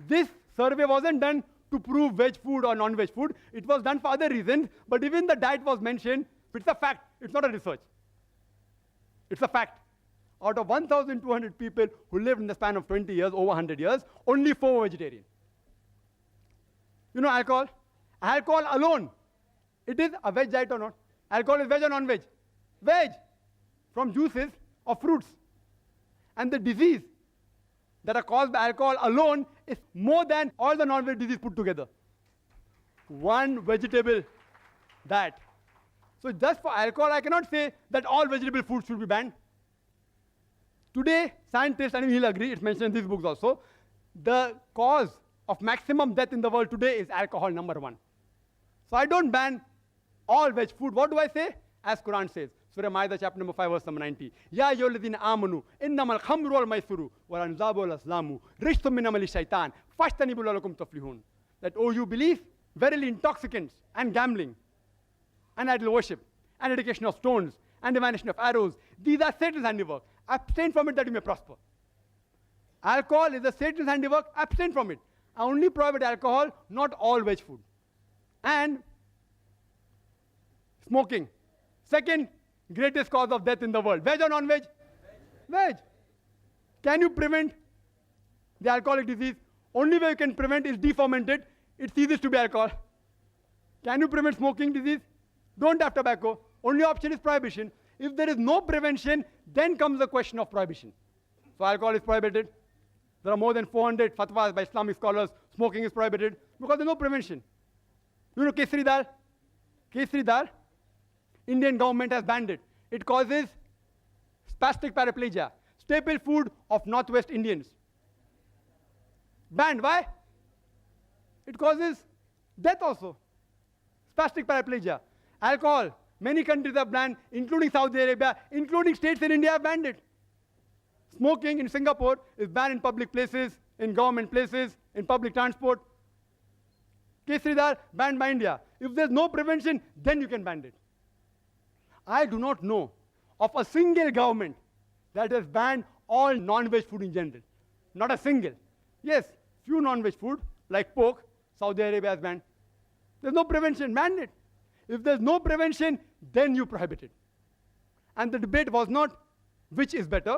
This survey wasn't done to prove veg food or non-veg food. It was done for other reasons, but even the diet was mentioned. It's a fact. It's not a research. It's a fact. Out of 1,200 people who lived in the span of 20 years, over 100 years, only 4 were vegetarian. You know alcohol? Alcohol alone, it is a veg diet or not? Alcohol is veg or non-veg? Veg. From juices of fruits. And the disease that are caused by alcohol alone is more than all the non-veg diseases put together. One vegetable diet. So just for alcohol, I cannot say that all vegetable foods should be banned. Today, scientists, and he'll agree, it's mentioned in these books also, the cause of maximum death in the world today is alcohol, number 1. So I don't ban all veg food. What do I say? As Quran says, Surah Ma'idah, chapter number 5, verse number 90. Ya ayyuhalladhina amanu, innamal khamru wal maisuru, wal anzabu wal aslamu, rijsun min amali shaitan, fashtanibu la'allakum tuflihun. That, oh, you believe, verily intoxicants and gambling and idol worship and dedication of stones and divination of arrows, these are Satan's handiwork. Abstain from it that you may prosper. Alcohol is a Satan's handiwork. Abstain from it. I only prohibit alcohol, not all veg food. And smoking. Second greatest cause of death in the world. Veg or non-veg? Veg. Can you prevent the alcoholic disease? Only way you can prevent is deferment it. It ceases to be alcohol. Can you prevent smoking disease? Don't have tobacco. Only option is prohibition. If there is no prevention, then comes the question of prohibition. So alcohol is prohibited. There are more than 400 fatwas by Islamic scholars. Smoking is prohibited because there is no prevention. You know kesari dal? Kesari dal, Indian government has banned it. It causes spastic paraplegia, staple food of Northwest Indians. Banned. Why? It causes death also. Spastic paraplegia. Alcohol. Many countries have banned, including Saudi Arabia, including states in India have banned it. Smoking in Singapore is banned in public places, in government places, in public transport. Kesari dal banned by India. If there's no prevention, then you can ban it. I do not know of a single government that has banned all non-veg food in general. Not a single. Yes, few non-veg food, like pork, Saudi Arabia has banned. There's no prevention, ban it. If there's no prevention, then you prohibit it. And the debate was not which is better,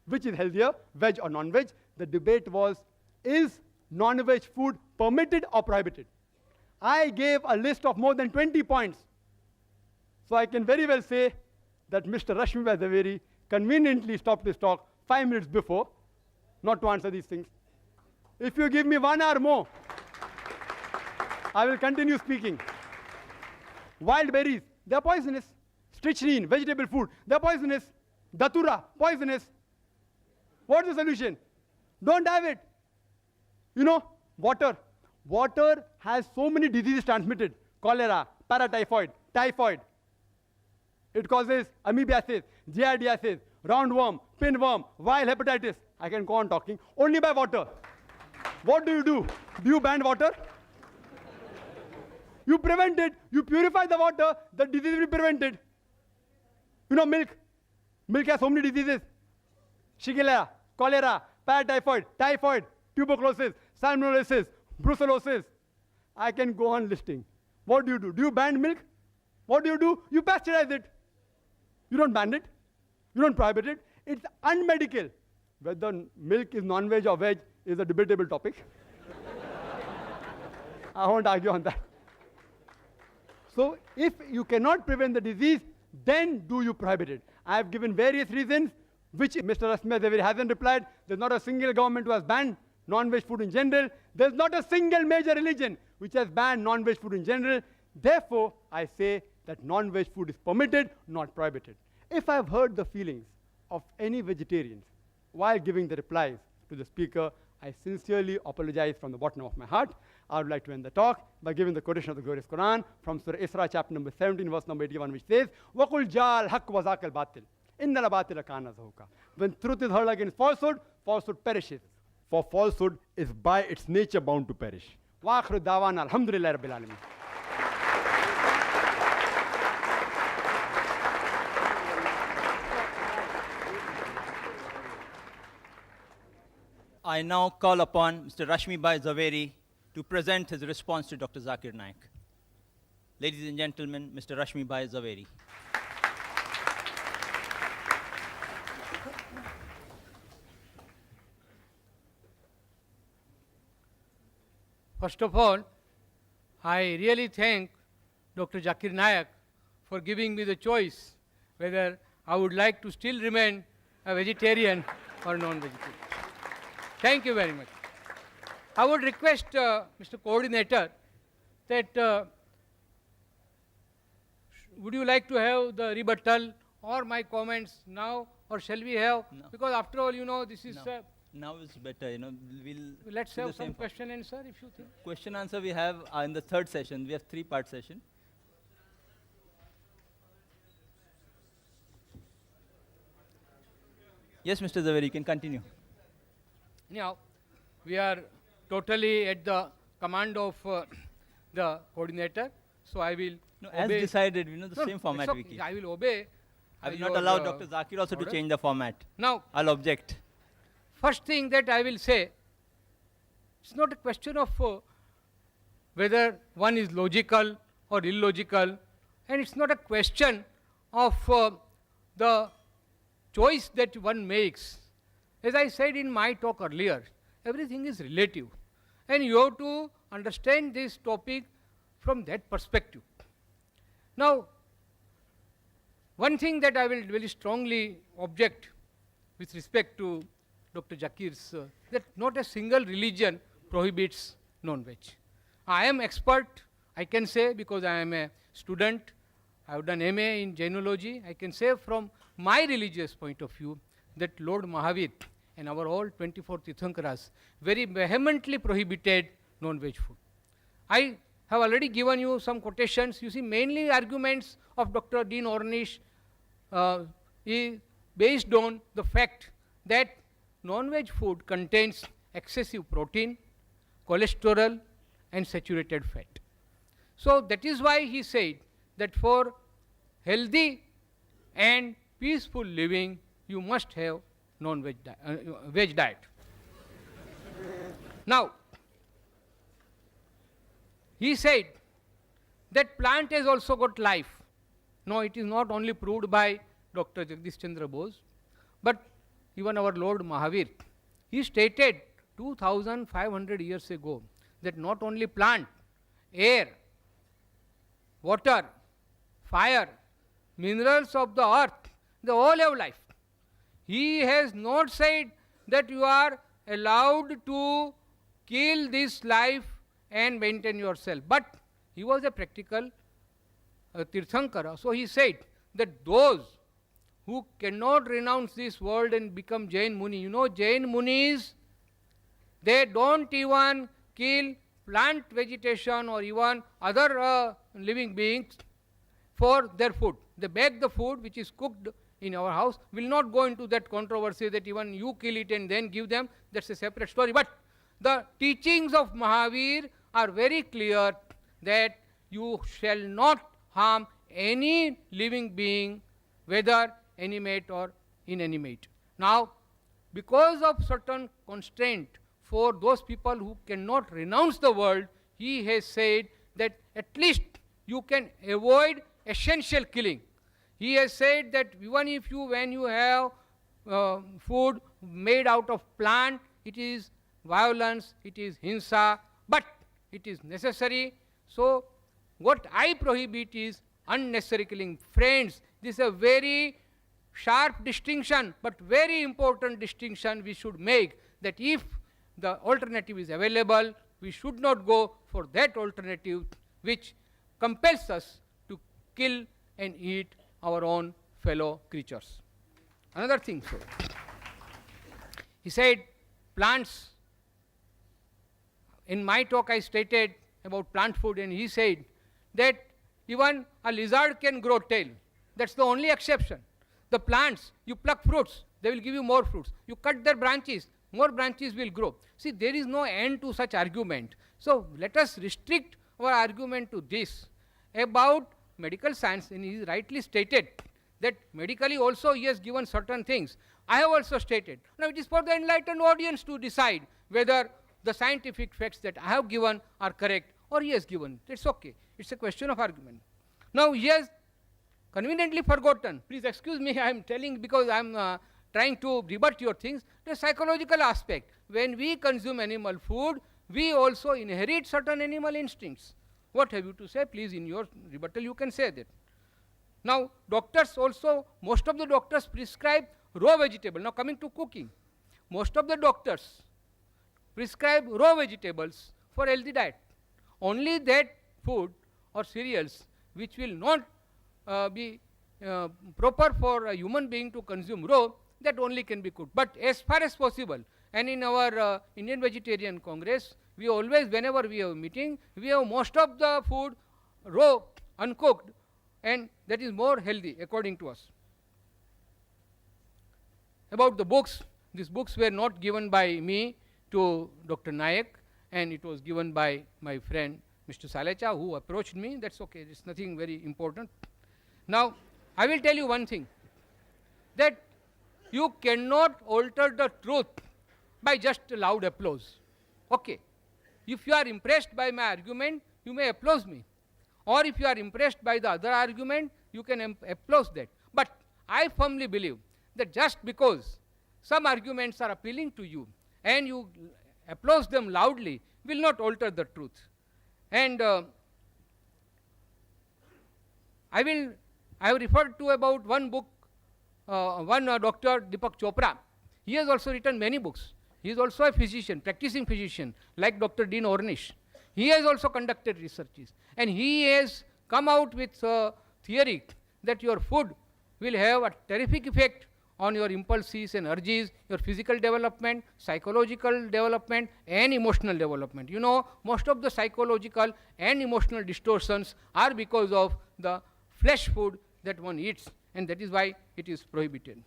which is healthier, veg or non-veg. The debate was, is non-veg food permitted or prohibited? I gave a list of more than 20 points. So I can very well say that Mr. Rashmi Zaveri conveniently stopped his talk 5 minutes before, not to answer these things. If you give me 1 hour more, I will continue speaking. Wild berries, they are poisonous. Strychnine, vegetable food, they are poisonous. Datura, poisonous. What's the solution? Don't have it. You know, water. Water has so many diseases transmitted. Cholera, paratyphoid, typhoid. It causes amoebiasis, giardiasis, roundworm, pinworm, viral hepatitis. I can go on talking. Only by water. What do? Do you ban water? You prevent it. You purify the water. The disease will be prevented. You know, milk. Milk has so many diseases. Shigella, cholera, paratyphoid, typhoid, tuberculosis, salmonellosis, brucellosis. I can go on listing. What do? Do you ban milk? What do? You pasteurize it. You don't ban it. You don't prohibit it. It's unmedical. Whether milk is non-veg or veg is a debatable topic. I won't argue on that. So if you cannot prevent the disease, then do you prohibit it? I have given various reasons, which Mr. Rasmi Zaveri hasn't replied. There's not a single government who has banned non-veg food in general. There's not a single major religion which has banned non-veg food in general. Therefore, I say that non-veg food is permitted, not prohibited. If I've hurt the feelings of any vegetarians while giving the replies to the speaker, I sincerely apologize from the bottom of my heart. I would like to end the talk by giving the quotation of the glorious Quran from Surah Isra, chapter number 17, verse number 81, which says, وَقُلْ جَاءَ الْحَقُّ وَزَاقَ الْبَاطِلِ إِنَّ الْبَاطِلَ كَانَ زَهُوقًا. When truth is hurled against falsehood, falsehood perishes. For falsehood is by its nature bound to perish. وَآخِرُ دَعْوَانَا الْحَمْدُ لِلَّهِ رَبِّ الْعَالَمِينَ. I now call upon Mr. Rashmi Bhai Zaveri to present his response to Dr. Zakir Naik. Ladies and gentlemen, Mr. Rashmi Bhai Zaveri. First of all, I really thank Dr. Zakir Naik for giving me the choice whether I would like to still remain a vegetarian or non-vegetarian. Thank you very much. I would request Mr. Coordinator that would you like to have the rebuttal or my comments now, or shall we have? No. Because after all, you know, this is... No. Now it's better, we'll let's do have the some same question and answer if you think. question answer we have in the third session. We have 3-part session. Yes, Mr. Zaveri, you can continue. Now, we are totally at the command of the coordinator, so I will No, as obey. decided, the No, same format it's we okay. keep. I will obey. I will not your, allow Dr. Zakir also to order. change the format. Now, I'll object. first thing that I will say, it's not a question of whether one is logical or illogical, and it's not a question of the choice that one makes. As I said in my talk earlier, everything is relative, and you have to understand this topic from that perspective. Now, one thing that I will very strongly object with respect to Dr. Zakir's, that not a single religion prohibits non-veg. I am expert, I can say, because I am a student, I have done MA in Jainology. I can say from my religious point of view that Lord Mahavir and our all 24 Tirthankaras very vehemently prohibited non-veg food. I have already given you some quotations. You see, mainly arguments of Dr. Dean Ornish is based on the fact that non-veg food contains excessive protein, cholesterol, and saturated fat. So that is why he said that for healthy and peaceful living, you must have non-veg veg diet. Now, he said that plant has also got life. No, it is not only proved by Dr. Jagdish Chandra Bose, but even our Lord Mahavir. He stated 2500 years ago that not only plant, air, water, fire, minerals of the earth, they all have life. He has not said that you are allowed to kill this life and maintain yourself. But he was a practical Tirthankara. So he said that those who cannot renounce this world and become Jain Muni, you know, Jain Munis, they don't even kill plant vegetation or even other living beings for their food. They bake the food which is cooked in our house. Will not go into that controversy that even you kill it and then give them. That's a separate story. But the teachings of Mahavir are very clear that you shall not harm any living being, whether animate or inanimate. Now, because of certain constraint for those people who cannot renounce the world, he has said that at least you can avoid essential killing. He has said that even if you, when you have food made out of plant, it is violence, it is hinsa, but it is necessary. So what I prohibit is unnecessary killing. Friends, this is a very sharp distinction, but very important distinction we should make, that if the alternative is available, we should not go for that alternative which compels us to kill and eat our own fellow creatures. Another thing, sir. He said plants. In my talk I stated about plant food, and he said that even a lizard can grow tail. That's the only exception. The plants, you pluck fruits, they will give you more fruits. You cut their branches, more branches will grow. See, there is no end to such argument. So let us restrict our argument to this. About medical science, and he rightly stated that medically also he has given certain things. I have also stated. Now it is for the enlightened audience to decide whether the scientific facts that I have given are correct or he has given. It's okay. It's a question of argument. Now he has conveniently forgotten. Please excuse me, I am telling because I am trying to rebut your things. The psychological aspect. When we consume animal food, we also inherit certain animal instincts. What have you to say? Please, in your rebuttal, you can say that. Now, doctors also, most of the doctors prescribe raw vegetable. Now, coming to cooking, most of the doctors prescribe raw vegetables for healthy diet. Only that food or cereals which will not be proper for a human being to consume raw, that only can be cooked. But as far as possible, and in our Indian Vegetarian Congress, we always, whenever we have a meeting, we have most of the food raw, uncooked, and that is more healthy according to us. About the books, these books were not given by me to Dr. Naik, and it was given by my friend Mr. Salecha, who approached me. That's okay, it's nothing very important. Now, I will tell you one thing, that you cannot alter the truth by just loud applause. Okay, if you are impressed by my argument, you may applaud me. Or if you are impressed by the other argument, you can applaud that. But I firmly believe that just because some arguments are appealing to you and you applaud them loudly will not alter the truth. And I have referred to about one book, Dr. Deepak Chopra. He has also written many books. He is also a physician, practicing physician, like Dr. Dean Ornish. He has also conducted researches, and he has come out with a theory that your food will have a terrific effect on your impulses and urges, your physical development, psychological development, and emotional development. You know, most of the psychological and emotional distortions are because of the flesh food that one eats, and that is why it is prohibited.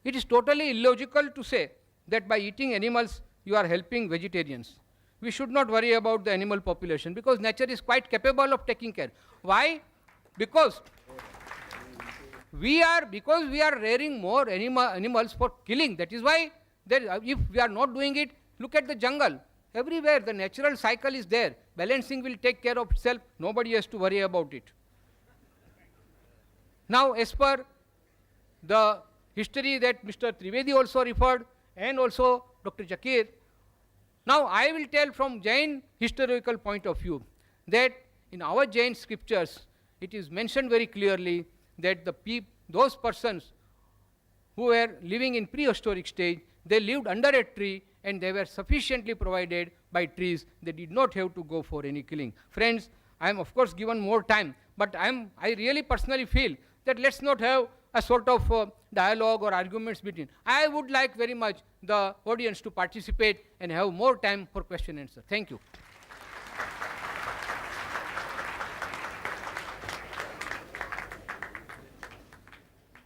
It is totally illogical to say that by eating animals you are helping vegetarians. We should not worry about the animal population because nature is quite capable of taking care. Why? Because we are rearing more animals for killing. That is why if we are not doing it, look at the jungle. Everywhere the natural cycle is there. Balancing will take care of itself. Nobody has to worry about it. Now, as per the history that Mr. Trivedi also referred, and also Dr. Zakir, now I will tell from Jain historical point of view that in our Jain scriptures it is mentioned very clearly that those persons who were living in prehistoric stage, they lived under a tree and they were sufficiently provided by trees. They did not have to go for any killing. Friends, I am of course given more time, but I really personally feel that let's not have a sort of dialogue or arguments between. I would like very much the audience to participate and have more time for question and answer. Thank you.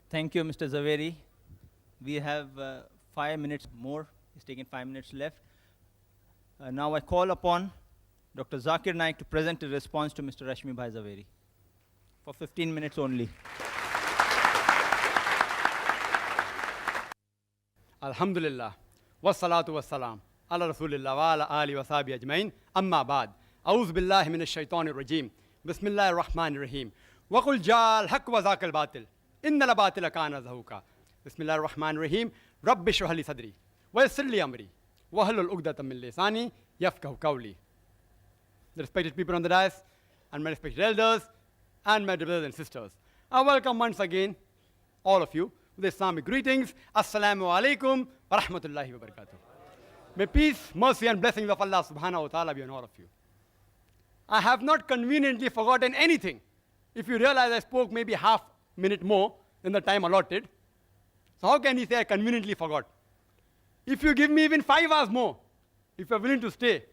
Thank you, Mr. Zaveri. We have 5 minutes more. It's taken 5 minutes left. Now I call upon Dr. Zakir Naik to present a response to Mr. Rashmi Bhai Zaveri for 15 minutes only. Alhamdulillah, wassalatu wassalam, ala rasulillah wa ala ali wa sahbihi ajmain, amma ba'd. أعوذ بالله من الشيطان الرجيم بسم الله الرحمن الرحيم وقل جاء الحق وذاق الباطل إن الباطل كان زهوقا بسم الله الرحمن الرحيم رب اشرح لي صدري ويسر لي أمري واحلل عقدة من لساني يفقهوا قولي. The respected people on the dais and my respected elders and my brothers and sisters, I welcome once again all of you with Islamic greetings. Assalamu alaikum wa rahmatullahi wa barakatuh. May peace, mercy and blessings of Allah subhanahu wa ta'ala be on all of you. I have not conveniently forgotten anything. If you realize I spoke maybe half minute more than the time allotted, so how can you say I conveniently forgot? If you give me even 5 hours more, if you're willing to stay,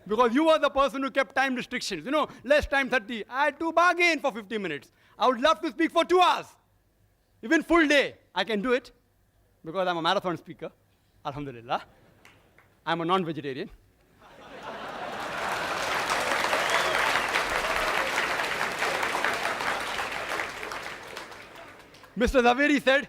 because you were the person who kept time restrictions, less time 30. I had to bargain for 50 minutes. I would love to speak for 2 hours. Even full day, I can do it because I'm a marathon speaker, alhamdulillah. I'm a non-vegetarian. Mr. Zaveri said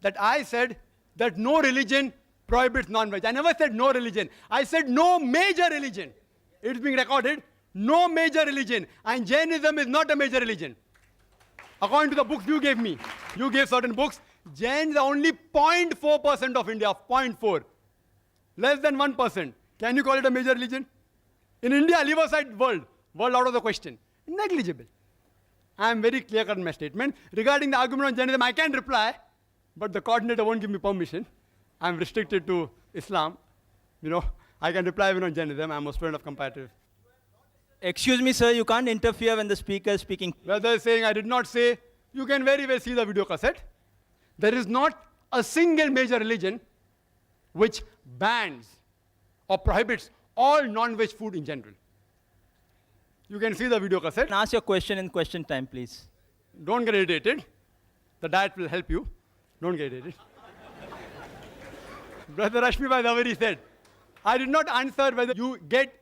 that I said that no religion prohibits non-veg. I never said no religion. I said no major religion. It's being recorded. No major religion. And Jainism is not a major religion. According to the books you gave me, you gave certain books, Jains are only 0.4% of India, 0.4. Less than 1%. Can you call it a major religion? In India, leave aside world out of the question. Negligible. I am very clear-cut in my statement. Regarding the argument on Jainism, I can reply, but the coordinator won't give me permission. I am restricted to Islam. I can reply even on Jainism. I am a student of comparative. Excuse me, sir, you can't interfere when the speaker is speaking. Whether saying I did not say, you can very well see the video cassette. There is not a single major religion which bans or prohibits all non-veg food in general. You can see the video cassette. And ask your question in question time, please. Don't get irritated. The diet will help you. Don't get irritated. Brother Rashmi Bhai Zaveri said, I did not answer whether you get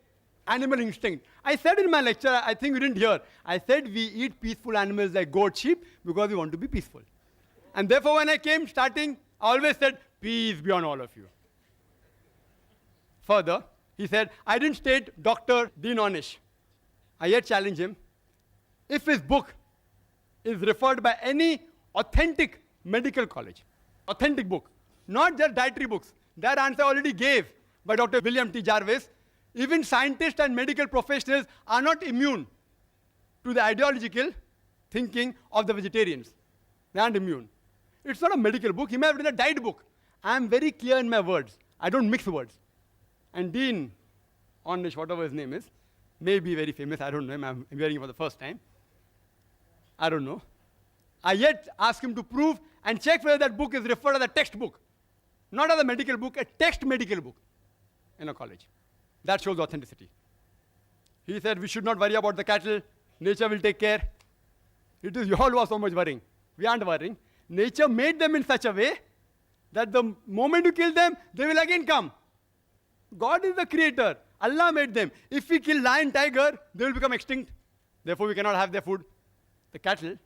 animal instinct. I said in my lecture, I think you didn't hear, I said we eat peaceful animals like goat, sheep, because we want to be peaceful. And therefore when I came starting, I always said, peace be on all of you. Further, he said, I didn't state Dr. Dean Ornish. I yet challenge him. If his book is referred by any authentic medical college, authentic book, not just dietary books, that answer I already gave by Dr. William T. Jarvis. Even scientists and medical professionals are not immune to the ideological thinking of the vegetarians. They aren't immune. It's not a medical book. He may have written a diet book. I am very clear in my words. I don't mix words. And Dean Ornish, whatever his name is, may be very famous. I don't know him. I'm hearing him for the first time. I don't know. I yet ask him to prove and check whether that book is referred as a textbook. Not as a medical book, a text medical book in a college. That shows authenticity. He said we should not worry about the cattle. Nature will take care. It is you all who are so much worrying. We aren't worrying. Nature made them in such a way that the moment you kill them, they will again come. God is the creator. Allah made them. If we kill lion, tiger, they will become extinct. Therefore, we cannot have their food. The cattle,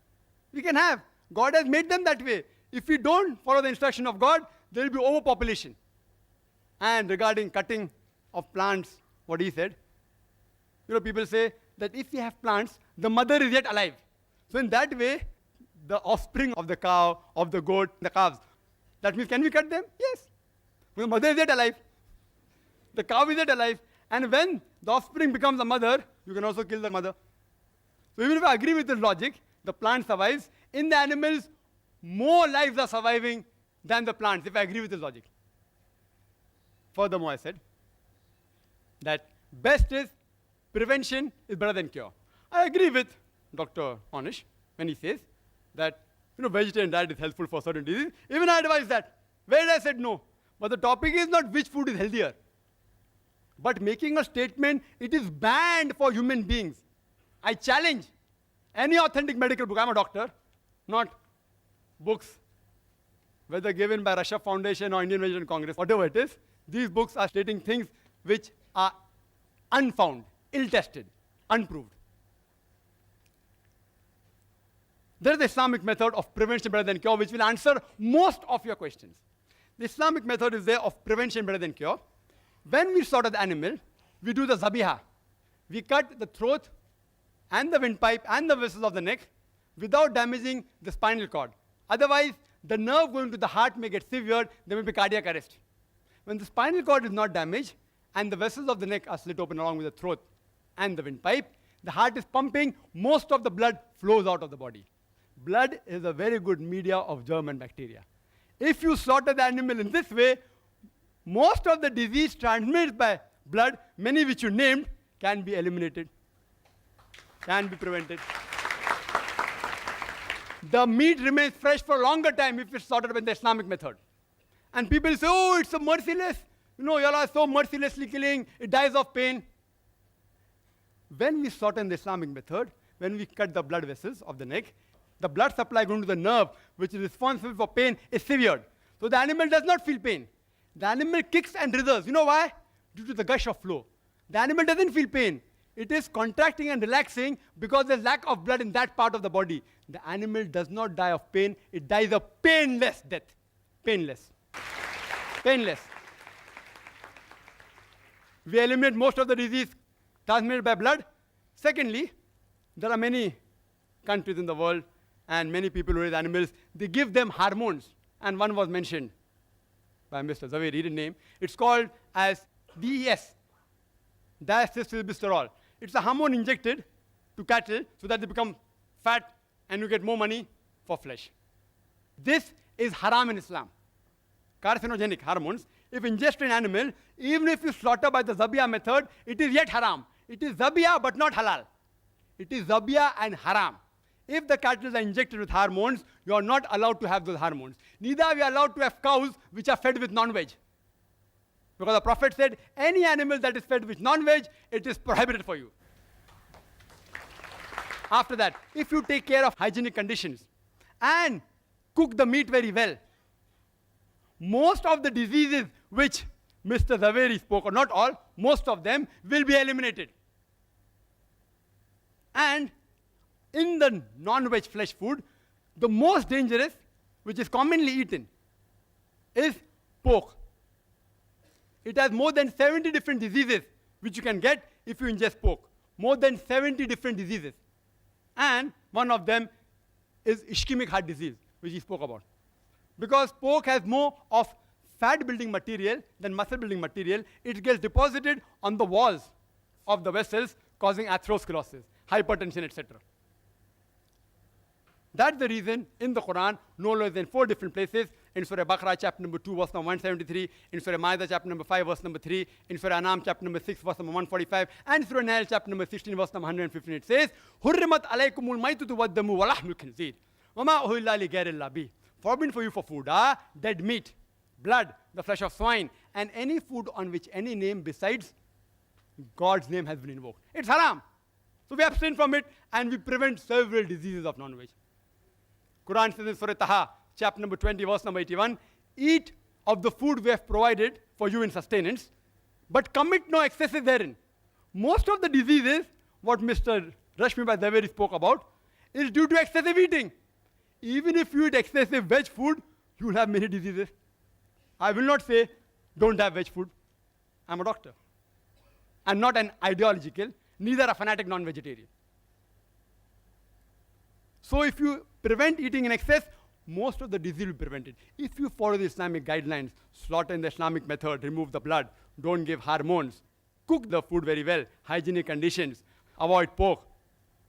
we can have. God has made them that way. If we don't follow the instruction of God, there will be overpopulation. And regarding cutting of plants, what he said, people say that if we have plants, the mother is yet alive. So in that way, the offspring of the cow, of the goat, the calves, that means can we cut them? Yes. The mother is yet alive. The cow is yet alive. And when the offspring becomes a mother, you can also kill the mother. So even if I agree with this logic, the plant survives. In the animals, more lives are surviving than the plants, if I agree with this logic. Furthermore, I said that best is prevention is better than cure. I agree with Dr. Ornish when he says that vegetarian diet is helpful for certain diseases. Even I advise that. Where I said no. But the topic is not which food is healthier, but making a statement, it is banned for human beings. I challenge any authentic medical book. I'm a doctor, not books, whether given by Russia Foundation or Indian Vegetarian Congress, whatever it is. These books are stating things which are unfound, ill-tested, unproved. There is the Islamic method of prevention better than cure, which will answer most of your questions. The Islamic method is there of prevention better than cure. When we slaughter the animal, we do the zabiha. We cut the throat and the windpipe and the vessels of the neck without damaging the spinal cord. Otherwise, the nerve going to the heart may get severed, there may be cardiac arrest. When the spinal cord is not damaged and the vessels of the neck are slit open along with the throat and the windpipe, the heart is pumping, most of the blood flows out of the body. Blood is a very good media of germ and bacteria. If you slaughter the animal in this way, most of the disease transmitted by blood, many which you named, can be eliminated, can be prevented. The meat remains fresh for a longer time if it's slaughtered by the Islamic method. And people say, oh, it's so merciless. You know, y'all are so mercilessly killing, it dies of pain. When we slaughter in the Islamic method, when we cut the blood vessels of the neck, the blood supply going to the nerve, which is responsible for pain, is severed. So the animal does not feel pain. The animal kicks and writhers. You know why? Due to the gush of flow. The animal doesn't feel pain. It is contracting and relaxing because there's lack of blood in that part of the body. The animal does not die of pain. It dies a painless death. Painless. Painless. We eliminate most of the disease transmitted by blood. Secondly, there are many countries in the world and many people who raise animals, they give them hormones. And one was mentioned by Mr. Zakir, he didn't name. It's called as DES, diacetylglycerol. It's a hormone injected to cattle so that they become fat and you get more money for flesh. This is haram in Islam. Carcinogenic hormones, if ingested in animal, even if you slaughter by the zabiyah method, it is yet haram. It is zabiyah but not halal. It is zabiyah and haram. If the cattle are injected with hormones, you are not allowed to have those hormones. Neither are we allowed to have cows which are fed with non-veg. Because the Prophet said, any animal that is fed with non-veg, it is prohibited for you. After that, if you take care of hygienic conditions and cook the meat very well, most of the diseases which Mr. Zaveri spoke, or not all, most of them will be eliminated. And in the non-veg flesh food, the most dangerous, which is commonly eaten, is pork. It has more than 70 different diseases which you can get if you ingest pork. More than 70 different diseases. And one of them is ischemic heart disease, which he spoke about. Because pork has more of fat-building material than muscle-building material, it gets deposited on the walls of the vessels, causing atherosclerosis, hypertension, etc. That's the reason in the Quran, no less than 4 different places, in Surah Baqarah chapter number 2, verse number 173, in Surah Ma'idah chapter number 5, verse number 3, in Surah Anam chapter number 6, verse number 145, and Surah Nail chapter number 16, verse number 115, it says, Hurrimat alaykumul maitutu waddamu wa lahmul khinzir, wa ma uhilla li ghayrillah bih. Forbidden for you for food are dead meat, blood, the flesh of swine, and any food on which any name besides God's name has been invoked. It's haram. So we abstain from it and we prevent several diseases of non-veg. Quran says in Surah Taha, chapter number 20, verse number 81, eat of the food we have provided for you in sustenance, but commit no excesses therein. Most of the diseases, what Mr. Rashmi Bhai Zaveri spoke about, is due to excessive eating. Even if you eat excessive veg food, you will have many diseases. I will not say, don't have veg food. I'm a doctor. I'm not an ideological, neither a fanatic non-vegetarian. So if you prevent eating in excess, most of the disease will be prevented. If you follow the Islamic guidelines, slaughter in the Islamic method, remove the blood, don't give hormones, cook the food very well, hygienic conditions, avoid pork,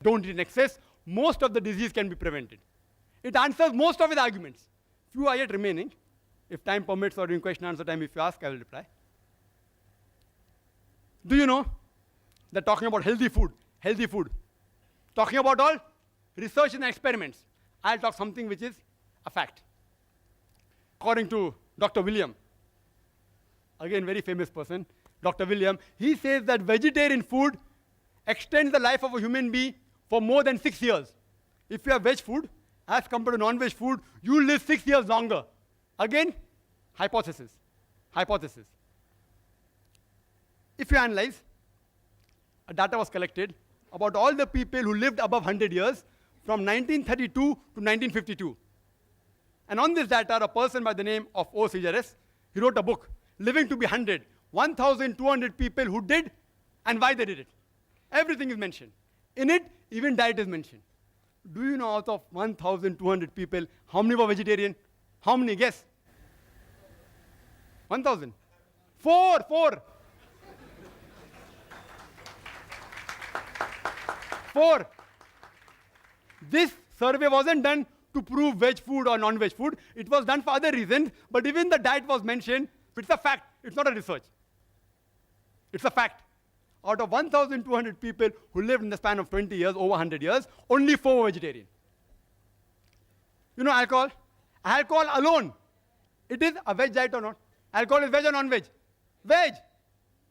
don't eat in excess, most of the disease can be prevented. It answers most of his arguments. Few are yet remaining. If time permits or during question answer time, if you ask, I will reply. Do you know that talking about healthy food, talking about all research and experiments, I'll talk something which is a fact. According to Dr. William, again very famous person, Dr. William, he says that vegetarian food extends the life of a human being for more than 6 years. If you have veg food, as compared to non-veg food, you will live 6 years longer. Again, hypothesis. If you analyze, data was collected about all the people who lived above 100 years from 1932 to 1952. And on this data, a person by the name of O. Sejares, he wrote a book, Living to be 100. 1,200 people who did and why they did it. Everything is mentioned. In it, even diet is mentioned. Do you know out of 1,200 people, how many were vegetarian? How many? Guess. 1,000. Four. This survey wasn't done to prove veg food or non-veg food. It was done for other reasons, but even the diet was mentioned. It's a fact. It's not a research. It's a fact. Out of 1,200 people who lived in the span of 20 years, over 100 years, only 4 were vegetarian. You know alcohol? Alcohol alone, it is a veg diet or not? Alcohol is veg or non-veg? Veg.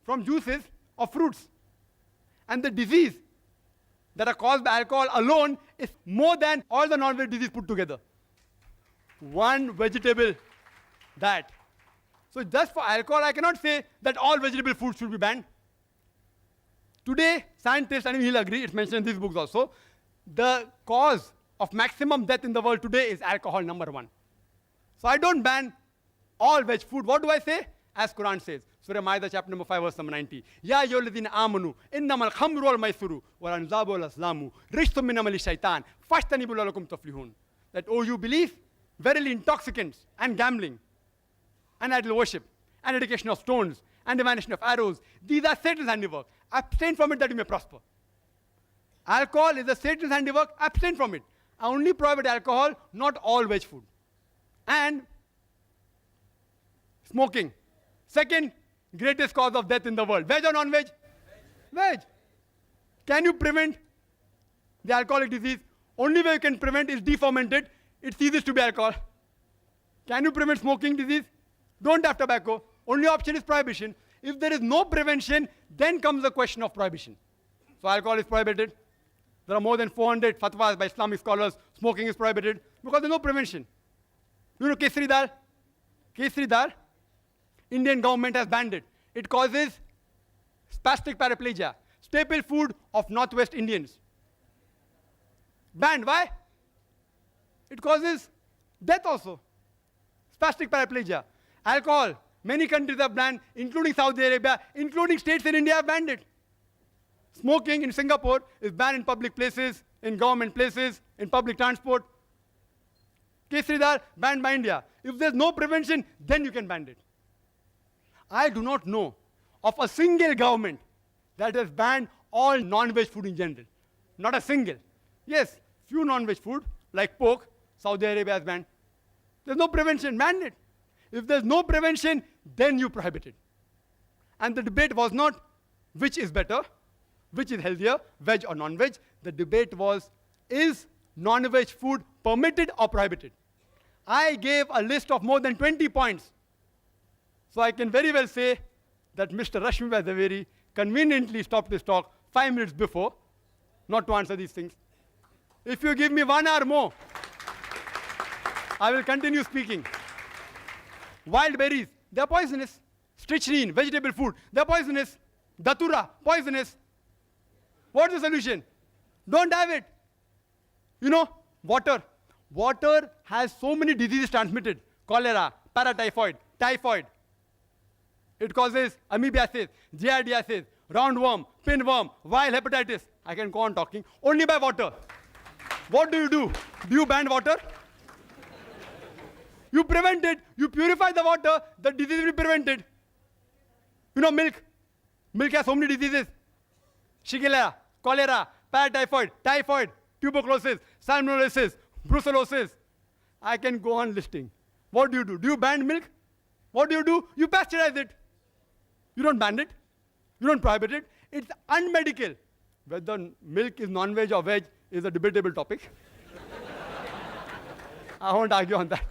From juices of fruits. And the disease that are caused by alcohol alone is more than all the non-veg disease put together. One vegetable diet. So just for alcohol, I cannot say that all vegetable foods should be banned. Today, scientists, and he'll agree, it's mentioned in these books also, the cause of maximum death in the world today is alcohol, number 1. So I don't ban all veg food. What do I say? As Quran says, Surah Ma'idah, chapter number 5, verse number 90. Ya ayyuhalladhina amanu, innamal khamru wal maisuru, wal anzabu wal aslamu, rijsum min amali shaitan, fashtanibu la'allakum tuflihun. That, oh, you believe? Verily intoxicants and gambling and idol worship and dedication of stones and divination of arrows, these are Satan's handiwork. Abstain from it that you may prosper. Alcohol is a Satan's handiwork. Abstain from it. I only prohibit alcohol, not all veg food. And smoking. Second greatest cause of death in the world. Veg or non-veg? Veg. Can you prevent the alcoholic disease? Only way you can prevent is deferment it. It ceases to be alcohol. Can you prevent smoking disease? Don't have tobacco. Only option is prohibition. If there is no prevention, then comes the question of prohibition. So alcohol is prohibited. There are more than 400 fatwas by Islamic scholars. Smoking is prohibited because there's no prevention. You know kesari dal? Kesari dal, Indian government has banned it. It causes spastic paraplegia, staple food of Northwest Indians. Banned. Why? It causes death also. Spastic paraplegia. Alcohol. Many countries have banned, including Saudi Arabia, including states in India have banned it. Smoking in Singapore is banned in public places, in government places, in public transport. Kesari dal banned by India. If there's no prevention, then you can ban it. I do not know of a single government that has banned all non-veg food in general. Not a single. Yes, few non-veg food, like pork, Saudi Arabia has banned. There's no prevention, ban it. If there's no prevention, then you prohibit it. And the debate was not which is better, which is healthier, veg or non-veg. The debate was, is non-veg food permitted or prohibited? I gave a list of more than 20 points. So I can very well say that Mr. Rashmi Zaveri conveniently stopped his talk 5 minutes before, not to answer these things. If you give me 1 hour more, I will continue speaking. Wild berries, they are poisonous. Strychnine, vegetable food, they are poisonous. Datura, poisonous. What's the solution? Don't have it. You know, water. Water has so many diseases transmitted. Cholera, paratyphoid, typhoid. It causes amoebiasis, giardiasis, roundworm, pinworm, viral hepatitis. I can go on talking. Only by water. What do? Do you ban water? You prevent it. You purify the water, the disease will be prevented. You know, milk. Milk has so many diseases. Shigella, cholera, paratyphoid, typhoid, tuberculosis, salmonellosis, brucellosis. I can go on listing. What do? Do you ban milk? What do? You pasteurize it. You don't ban it. You don't prohibit it. It's unmedical. Whether milk is non-veg or veg is a debatable topic. I won't argue on that.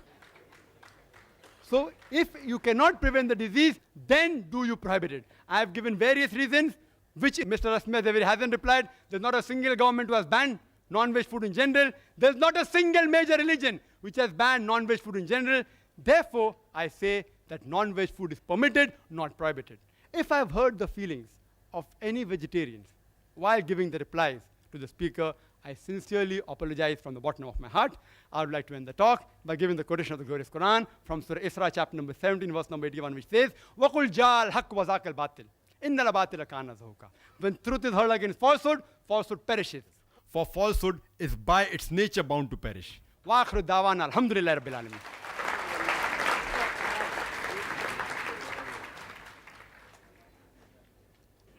So if you cannot prevent the disease, then do you prohibit it? I have given various reasons, which Mr. Rashmi Zaveri hasn't replied. There's not a single government who has banned non-veg food in general. There's not a single major religion which has banned non-veg food in general. Therefore, I say that non-veg food is permitted, not prohibited. If I have heard the feelings of any vegetarians while giving the replies to the speaker, I sincerely apologize from the bottom of my heart. I would like to end the talk by giving the quotation of the glorious Quran from Surah Isra, chapter number 17, verse number 81, which says, وَقُلْ جَاءَ الْحَقُّ وَزَاقَ الْبَاطِلِ Inna al-batila kana zahuqa. When truth is hurled against falsehood, falsehood perishes. For falsehood is by its nature bound to perish. Wa akhiru da'wana alhamdulillahi rabbil alamin.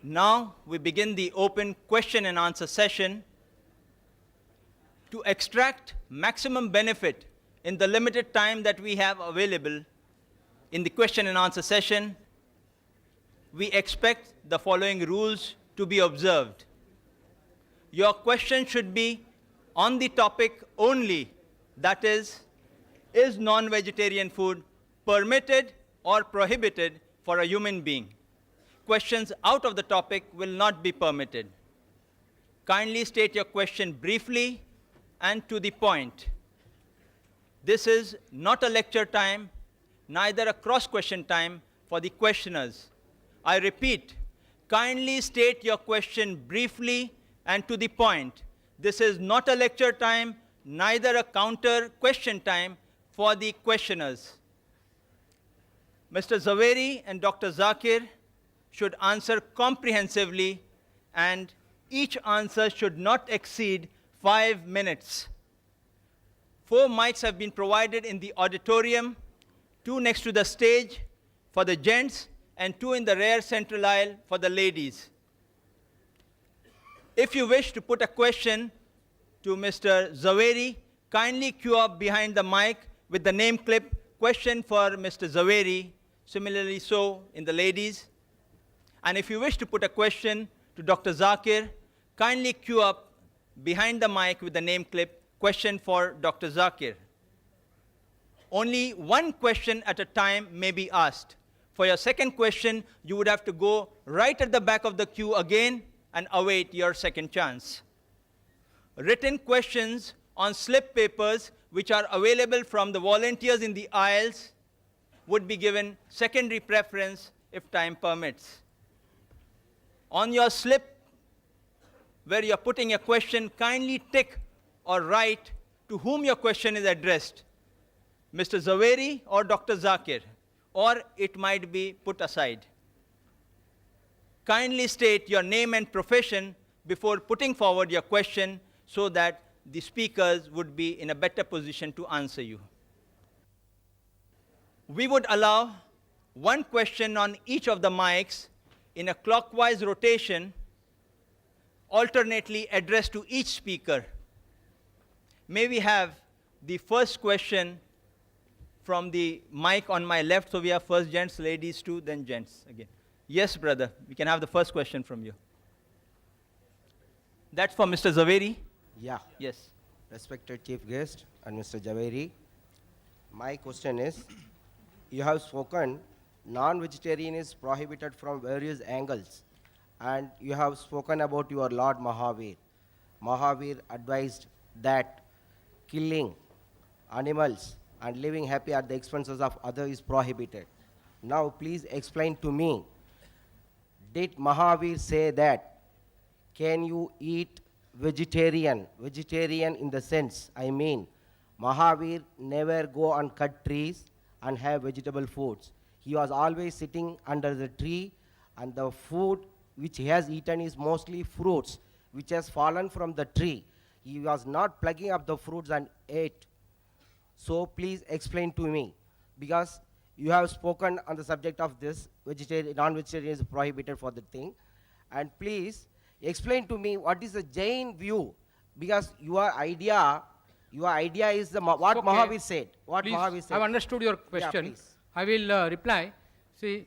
Now we begin the open question and answer session. To extract maximum benefit in the limited time that we have available in the question and answer session, we expect the following rules to be observed. Your question should be on the topic only, that is non-vegetarian food permitted or prohibited for a human being? Questions out of the topic will not be permitted. Kindly state your question briefly and to the point. This is not a lecture time, neither a cross-question time for the questioners. I repeat, kindly state your question briefly and to the point. This is not a lecture time, neither a counter question time for the questioners. Mr. Zaveri and Dr. Zakir should answer comprehensively, and each answer should not exceed 5 minutes. 4 mics have been provided in the auditorium, 2 next to the stage for the gents, and 2 in the rear central aisle for the ladies. If you wish to put a question to Mr. Zaveri, kindly queue up behind the mic with the name clip, question for Mr. Zaveri, similarly so in the ladies. And if you wish to put a question to Dr. Zakir, kindly queue up behind the mic with the name clip, question for Dr. Zakir. Only one question at a time may be asked. For your second question, you would have to go right at the back of the queue again and await your second chance. Written questions on slip papers, which are available from the volunteers in the aisles, would be given secondary preference if time permits. On your slip where you're putting a question, kindly tick or write to whom your question is addressed, Mr. Zaveri or Dr. Zakir, or it might be put aside. Kindly state your name and profession before putting forward your question so that the speakers would be in a better position to answer you. We would allow one question on each of the mics in a clockwise rotation, alternately addressed to each speaker. May we have the first question from the mic on my left? So we have first gents, ladies too, then gents again. Yes, brother, we can have the first question from you. That's for Mr. Zaveri? Yeah. Yes. Respected Chief Guest and Mr. Javeri, my question is, you have spoken non-vegetarian is prohibited from various angles, and you have spoken about your Lord Mahavir. Mahavir advised that killing animals and living happy at the expenses of others is prohibited. Now please explain to me, did Mahavir say that can you eat vegetarian? Vegetarian in the sense, I mean, Mahavir never go and cut trees and have vegetable foods. He was always sitting under the tree, and the food which he has eaten is mostly fruits which has fallen from the tree. He was not plucking up the fruits and ate. So please explain to me, because you have spoken on the subject of this, non-vegetarian is prohibited for the thing. And please explain to me what is the Jain view, because your idea is what Okay. Mahavir said. What Please, Mahavir said. I've understood your question. please. I will reply. See,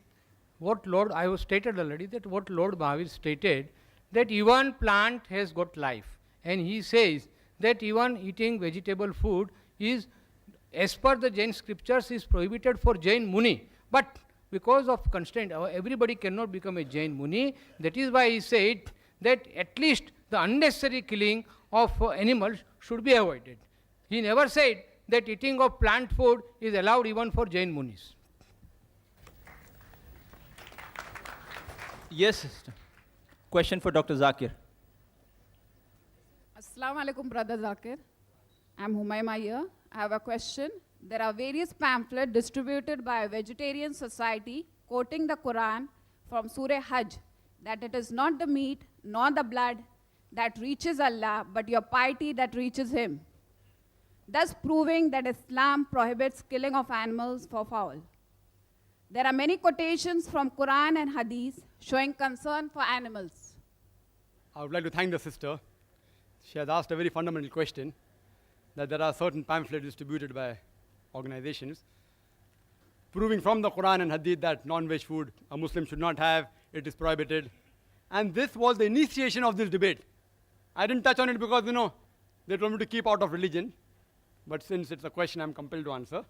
I have stated already that what Lord Mahavir stated, that even plant has got life. And he says that even eating vegetable food is, as per the Jain scriptures, is prohibited for Jain Muni. But because of constraint, everybody cannot become a Jain Muni. That is why he said that at least the unnecessary killing of animals should be avoided. He never said that eating of plant food is allowed even for Jain Munis. Yes, sister. Question for Dr. Zakir. Assalamu alaikum, Brother Zakir. I'm Humayma here. I have a question. There are various pamphlets distributed by a vegetarian society quoting the Quran from Surah Hajj that it is not the meat nor the blood that reaches Allah, but your piety that reaches Him, thus proving that Islam prohibits killing of animals for fowl. There are many quotations from Quran and Hadith showing concern for animals. I would like to thank the sister. She has asked a very fundamental question, that there are certain pamphlets distributed by organizations proving from the Quran and Hadith that non-veg food a Muslim should not have, it is prohibited. And this was the initiation of this debate. I didn't touch on it because, they told me to keep out of religion. But since it's a question I'm compelled to answer.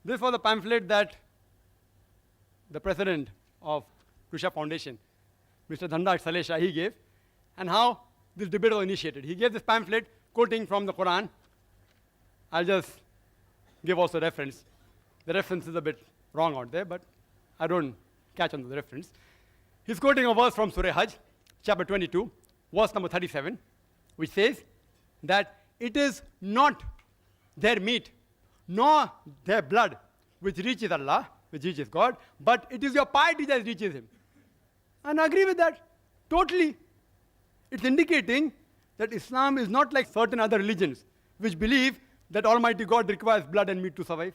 This was a pamphlet that the president of Krusha Foundation, Mr. Dhanraj Salesha, he gave, and how this debate was initiated. He gave this pamphlet quoting from the Quran. I'll just give also reference. The reference is a bit wrong out there, but I don't catch on the reference. He's quoting a verse from Surah Hajj, chapter 22, verse number 37, which says that it is not their meat, nor their blood, which reaches Allah, which reaches God, but it is your piety that reaches Him. And I agree with that, totally. It's indicating that Islam is not like certain other religions, which believe that Almighty God requires blood and meat to survive.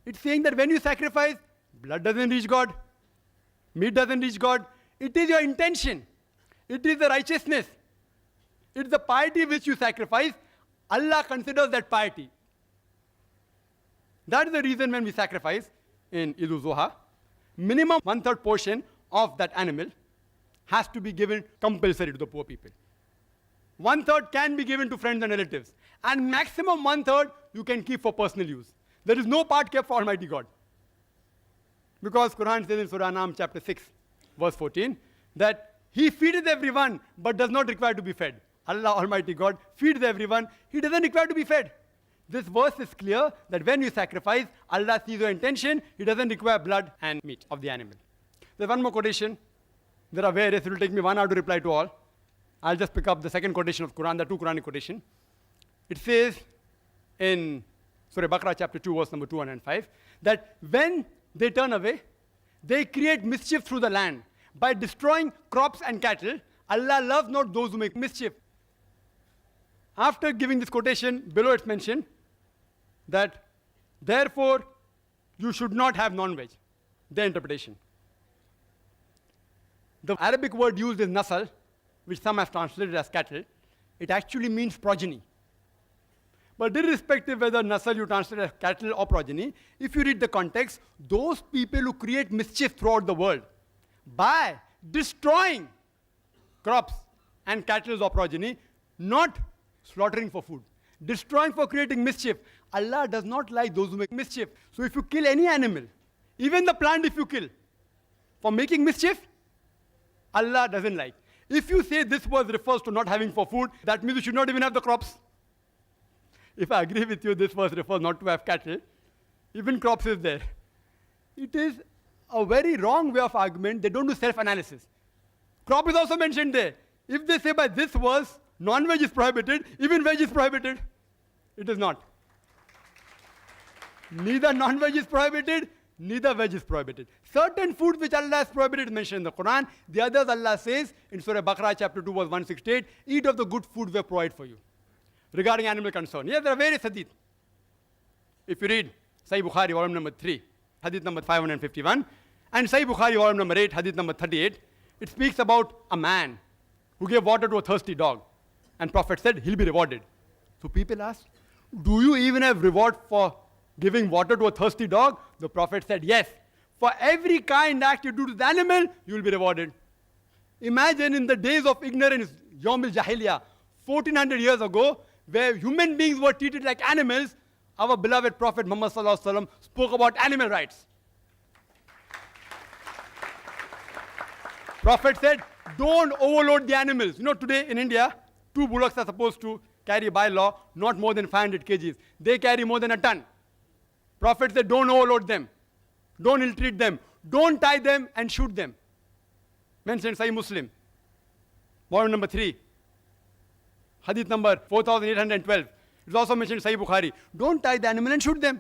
It's saying that when you sacrifice, blood doesn't reach God, meat doesn't reach God. It is your intention. It is the righteousness. It's the piety which you sacrifice. Allah considers that piety. That is the reason when we sacrifice in Eid al-Zuha, minimum 1/3 portion of that animal has to be given compulsory to the poor people. 1/3 can be given to friends and relatives. And maximum 1/3 you can keep for personal use. There is no part kept for Almighty God. Because Quran says in Surah Anam chapter 6, verse 14, that He feedeth everyone, but does not require to be fed. Allah Almighty God feeds everyone, He doesn't require to be fed. This verse is clear that when you sacrifice, Allah sees your intention, He doesn't require blood and meat of the animal. There's one more quotation. There are various, it will take me 1 hour to reply to all. I'll just pick up the second quotation of Quran, the two Quranic quotation. It says in Surah Baqarah chapter 2, verse number 205, that when they turn away, they create mischief through the land. By destroying crops and cattle, Allah loves not those who make mischief. After giving this quotation, below it's mentioned that therefore you should not have non-veg. Their interpretation. The Arabic word used is nasal, which some have translated as cattle. It actually means progeny. But irrespective whether nasal you translate as cattle or progeny, if you read the context, those people who create mischief throughout the world by destroying crops and cattle or progeny, not slaughtering for food, destroying for creating mischief. Allah does not like those who make mischief. So if you kill any animal, even the plant if you kill, for making mischief, Allah doesn't like. If you say this verse refers to not having for food, that means you should not even have the crops. If I agree with you, this verse refers not to have cattle. Even crops is there. It is a very wrong way of argument. They don't do self-analysis. Crop is also mentioned there. If they say by this verse, non-veg is prohibited, even veg is prohibited. It is not. Neither non-veg is prohibited, neither veg is prohibited. Certain foods which Allah has prohibited is mentioned in the Quran. The others Allah says in Surah Baqarah chapter 2 verse 168, eat of the good food we have provided for you. Regarding animal concern. Yes, there are various hadith. If you read Sahih Bukhari, volume number 3, hadith number 551, and Sahih Bukhari, volume number 8, hadith number 38, it speaks about a man who gave water to a thirsty dog. And Prophet said, he'll be rewarded. So people asked, do you even have reward for giving water to a thirsty dog? The Prophet said, yes. For every kind act you do to the animal, you will be rewarded. Imagine in the days of ignorance, Yawm al-Jahiliyyah, 1400 years ago, where human beings were treated like animals, our beloved Prophet Muhammad sallallahu alaihi wasallam spoke about animal rights. Prophet said, don't overload the animals. You know, today in India, 2 bullocks are supposed to carry by law not more than 500 kgs. They carry more than a ton. Prophet said, don't overload them. Don't ill-treat them. Don't tie them and shoot them. Mentioned Sahih Muslim, volume number 3. Hadith number 4812. It's also mentioned in Sahih Bukhari. Don't tie the animal and shoot them.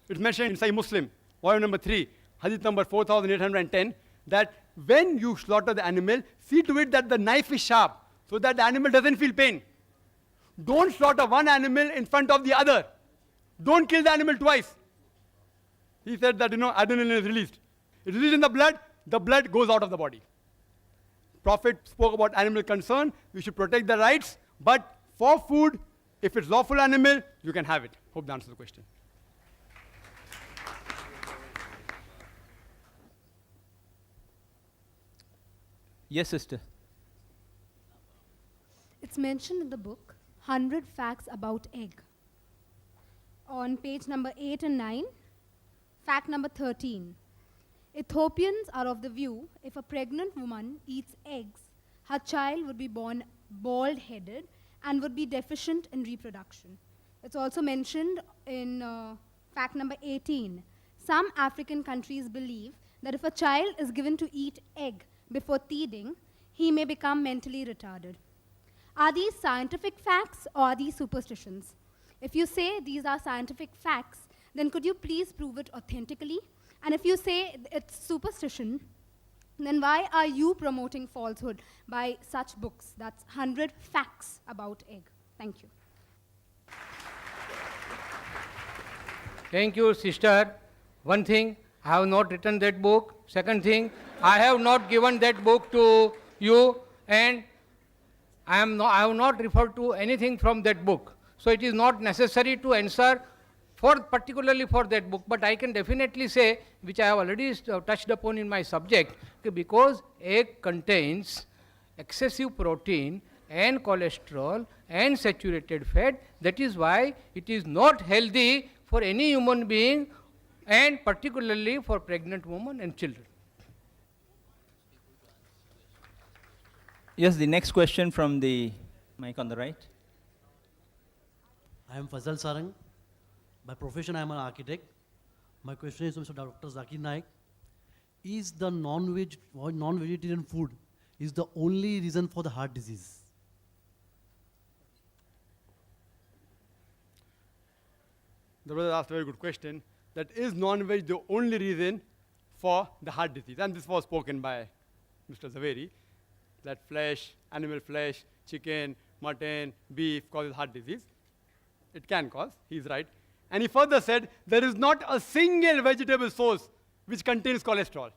It's mentioned in Sahih Muslim, volume number 3, hadith number 4810, that when you slaughter the animal, see to it that the knife is sharp so that the animal doesn't feel pain. Don't slaughter one animal in front of the other. Don't kill the animal twice. He said that, adrenaline is released. It's released in the blood goes out of the body. Prophet spoke about animal concern. We should protect the rights, but for food, if it's lawful animal, you can have it. Hope that answers the question. Yes, sister. It's mentioned in the book, 100 Facts About Egg. On page number 8 and 9, fact number 13. Ethiopians are of the view if a pregnant woman eats eggs, her child would be born bald-headed and would be deficient in reproduction. It's also mentioned in fact number 18. Some African countries believe that if a child is given to eat egg before teething, he may become mentally retarded. Are these scientific facts or are these superstitions? If you say these are scientific facts, then could you please prove it authentically? And if you say it's superstition, then why are you promoting falsehood by such books? That's 100 Facts About Egg. Thank you. Thank you, sister. One thing, I have not written that book. Second thing, I have not given that book to you, and I have not referred to anything from that book. So it is not necessary to answer particularly for that book, but I can definitely say, which I have already touched upon in my subject, because egg contains excessive protein and cholesterol and saturated fat, that is why it is not healthy for any human being, and particularly for pregnant women and children. Yes, the next question from the mic on the right. I am Fazal Sarang. By profession, I am an architect. My question is to Mr. Dr. Zakir Naik. Is the non-vegetarian food is the only reason for the heart disease? The brother asked a very good question. That is non-veg the only reason for the heart disease? And this was spoken by Mr. Zaveri, that flesh, animal flesh, chicken, mutton, beef causes heart disease. It can cause, he's right. And he further said, there is not a single vegetable source which contains cholesterol.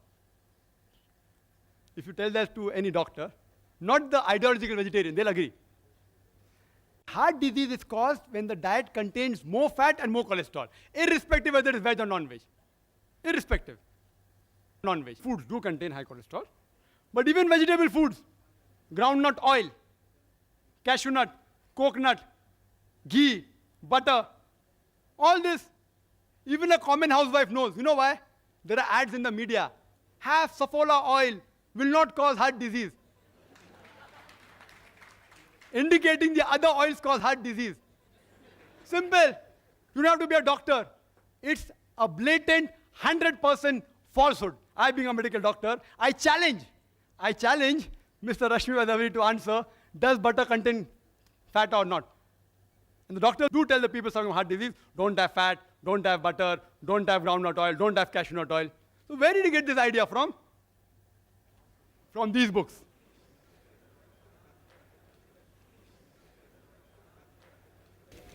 If you tell that to any doctor, not the ideological vegetarian, they'll agree. Heart disease is caused when the diet contains more fat and more cholesterol, irrespective whether it is veg or non-veg. Irrespective. Non-veg foods do contain high cholesterol, but even vegetable foods, groundnut oil, cashew nut, coconut, ghee, butter, all this, even a common housewife knows. You know why? There are ads in the media. Have Safola oil, will not cause heart disease. Indicating the other oils cause heart disease. Simple. You don't have to be a doctor. It's a blatant 100% falsehood. I, being a medical doctor, I challenge Mr. Rashmi Vadavi to answer, does butter contain fat or not? And the doctors do tell the people suffering from heart disease, don't have fat, don't have butter, don't have groundnut oil, don't have cashew nut oil. So where did he get this idea from? From these books.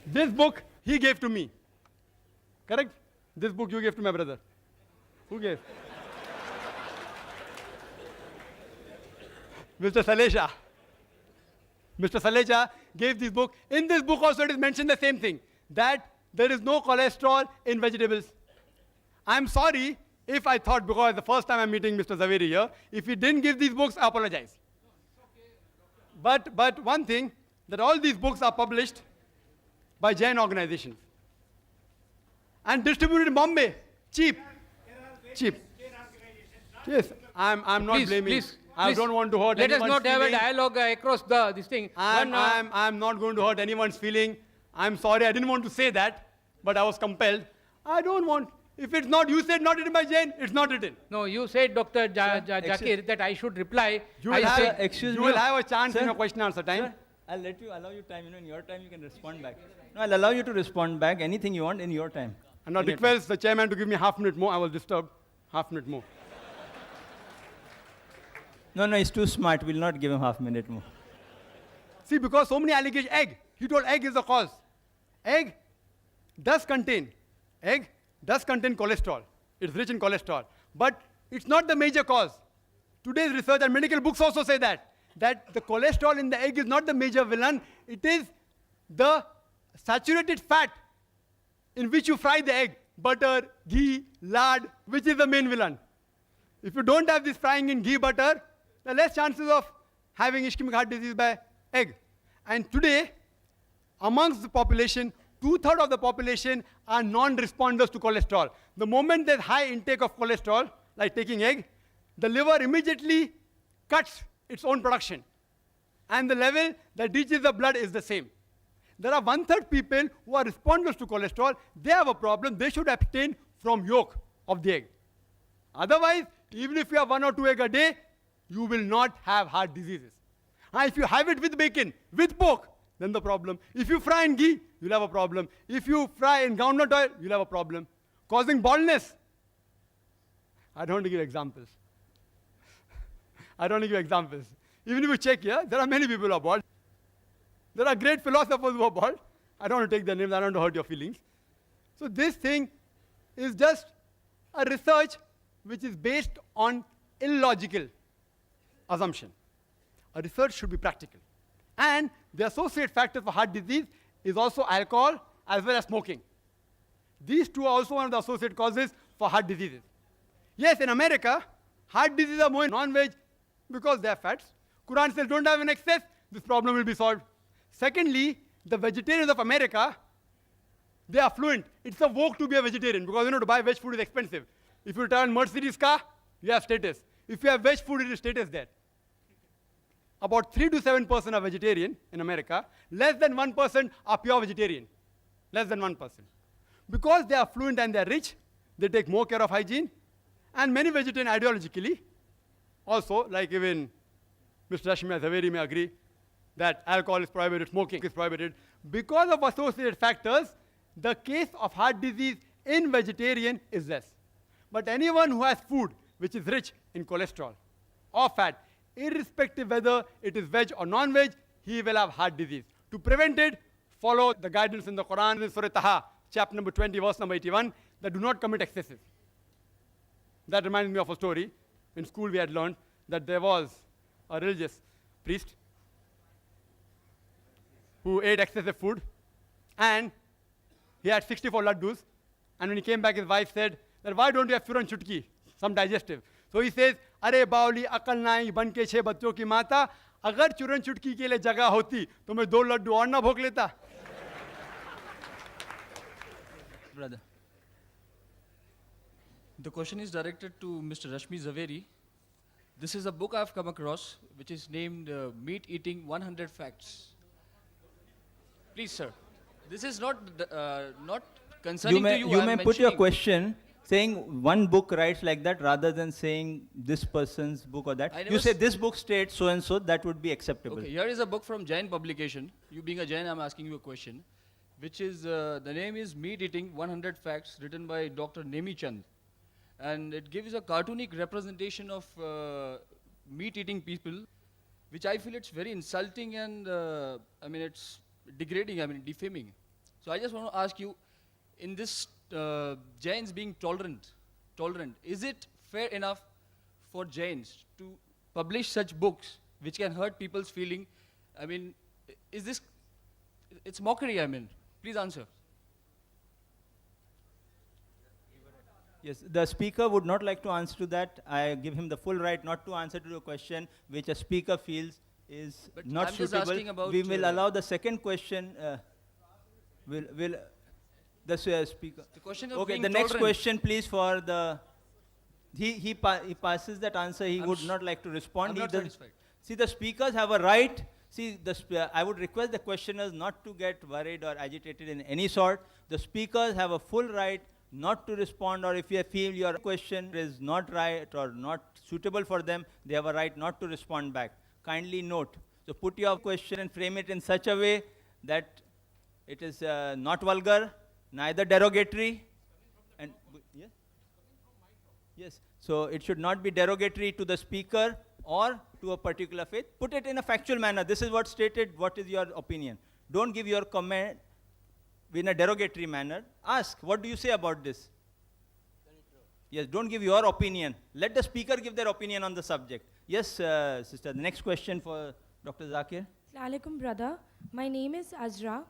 This book he gave to me. Correct? This book you gave to my brother. Who gave? Mr. Salecha. Mr. Salecha gave this book. In this book also it is mentioned the same thing, that there is no cholesterol in vegetables. I'm sorry if I thought, because the first time I'm meeting Mr. Zaveri here, if he didn't give these books, I apologize. But one thing, that all these books are published by Jain organizations and distributed in Bombay, cheap. Yes, I'm not blaming. I don't want to hurt anyone's feeling. Let us not have a dialogue across this thing. I'm not going to hurt anyone's feeling. I'm sorry, I didn't want to say that, but I was compelled. I don't want. If it's not, you said not written by Jain, it's not written. No, you said, Dr. Zakir, that I should reply. You will have a chance in your question answer time. Sir, I'll allow you time. In your time you can respond back. No, I'll allow you to respond back anything you want in your time. And I request the chairman to give me half minute more. I was disturbed. Half minute more. No, he's too smart. We'll not give him half a minute more. See, because so many allegations, egg. He told egg is the cause. Egg does contain cholesterol. It's rich in cholesterol. But it's not the major cause. Today's research and medical books also say that the cholesterol in the egg is not the major villain. It is the saturated fat in which you fry the egg. Butter, ghee, lard, which is the main villain. If you don't have this frying in ghee, butter, there are less chances of having ischemic heart disease by egg. And today, amongst the population, 2/3 of the population are non-responders to cholesterol. The moment there's high intake of cholesterol, like taking egg, the liver immediately cuts its own production. And the level that reaches the blood is the same. There are 1/3 people who are responders to cholesterol. They have a problem. They should abstain from yolk of the egg. Otherwise, even if you have 1 or 2 eggs a day, you will not have heart diseases. And if you have it with bacon, with pork, then the problem. If you fry in ghee, you'll have a problem. If you fry in groundnut oil, you'll have a problem. Causing baldness. I don't want to give examples. Even if you check here, there are many people who are bald. There are great philosophers who are bald. I don't want to take their names. I don't want to hurt your feelings. So this thing is just a research which is based on illogical assumption. A research should be practical. And the associate factor for heart disease is also alcohol as well as smoking. These two are also one of the associate causes for heart diseases. Yes, in America, heart diseases are more in non-veg because they are fats. Quran says don't have an excess, this problem will be solved. Secondly, the vegetarians of America, they are fluent. It's a vogue to be a vegetarian because to buy veg food is expensive. If you turn Mercedes car, you have status. If you have veg food, it is status there. About 3 to 7% are vegetarian in America. Less than 1% are pure vegetarian. Less than 1%. Because they are fluent and they are rich, they take more care of hygiene. And many vegetarian ideologically, also, like even Mr. Rashmi Zaveri may agree, that alcohol is prohibited, smoking is prohibited. Because of associated factors, the case of heart disease in vegetarian is less. But anyone who has food which is rich in cholesterol or fat, irrespective whether it is veg or non-veg, he will have heart disease. To prevent it, follow the guidance in the Quran, in Surah Taha, chapter number 20, verse number 81, that do not commit excesses. That reminds me of a story. In school we had learned that there was a religious priest who ate excessive food, and he had 64 laddus, and when he came back, his wife said, that why don't you have Furan Chutki, some digestive? So he says, Are bauli akal nahi ban ke 6 bachchon ki mata, agar churan chutki ke liye jagah hoti, to main 2 laddu aur na bhog leta. Brother. The question is directed to Mr. Rashmi Zaveri. This is a book I've come across, which is named Meat Eating 100 Facts. Please, sir. This is not concerning to you. You may put your question saying one book writes like that rather than saying this person's book or that. You say this book states so and so, that would be acceptable. Okay, here is a book from Jain publication. You being a Jain, I'm asking you a question, which is, the name is Meat Eating 100 Facts, written by Dr. Nemi Chand. And it gives a cartoonic representation of meat-eating people, which I feel it's very insulting and, it's degrading, defaming. So I just want to ask you, in this Jains being tolerant, is it fair enough for Jains to publish such books which can hurt people's feeling? Is this, it's mockery, Please answer. Yes, the speaker would not like to answer to that. I give him the full right not to answer to your question, which a speaker feels is But not I'm just suitable. asking about, We will allow the second question. Will the speaker? The question of Okay, being the next tolerant. question, please, for the. He passes that answer. He would not like to respond. I'm He not doesn't- satisfied. See, the speakers have a right. See, I would request the questioners not to get worried or agitated in any sort. The speakers have a full right not to respond, or if you feel your question is not right or not suitable for them, they have a right not to respond back. Kindly note. So put your question and frame it in such a way that it is not vulgar, neither derogatory. And yes? Yes. So it should not be derogatory to the speaker or to a particular faith, put it in a factual manner. This is what stated, what is your opinion? Don't give your comment in a derogatory manner. Ask, what do you say about this? Yes, don't give your opinion. Let the speaker give their opinion on the subject. Yes, sister, the next question for Dr. Zakir. Assalamualaikum, brother. My name is Azra.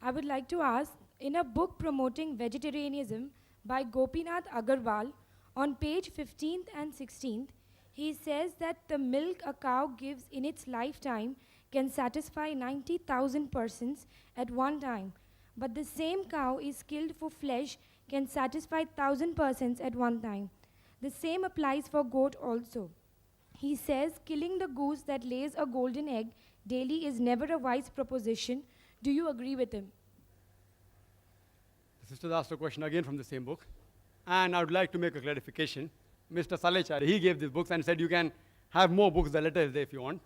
I would like to ask, in a book promoting vegetarianism by Gopinath Agarwal, on page 15th and 16th, he says that the milk a cow gives in its lifetime can satisfy 90,000 persons at one time. But the same cow is killed for flesh can satisfy 1,000 persons at one time. The same applies for goat also. He says killing the goose that lays a golden egg daily is never a wise proposition. Do you agree with him? The sister asked a question again from the same book. And I would like to make a clarification. Mr. Salechar, he gave these books and said you can have more books, the letter is there if you want.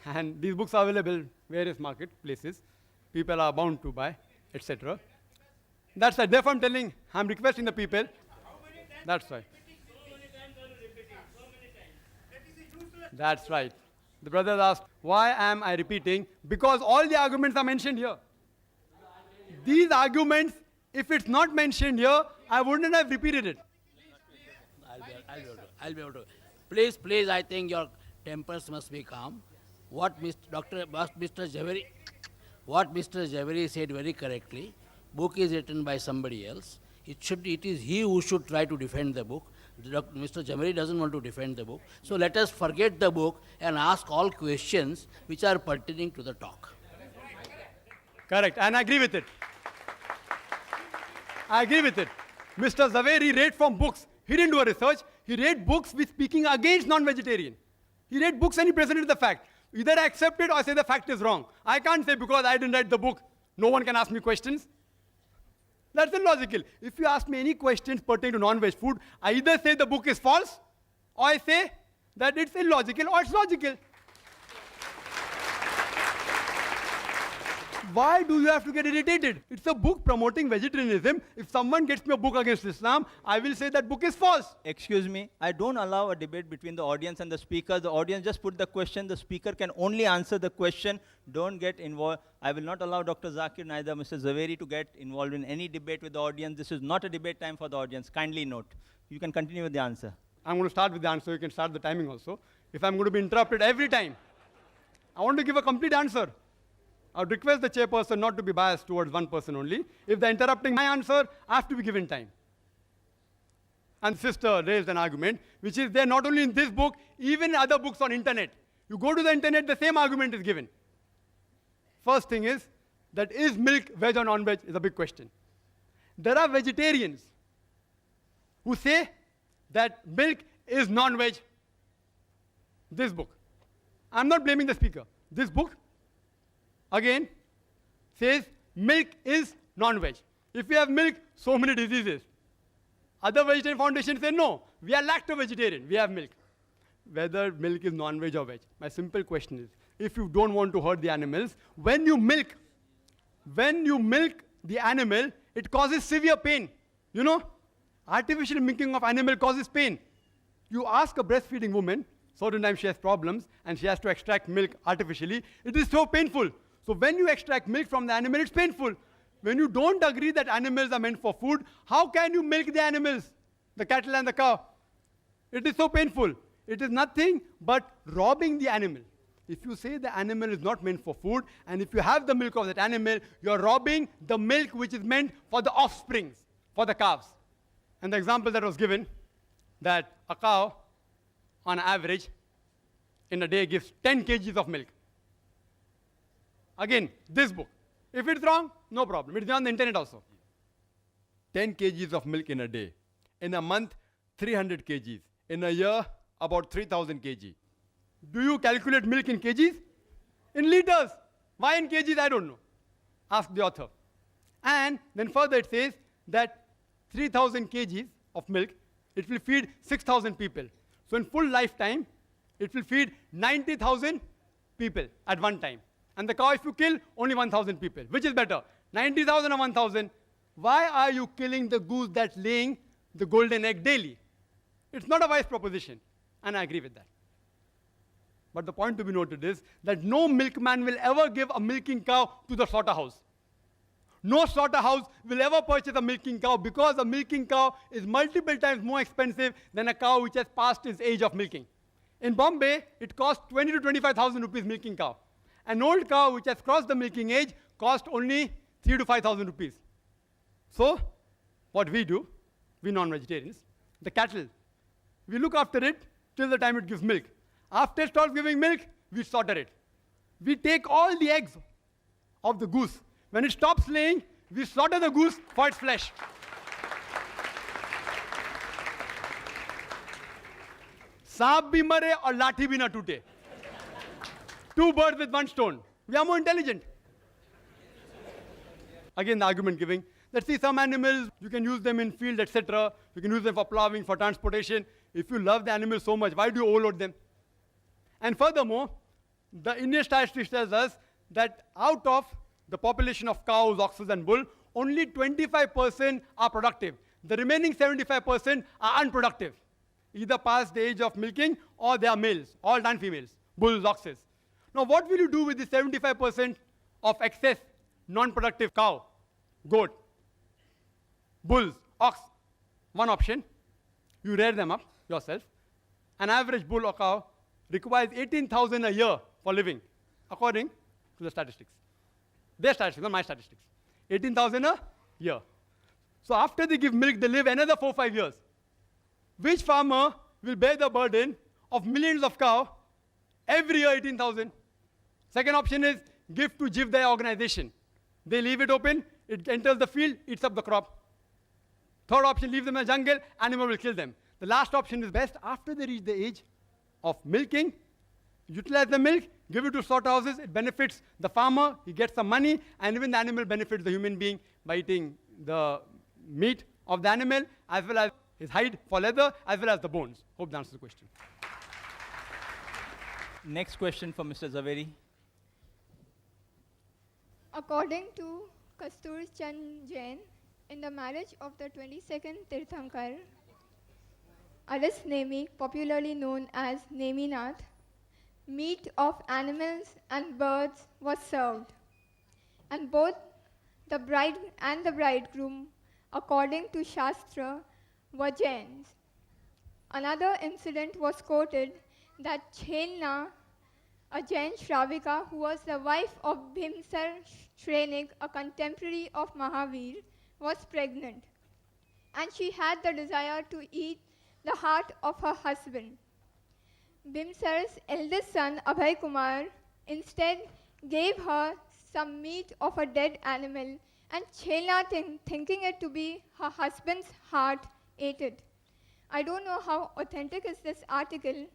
And these books are available various marketplaces. People are bound to buy, etc. That's right. Therefore, I'm requesting the people. That's right. That's right. The brother asked, why am I repeating? Because all the arguments are mentioned here. These arguments, if it's not mentioned here, I wouldn't have repeated it. I'll be able to. Please, I think your tempers must be calm. What Mr. Javeri said very correctly, book is written by somebody else. It is he who should try to defend the book. Mr. Javeri doesn't want to defend the book. So let us forget the book and ask all questions which are pertaining to the talk. Correct, and I agree with it. I agree with it. Mr. Zaveri read from books. He didn't do a research. He read books which speaking against non-vegetarian. He read books and he presented the fact. Either I accept it or I say the fact is wrong. I can't say because I didn't read the book, no one can ask me questions. That's illogical. If you ask me any questions pertaining to non-veg food, I either say the book is false or I say that it's illogical or it's logical. Why do you have to get irritated? It's a book promoting vegetarianism. If someone gets me a book against Islam, I will say that book is false. Excuse me, I don't allow a debate between the audience and the speaker. The audience just put the question, the speaker can only answer the question. Don't get involved. I will not allow Dr. Zakir, neither Mr. Zaveri to get involved in any debate with the audience. This is not a debate time for the audience. Kindly note. You can continue with the answer. I'm going to start with the answer. You can start the timing also. If I'm going to be interrupted every time, I want to give a complete answer. I would request the chairperson not to be biased towards one person only. If they're interrupting my answer, I have to be given time. And sister raised an argument, which is there not only in this book, even in other books on internet. You go to the internet, the same argument is given. First thing is, that is milk veg or non-veg is a big question. There are vegetarians who say that milk is non-veg. This book. I'm not blaming the speaker. This book again says milk is non-veg. If we have milk, so many diseases. Other vegetarian foundations say no, we are lacto-vegetarian, we have milk. Whether milk is non-veg or veg. My simple question is, if you don't want to hurt the animals, when you milk the animal, it causes severe pain. You know, artificial milking of animal causes pain. You ask a breastfeeding woman, certain times she has problems and she has to extract milk artificially, it is so painful. So when you extract milk from the animal, it's painful. When you don't agree that animals are meant for food, how can you milk the animals, the cattle and the cow? It is so painful. It is nothing but robbing the animal. If you say the animal is not meant for food, and if you have the milk of that animal, you're robbing the milk which is meant for the offsprings, for the calves. And the example that was given, that a cow, on average, in a day gives 10 kgs of milk. Again, this book. If it's wrong, no problem. It's on the internet also. 10 kgs of milk in a day. In a month, 300 kgs. In a year, about 3,000 kg. Do you calculate milk in kgs? In liters. Why in kgs? I don't know. Ask the author. And then further it says that 3,000 kgs of milk, it will feed 6,000 people. So in full lifetime, it will feed 90,000 people at one time. And the cow, if you kill, only 1,000 people. Which is better? 90,000 or 1,000? Why are you killing the goose that's laying the golden egg daily? It's not a wise proposition. And I agree with that. But the point to be noted is that no milkman will ever give a milking cow to the slaughterhouse. No slaughterhouse will ever purchase a milking cow because a milking cow is multiple times more expensive than a cow which has passed its age of milking. In Bombay, it costs 20 to 25,000 rupees milking cow. An old cow which has crossed the milking age costs only 3 to 5,000 rupees. So, what we do, we non-vegetarians, the cattle, we look after it till the time it gives milk. After it starts giving milk, we slaughter it. We take all the eggs of the goose. When it stops laying, we slaughter the goose for its flesh. सांप भी मरे और लाठी भी ना टूटे. Two birds with one stone. We are more intelligent. Again, the argument giving. Let's see, some animals, you can use them in field, etc. You can use them for plowing, for transportation. If you love the animal so much, why do you overload them? And furthermore, the Indian statistics tells us that out of the population of cows, oxen, and bull, only 25% are productive. The remaining 75% are unproductive, either past the age of milking or they are males, all non-females, bulls, oxes. Now, what will you do with the 75% of excess non-productive cow, goat, bulls, ox? One option, you rear them up yourself. An average bull or cow requires 18,000 a year for living, according to the statistics. Their statistics, not my statistics. 18,000 a year. So after they give milk, they live another 4 or 5 years. Which farmer will bear the burden of millions of cows every year, 18,000? Second option is give to Jivdaya organization. They leave it open, it enters the field, eats up the crop. Third option, leave them in the jungle, animal will kill them. The last option is best. After they reach the age of milking, utilize the milk, give it to slaughterhouses, it benefits the farmer, he gets some money, and even the animal benefits the human being by eating the meat of the animal, as well as his hide for leather, as well as the bones. Hope that answers the question. Next question for Mr. Zaveri. According to Kastur Chand Jain, in the marriage of the 22nd Tirthankar, Aris Nemi, popularly known as Neminath, meat of animals and birds was served, and both the bride and the bridegroom, according to Shastra, were Jains. Another incident was quoted that Chelna, a Jain Shravika who was the wife of Bhimsar Shrenik, a contemporary of Mahavir, was pregnant, and she had the desire to eat the heart of her husband. Bhimsar's eldest son, Abhay Kumar, instead gave her some meat of a dead animal, and Chelna, thinking it to be her husband's heart, ate it. I don't know how authentic is this article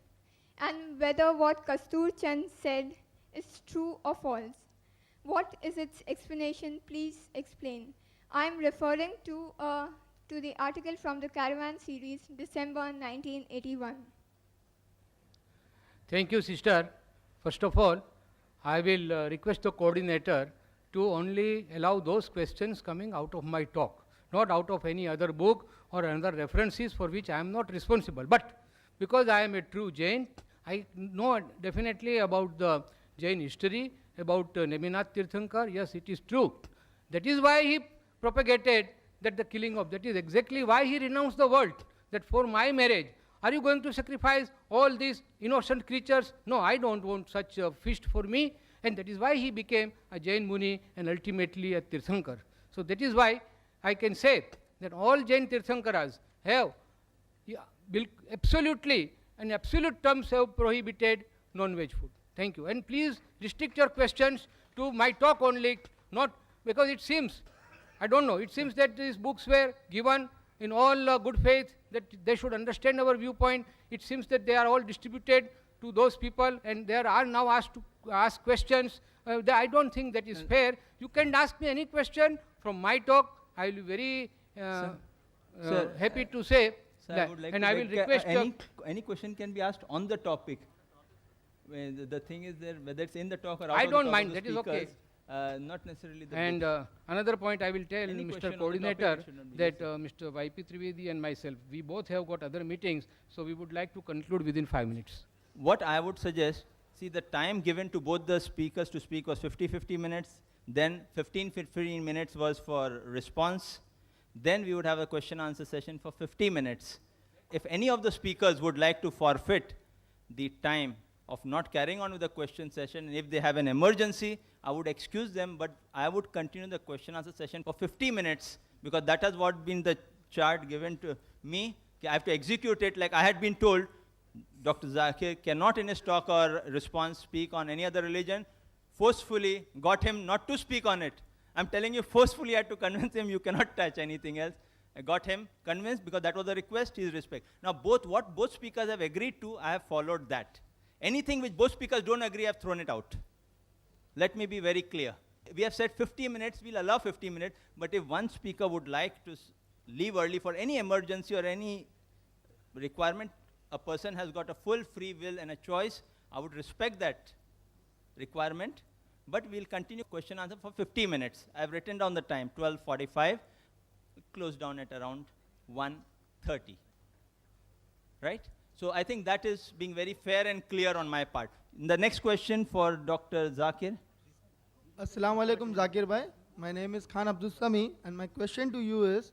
and whether what Kastur Chand said is true or false. What is its explanation? Please explain. I am referring to the article from the Caravan series, December 1981. Thank you, sister. First of all, I will request the coordinator to only allow those questions coming out of my talk, not out of any other book or another references for which I am not responsible. But because I am a true Jain, I know definitely about the Jain history, about Neminath Tirthankar. Yes, it is true. That is why he propagated that the killing of, that is exactly why he renounced the world, that for my marriage, are you going to sacrifice all these innocent creatures? No, I don't want such a feast for me. And that is why he became a Jain Muni and ultimately a Tirthankar. So that is why I can say that all Jain Tirthankaras have absolutely, in absolute terms, have prohibited non-veg food. Thank you. And please restrict your questions to my talk only, not because it seems, I don't know, it seems that these books were given in all good faith, that they should understand our viewpoint. It seems that they are all distributed to those people and they are now asked to ask questions. I don't think that is fair. You can ask me any question from my talk. I will be very happy to say that. I would like and to I will request any question can be asked on the topic. The thing is there, whether it's in the talk or out I of don't the talk mind, of the that is okay. speakers, not necessarily the And another point I will tell Any question Mr. on the Coordinator topic, it should not be that Mr. Y.P. Trivedi and myself, we both have got other meetings, so we would like to conclude within 5 minutes. What I would suggest, See, the time given to both the speakers to speak was 50 minutes. Then 15 minutes was for response. Then we would have a question answer session for 50 minutes. If any of the speakers would like to forfeit the time of not carrying on with the question session, and if they have an emergency, I would excuse them, but I would continue the question answer session for 50 minutes, because that has what been the chart given to me. I have to execute it like I had been told. Dr. Zakir cannot in his talk or response speak on any other religion. Forcefully got him not to speak on it. I'm telling you, forcefully I had to convince him you cannot touch anything else. I got him convinced because that was the request, his respect. Now what both speakers have agreed to, I have followed that. Anything which both speakers don't agree, I have thrown it out. Let me be very clear. We have said 50 minutes, we'll allow 50 minutes, but if one speaker would like to leave early for any emergency or any requirement, a person has got a full free will and a choice. I would respect that requirement, but we'll continue question answer for 50 minutes. I've written down the time, 12:45, close down at around 1:30, right? So I think that is being very fair and clear on my part. The next question for Dr. Zakir. Assalamu alaikum, Zakir bhai. My name is Khan Abdul Sami, and my question to you is,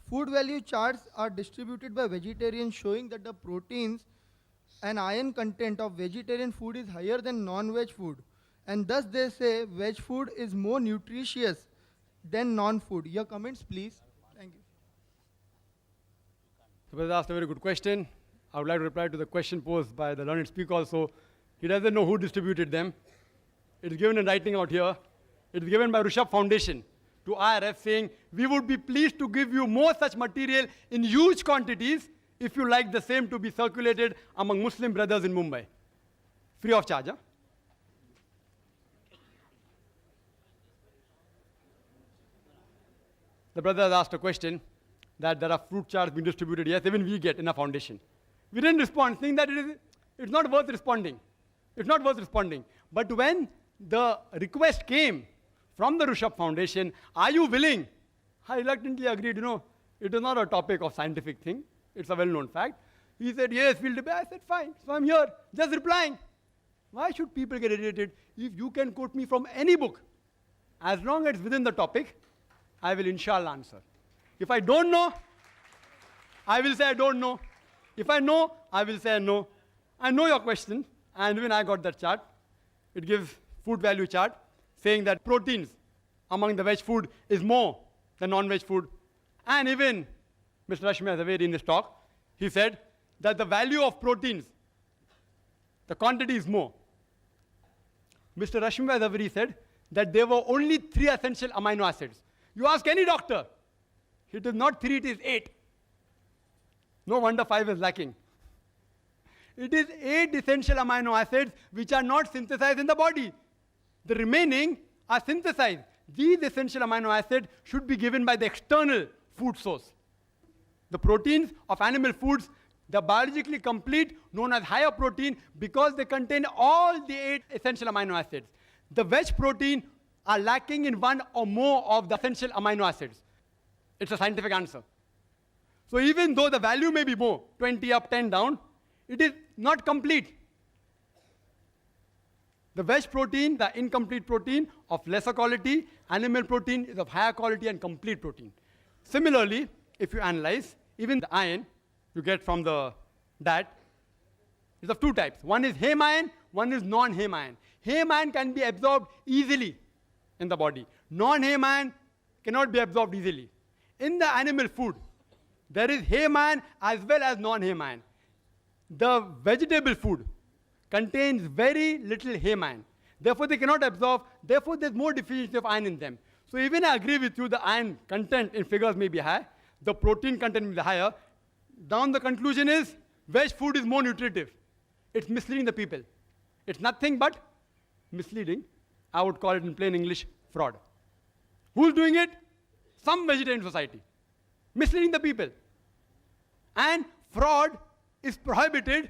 food value charts are distributed by vegetarians showing that the proteins and iron content of vegetarian food is higher than non-veg food, and thus they say veg food is more nutritious than non-food. Your comments, please. Thank you. The brother asked a very good question. I would like to reply to the question posed by the learned speaker also. He doesn't know who distributed them. It is given in writing out here. It is given by Rishabh Foundation to IRF saying, we would be pleased to give you more such material in huge quantities if you like the same to be circulated among Muslim brothers in Mumbai. Free of charge, huh? The brother has asked a question that there are fruit charts being distributed. Yes, even we get in a foundation. We didn't respond, saying that it's not worth responding. It's not worth responding. But when the request came from the Rishabh Foundation, are you willing? I reluctantly agreed, it is not a topic of scientific thing. It's a well-known fact. He said, yes, we'll debate. I said, fine. So I'm here, just replying. Why should people get irritated? If you can quote me from any book, as long as it's within the topic, I will inshallah answer. If I don't know, I will say I don't know. If I know, I will say no. I know your question, and when I got that chart, it gives food value chart, saying that proteins among the veg food is more than non-veg food. And even Mr. Rashmi Zaveri in this talk, he said that the value of proteins, the quantity is more. Mr. Rashmi Zaveri said that there were only 3 essential amino acids. You ask any doctor, it is not 3, it is 8. No wonder 5 is lacking. It is 8 essential amino acids which are not synthesized in the body. The remaining are synthesized. These essential amino acids should be given by the external food source. The proteins of animal foods, they're biologically complete, known as higher protein, because they contain all the 8 essential amino acids. The veg protein are lacking in 1 or more of the essential amino acids. It's a scientific answer. So even though the value may be more, 20 up, 10 down, it is not complete. The veg protein, the incomplete protein of lesser quality, animal protein is of higher quality and complete protein. Similarly, if you analyze, even the iron you get from the diet is of 2 types. One is heme iron, one is non-heme iron. Heme iron can be absorbed easily in the body. Non-heme iron cannot be absorbed easily. In the animal food, there is heme iron as well as non-heme iron. The vegetable food contains very little heme iron. Therefore, they cannot absorb. Therefore, there's more deficiency of iron in them. So even I agree with you, the iron content in figures may be high. The protein content may be higher. Down the conclusion is, veg food is more nutritive. It's misleading the people. It's nothing but misleading. I would call it in plain English, fraud. Who's doing it? Some vegetarian society. Misleading the people. And fraud is prohibited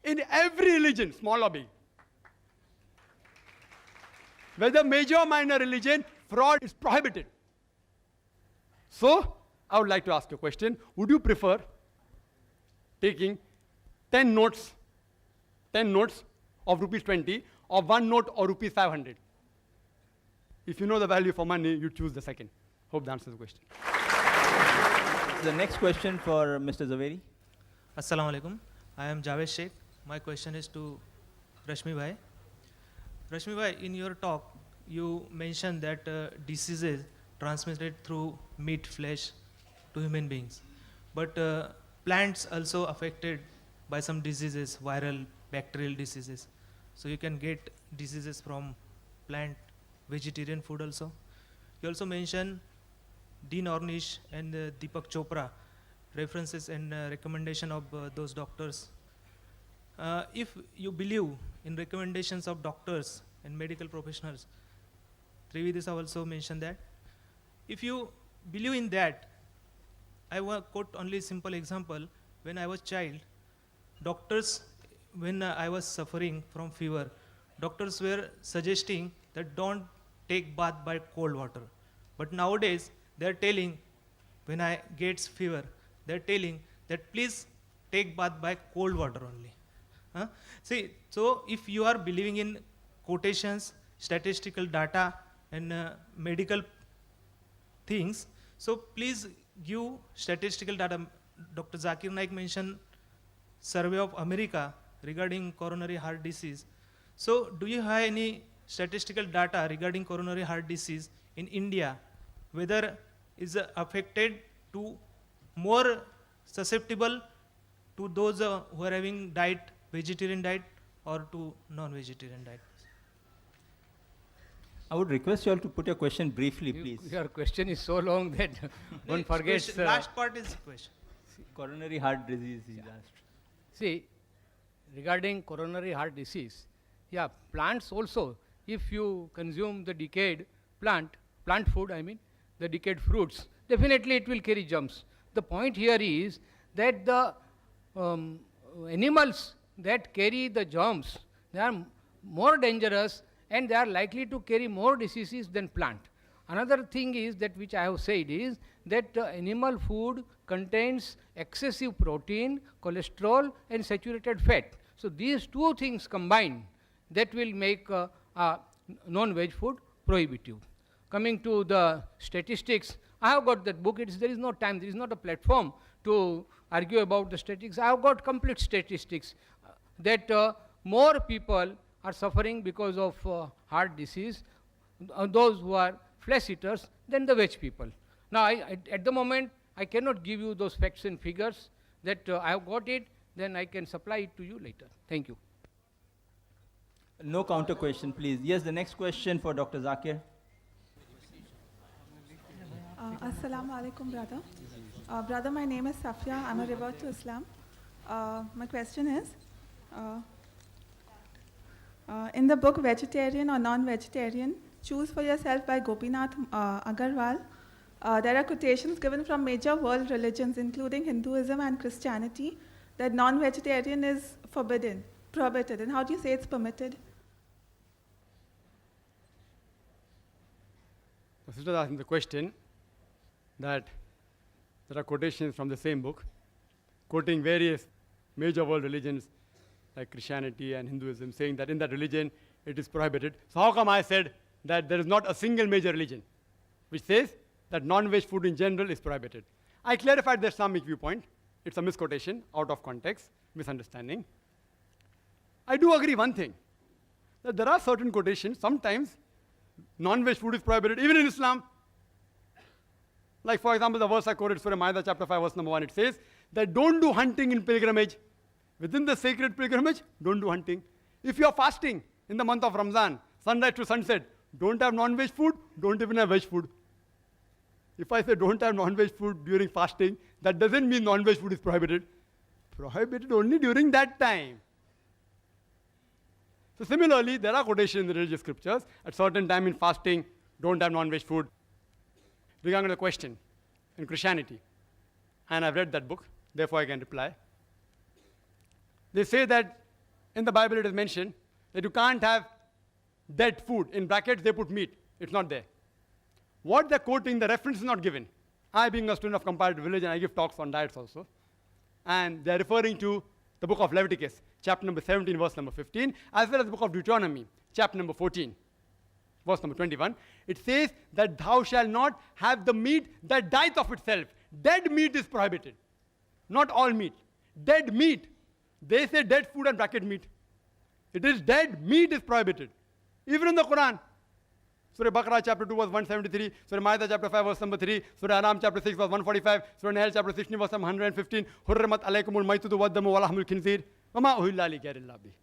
in every religion, small or big. Whether major or minor religion, fraud is prohibited. So, I would like to ask you a question. Would you prefer taking 10 notes of rupees 20 or 1 note or rupees 500? If you know the value for money, you choose the second. Hope that answers the question. The next question for Mr. Zaveri. Assalamu alaikum. I am Javed Sheikh. My question is to Rashmi Bhai. Rashmi Bhai, in your talk, you mentioned that diseases transmitted through meat, flesh to human beings. But plants also affected by some diseases, viral, bacterial diseases. So you can get diseases from plant, vegetarian food also. You also mentioned Dean Ornish and Deepak Chopra, references and recommendation of those doctors. If you believe in recommendations of doctors and medical professionals, Trivedis have also mentioned that. If you believe in that, I will quote only simple example. When I was child, doctors, when I was suffering from fever, doctors were suggesting that don't take bath by cold water. But nowadays, they're telling, when I get fever, they're telling that please take bath by cold water only. See, so if you are believing in quotations, statistical data, and medical things, so please give statistical data. Dr. Zakir Naik mentioned survey of America regarding coronary heart disease. So do you have any statistical data regarding coronary heart disease in India, whether is affected to more susceptible to those who are having diet, vegetarian diet, or to non-vegetarian diet? I would request you all to put your question briefly, please. Your question is so long that one forgets. Last part is question. Coronary heart disease is asked. See, regarding coronary heart disease, yeah, plants also, if you consume the decayed plant food, the decayed fruits, definitely it will carry germs. The point here is that the animals that carry the germs, they are more dangerous and they are likely to carry more diseases than plant. Another thing is that which I have said is that animal food contains excessive protein, cholesterol and saturated fat. So these two things combined that will make non-veg food prohibitive. Coming to the statistics, I have got that book. There is no time, there is not a platform to argue about the statistics. I have got complete statistics that more people are suffering because of heart disease, those who are flesh eaters, than the veg people. Now, at the moment, I cannot give you those facts and figures that I have got it, then I can supply it to you later. Thank you. No counter question, please. Yes, the next question for Dr. Zakir. Assalamu alaikum, brother. Brother, my name is Safia. I'm a revert to Islam. My question is, in the book Vegetarian or Non-Vegetarian, Choose for Yourself by Gopinath Agarwal, there are quotations given from major world religions, including Hinduism and Christianity, that non-vegetarian is prohibited. And how do you say it's permitted? The sister is asking the question that there are quotations from the same book, quoting various major world religions like Christianity and Hinduism, saying that in that religion it is prohibited. So how come I said that there is not a single major religion which says that non-veg food in general is prohibited? I clarified the Islamic viewpoint. It's a misquotation, out of context, misunderstanding. I do agree one thing, that there are certain quotations, sometimes non-veg food is prohibited, even in Islam. Like for example, the verse I quoted, Surah Ma'idah chapter 5, verse number 1, it says that don't do hunting in pilgrimage. Within the sacred pilgrimage, don't do hunting. If you are fasting in the month of Ramzan, sunrise to sunset, don't have non-veg food, don't even have veg food. If I say don't have non-veg food during fasting, that doesn't mean non-veg food is prohibited. Prohibited only during that time. So similarly, there are quotations in the religious scriptures, at certain time in fasting, don't have non-veg food. Regarding the question, in Christianity, and I've read that book, therefore I can reply. They say that in the Bible it is mentioned that you can't have dead food. In brackets they put meat. It's not there. What they're quoting, the reference is not given. I, being a student of comparative religion, I give talks on diets also. And they're referring to the book of Leviticus, chapter number 17, verse number 15, as well as the book of Deuteronomy, chapter number 14, verse number 21. It says that thou shalt not have the meat that dieth of itself. Dead meat is prohibited. Not all meat. Dead meat. They say dead food and bracket meat. It is dead meat is prohibited. Even in the Quran. Surah Baqarah chapter 2 verse 173, Surah Ma'idah chapter 5 verse number 3, Surah Anam chapter 6 verse 145, Surah Nahl chapter 16 verse number 115, Hurrimat alaykumul maytudu waddamu wa lahmul khinzir, wa ma uhilla li ghayrillah bih.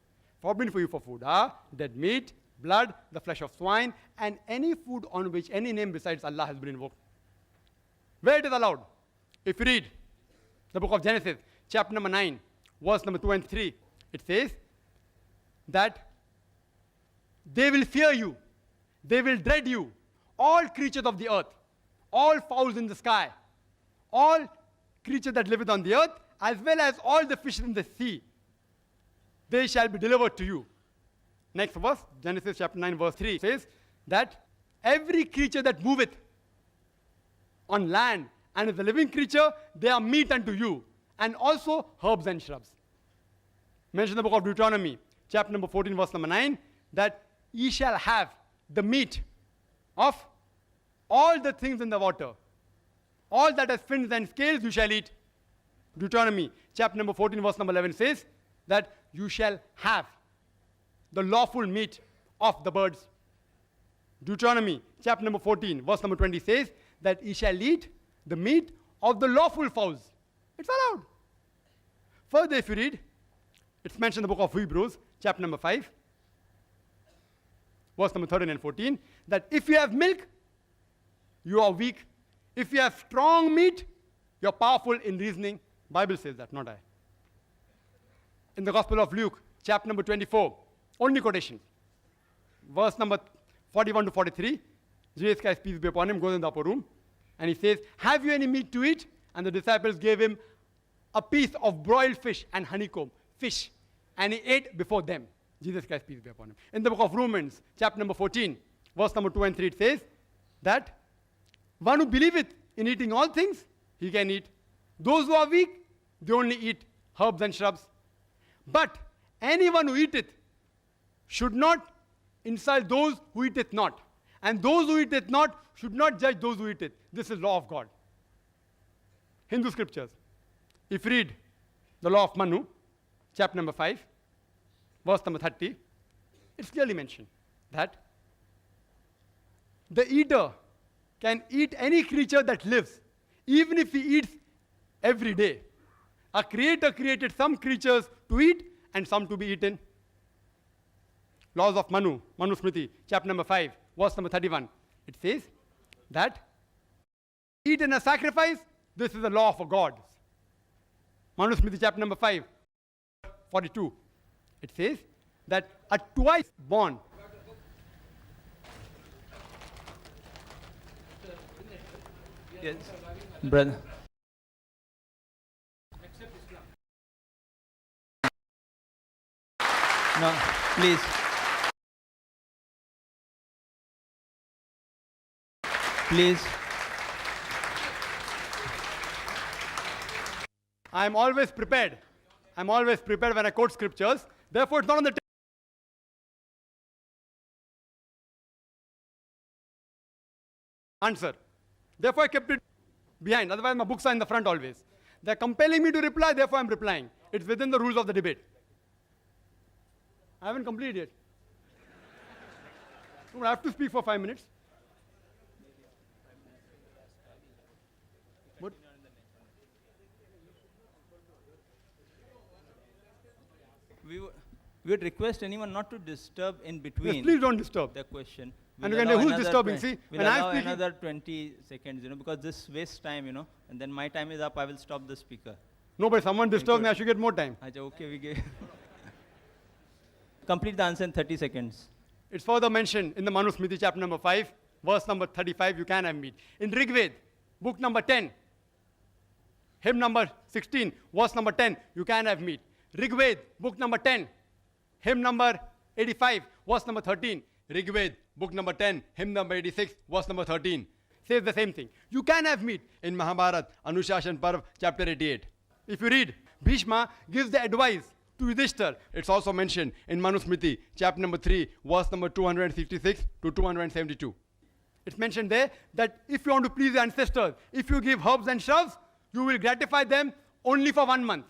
Forbidden for you for food are dead meat, blood, the flesh of swine, and any food on which any name besides Allah has been invoked. Where it is allowed? If you read the book of Genesis, chapter number 9, verse number 2 and 3, it says that they will fear you, they will dread you, all creatures of the earth, all fowls in the sky, all creatures that liveth on the earth, as well as all the fish in the sea, they shall be delivered to you. Next verse, Genesis chapter 9, verse 3 says that every creature that moveth on land and is a living creature, they are meat unto you, and also herbs and shrubs. Mention the book of Deuteronomy, chapter number 14, verse number 9, that ye shall have the meat of all the things in the water. All that has fins and scales you shall eat. Deuteronomy, chapter number 14, verse number 11 says that you shall have the lawful meat of the birds. Deuteronomy, chapter number 14, verse number 20 says that ye shall eat the meat of the lawful fowls. It's allowed. Further, if you read, it's mentioned in the book of Hebrews, chapter number 5, verse number 13 and 14, that if you have milk, you are weak. If you have strong meat, you are powerful in reasoning. Bible says that, not I. In the Gospel of Luke, chapter number 24, only quotation, verse number 41 to 43, Jesus Christ, peace be upon him, goes in the upper room, and he says, have you any meat to eat? And the disciples gave him a piece of broiled fish and honeycomb, fish, and he ate before them. Jesus Christ, peace be upon him. In the book of Romans, chapter number 14, verse number 2 and 3, it says that one who believeth in eating all things, he can eat. Those who are weak, they only eat herbs and shrubs. But anyone who eateth should not insult those who eateth not. And those who eateth not should not judge those who eateth. This is law of God. Hindu scriptures. If you read the law of Manu, chapter number 5, verse number 30, it's clearly mentioned that the eater can eat any creature that lives, even if he eats every day. A creator created some creatures to eat and some to be eaten. Laws of Manu, Manu Smriti, chapter number 5, verse number 31. It says that eat in a sacrifice, this is the law of God. Manu Smriti, chapter number 5, 42. It says that a twice born yes, brother. No, please. Please. I'm always prepared. I'm always prepared when I quote scriptures. Therefore, it's not on the answer. Therefore, I kept it behind. Otherwise, my books are in the front always. They're compelling me to reply, therefore I'm replying. It's within the rules of the debate. I haven't completed yet. I have to speak for 5 minutes. What? We would request anyone not to disturb in between. Yes, please don't disturb. The question. And you can say, who's disturbing? See, we'll when I'm allow speaking, another 20 seconds, because this wastes time, and then my time is up, I will stop the speaker. no, but someone disturbs me, I should get more time. Okay, we give. Complete the answer in 30 seconds. It's further mentioned in the Manu Smriti, chapter number 5, verse number 35, you can have meat. In Rigved, book number 10, hymn number 16, verse number 10, you can have meat. Rigved, book number 10, hymn number 85, verse number 13. Rigved, book number 10, hymn number 86, verse number 13. Says the same thing. You can have meat in Mahabharat, Anushashan Parv, chapter 88. If you read, Bhishma gives the advice to Yudhishthir. It's also mentioned in Manusmriti, chapter number 3, verse number 266 to 272. It's mentioned there that if you want to please your ancestors, if you give herbs and shrubs, you will gratify them only for 1 month.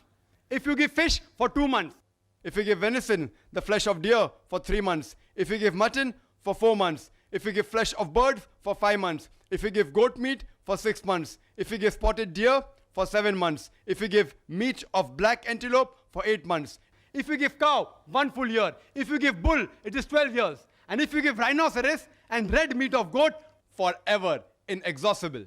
If you give fish, for 2 months. If you give venison, the flesh of deer, for 3 months. If you give mutton, for 4 months. If you give flesh of birds, for 5 months. If you give goat meat, for 6 months. If you give spotted deer, for 7 months. If you give meat of black antelope, for 8 months. If you give cow, 1 full year. If you give bull, it is 12 years. And if you give rhinoceros and red meat of goat, forever, inexhaustible.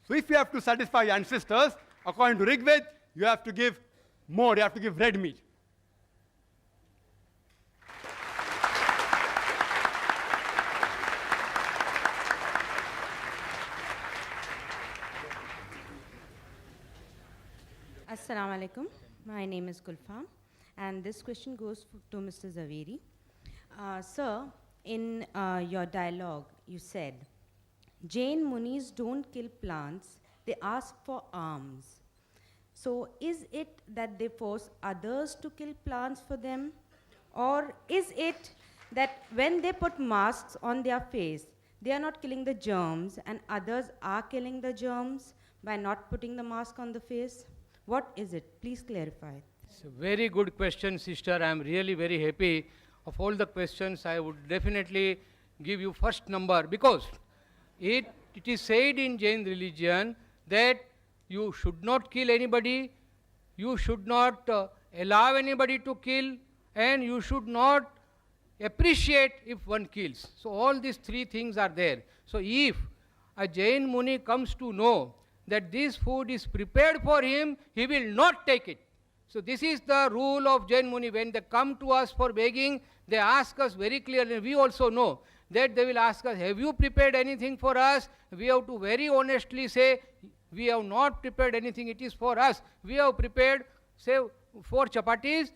So if you have to satisfy your ancestors, according to Rigved, you have to give more, you have to give red meat. Assalamu alaikum. My name is Gulfam, and this question goes to Mr. Zaveri. Sir, in your dialogue, you said, Jain Munis don't kill plants, they ask for alms. So is it that they force others to kill plants for them? Or is it that when they put masks on their face, they are not killing the germs and others are killing the germs by not putting the mask on the face? What is it? Please clarify. It's a very good question, sister. I am really very happy. Of all the questions, I would definitely give you first number, because it is said in Jain religion that you should not kill anybody, you should not allow anybody to kill, and you should not appreciate if one kills. So all these 3 things are there. So if a Jain Muni comes to know that this food is prepared for him, he will not take it. So this is the rule of Jain Muni. When they come to us for begging, they ask us very clearly. We also know that they will ask us, have you prepared anything for us? We have to very honestly say, we have not prepared anything, it is for us. We have prepared, say, 4 chapatis.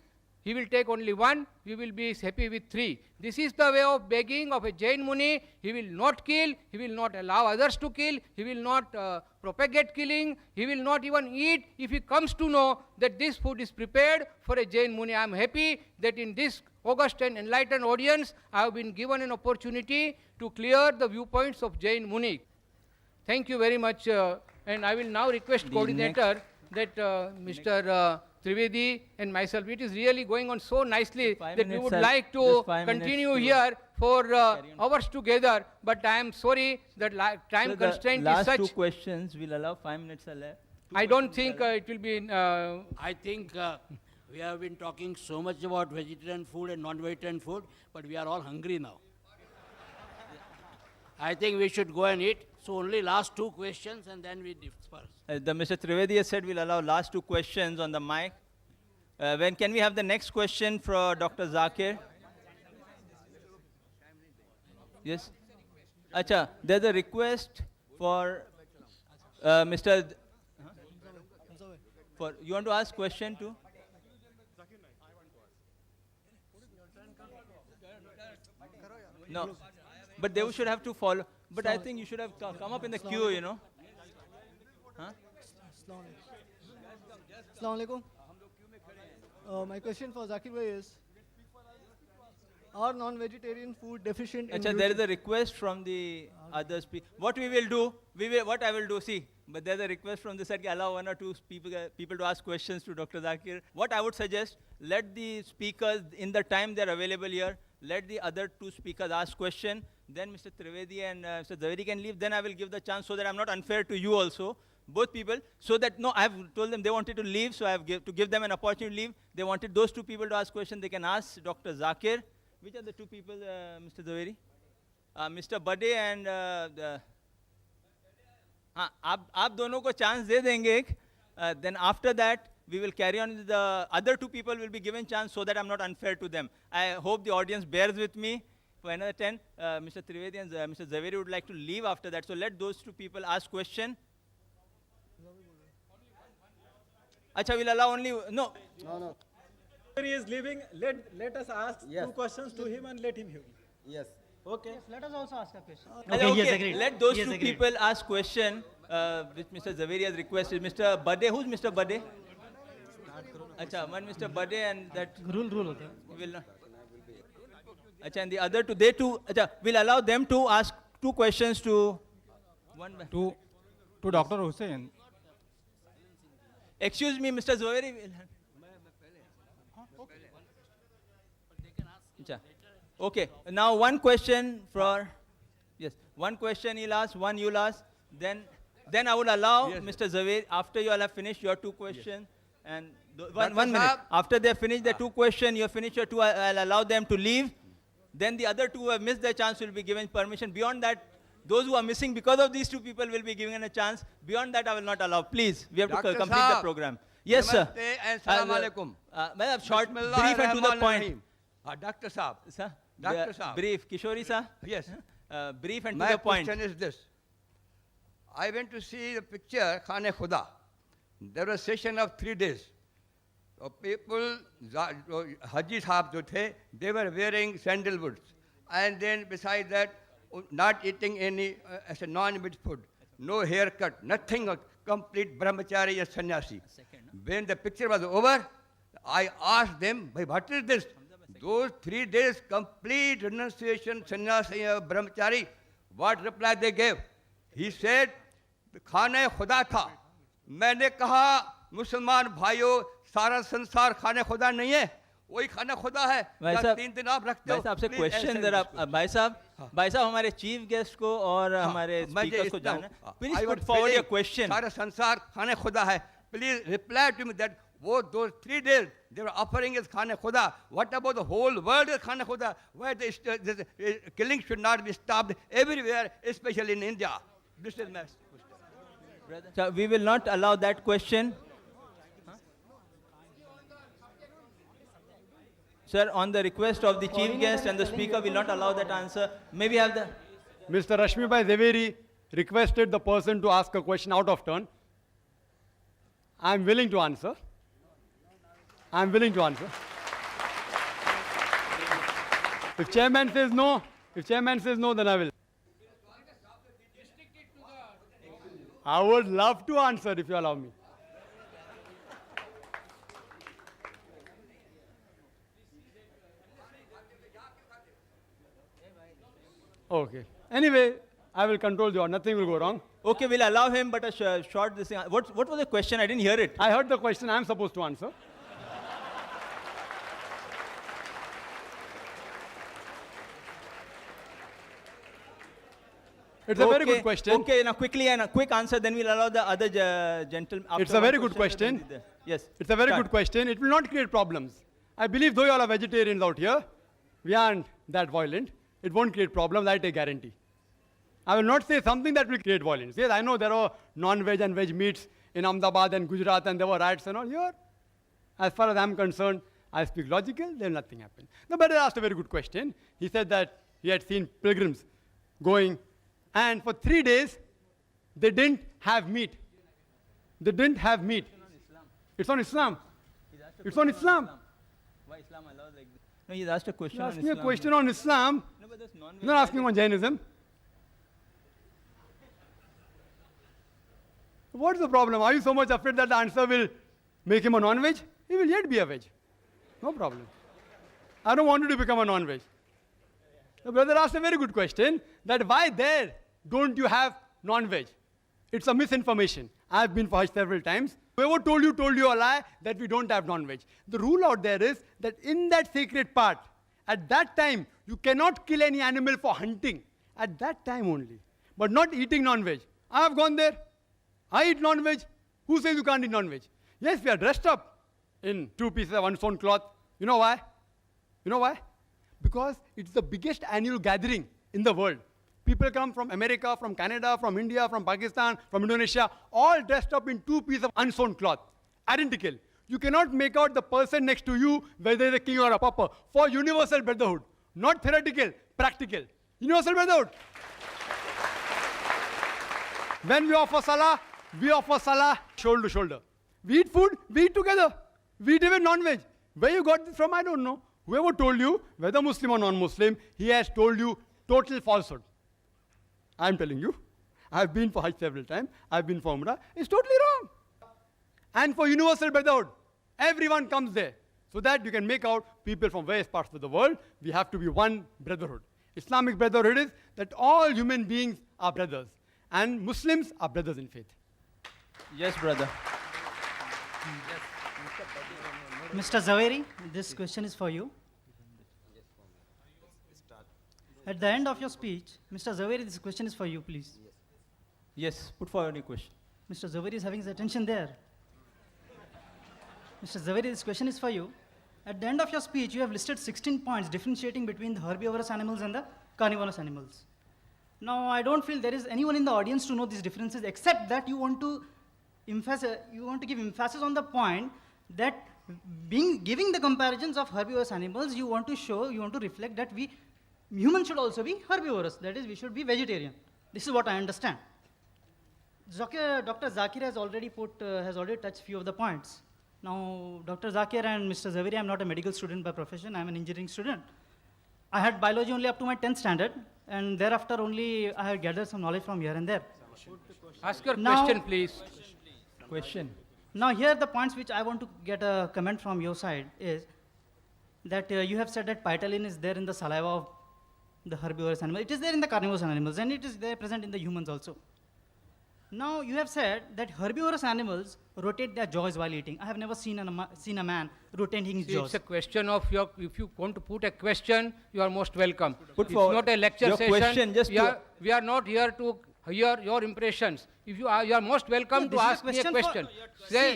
He will take only 1, we will be happy with 3. This is the way of begging of a Jain Muni. He will not kill, he will not allow others to kill, he will not propagate killing, he will not even eat if he comes to know that this food is prepared for a Jain Muni. I am happy that in this august and enlightened audience, I have been given an opportunity to clear the viewpoints of Jain Muni. Thank you very much, and I will now request coordinator that Mr. Trivedi and myself, it is really going on so nicely that we would like to continue here for hours together, but I am sorry that time constraint is such. Last 2 questions, we'll allow 5 minutes are left. I don't think it will be... I think we have been talking so much about vegetarian food and non-vegetarian food, but we are all hungry now. I think we should go and eat. So only last 2 questions and then we disperse. Mr. Trivedi has said we'll allow last 2 questions on the mic. When can we have the next question for Dr. Zakir? Yes? Acha, there's a request for Mr. For you want to ask question too? No, but they should have to follow. But I think you should have come up in the queue, you know. Huh? Assalamu alaikum. My question for Zakir bhai is, are non-vegetarian food deficient in Achha, there is a request from the other speakers. What we will do, what I will do, see, but there's a request from the side, allow 1 or 2 people to ask questions to Dr. Zakir. What I would suggest, let the speakers, in the time they're available here, let the other 2 speakers ask question, then Mr. Trivedi and Mr. Zaveri can leave, then I will give the chance so that I'm not unfair to you also, both people, so that, no, I have told them they wanted to leave, so I have to give them an opportunity to leave. They wanted those 2 people to ask question, they can ask Dr. Zakir. Which are the 2 people, Mr. Zaveri? Mr. Bade and... आप दोनों को chance दे देंगे. Then after that, we will carry on with the other 2 people will be given chance so that I'm not unfair to them. I hope the audience bears with me for another 10. Mr. Trivedi and Mr. Zaveri would like to leave after that. So let those 2 people ask question. Acha, we'll allow only... No. No. He is leaving. Let us ask 2 questions to him and let him hear. Yes. Okay. Yes, let us also ask a question. Okay, yes, agreed. Let those 2 people ask question which Mr. Zaveri has requested. Mr. Bade, who's Mr. Bade? Acha, one Mr. Bade and that Rule होता है. will not. Acha, and the other two, they two, acha, we'll allow them to ask 2 questions to one. To Dr. Hussain. Excuse me, Mr. Zawahiri. Acha. Okay, now one question for, yes, one question he'll ask, one you'll ask, then I will allow Mr. Zaveri, after you all have finished your 2 questions, and one minute. After they finish their 2 questions, you finish your 2, I'll allow them to leave. Then the other 2 who have missed their chance will be given permission. Beyond that, those who are missing because of these 2 people will be given a chance. Beyond that, I will not allow. Please, we have to complete the program. Yes, sir. Assalamu alaikum. Short, brief and to the point. Dr. Saab. Sir? Dr. Saab. Brief. Kishori, sir? Yes. Brief and to My the point. question is this. I went to see the picture, Khane Khuda. There was a session of 3 days. People, Haji Sahab jo the, they were wearing sandalwoods. And then besides that, not eating any as a non-meat food. No haircut, nothing, a complete brahmachari or sannyasi. When the picture was over, I asked them, what is this? Those 3 days, complete renunciation, sannyasi, brahmachari, what reply they gave? He said, खाने खुदा था. मैंने कहा मुसलमान भाइयों सारा संसार खाने खुदा नहीं है वही खाना खुदा है. भाई क्या साहब 3 दिन आप रखते हो? भाई साहब से Please क्वेश्चन answer जरा this question. भाई साहब हमारे चीफ गेस्ट को और हमारे स्पीकर्स को जानना please put forward your question. सारा संसार खाने खुदा है. Please reply to me that those 3 days they were offering is khane khuda. What about the whole world is khane khuda? Why the killing should not be stopped everywhere, especially in India? This is my question. So we will not allow that question. Sir, on the request of the chief guest and the speaker, will not allow that answer. Maybe have the... Mr. Rashmi Bhai Zaveri requested the person to ask a question out of turn. I am willing to answer. I am willing to answer. If chairman says no, then I will. I would love to answer if you allow me. Okay. Anyway, I will control the order. Nothing will go wrong. Okay, we'll allow him, but a short this thing. What was the question? I didn't hear it. I heard the question. I am supposed to answer. It's a very good question. Okay, now quickly and a quick answer, then we'll allow the other gentleman. It's a very good question. Yes. It's a very good question. It will not create problems. I believe though you all are vegetarians out here, we aren't that violent. It won't create problems, I take guarantee. I will not say something that will create violence. Yes, I know there are non-veg and veg meats in Ahmedabad and Gujarat and there were riots and all here. As far as I'm concerned, I speak logical, then nothing happened. The brother asked a very good question. He said that he had seen pilgrims going and for 3 days, they didn't have meat. They didn't have meat. It's on Islam. It's on Islam. Why Islam allows like this? No, he's asked a question You're on asking Islam. a question on Islam. No, but that's non-veg. You're not asking on Jainism. What's the problem? Are you so much afraid that the answer will make him a non-veg? He will yet be a veg. No problem. I don't want you to become a non-veg. The brother asked a very good question, that why there don't you have non-veg? It's a misinformation. I've been for Hajj several times. Whoever told you a lie that we don't have non-veg. The rule out there is that in that sacred part, at that time, you cannot kill any animal for hunting. At that time only. But not eating non-veg. I have gone there. I eat non-veg. Who says you can't eat non-veg? Yes, we are dressed up in 2 pieces of unsewn cloth. You know why? You know why? Because it's the biggest annual gathering in the world. People come from America, from Canada, from India, from Pakistan, from Indonesia, all dressed up in 2 pieces of unsewn cloth. Identical. You cannot make out the person next to you whether he's a king or a pauper. For universal brotherhood. Not theoretical, practical. Universal brotherhood. When we offer salah shoulder to shoulder. We eat food, we eat together. We eat even non-veg. Where you got this from, I don't know. Whoever told you, whether Muslim or non-Muslim, he has told you total falsehood. I'm telling you. I've been for Hajj several times. I've been for Umrah. It's totally wrong. And for universal brotherhood, Everyone comes there. So that you can make out people from various parts of the world. We have to be one brotherhood. Islamic brotherhood is that all human beings are brothers. And Muslims are brothers in faith. Yes, brother. Mr. Zaveri, this question is for you. At the end of your speech, Mr. Zaveri, this question is for you, please. Yes, put forward your question. Mr. Zaveri is having his attention there. Mr. Zaveri, this question is for you. At the end of your speech, you have listed 16 points differentiating between the herbivorous animals and the carnivorous animals. Now, I don't feel there is anyone in the audience to know these differences, except that you want to give emphasis on the point that giving the comparisons of herbivorous animals, you want to reflect that humans should also be herbivorous. That is, we should be vegetarian. This is what I understand. Dr. Zakir has already touched few of the points. Now, Dr. Zakir and Mr. Zaveri, I'm not a medical student by profession, I'm an engineering student. I had biology only up to my 10th standard, and thereafter only I have gathered some knowledge from here and there. Ask your question, please. Question. Now, here the points which I want to get a comment from your side is that you have said that pitalin is there in the saliva of the herbivorous animal. It is there in the carnivorous animals, and it is there present in the humans also. Now, you have said that herbivorous animals rotate their jaws while eating. I have never seen a man rotating his jaws. It's a question of if you want to put a question, you are most welcome. Put it's forward not a lecture your session. question, just we are not here to hear your impressions. If you are most welcome to ask me a question.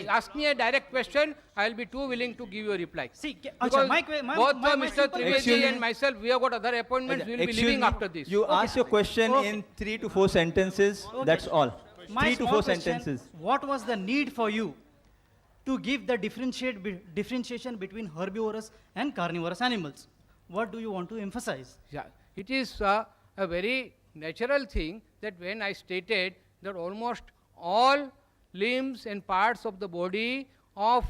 Ask me a direct question. I will be too willing to give you a reply. Because both Mr. Trivedi and myself, we have got other appointments. We will be leaving after this. You ask your question in 3 to 4 sentences. That's all. My 3 to small 4 question, sentences. What was the need for you to give the differentiation between herbivorous and carnivorous animals? What do you want to emphasize? Yeah, it is a very natural thing that when I stated that almost all limbs and parts of the body of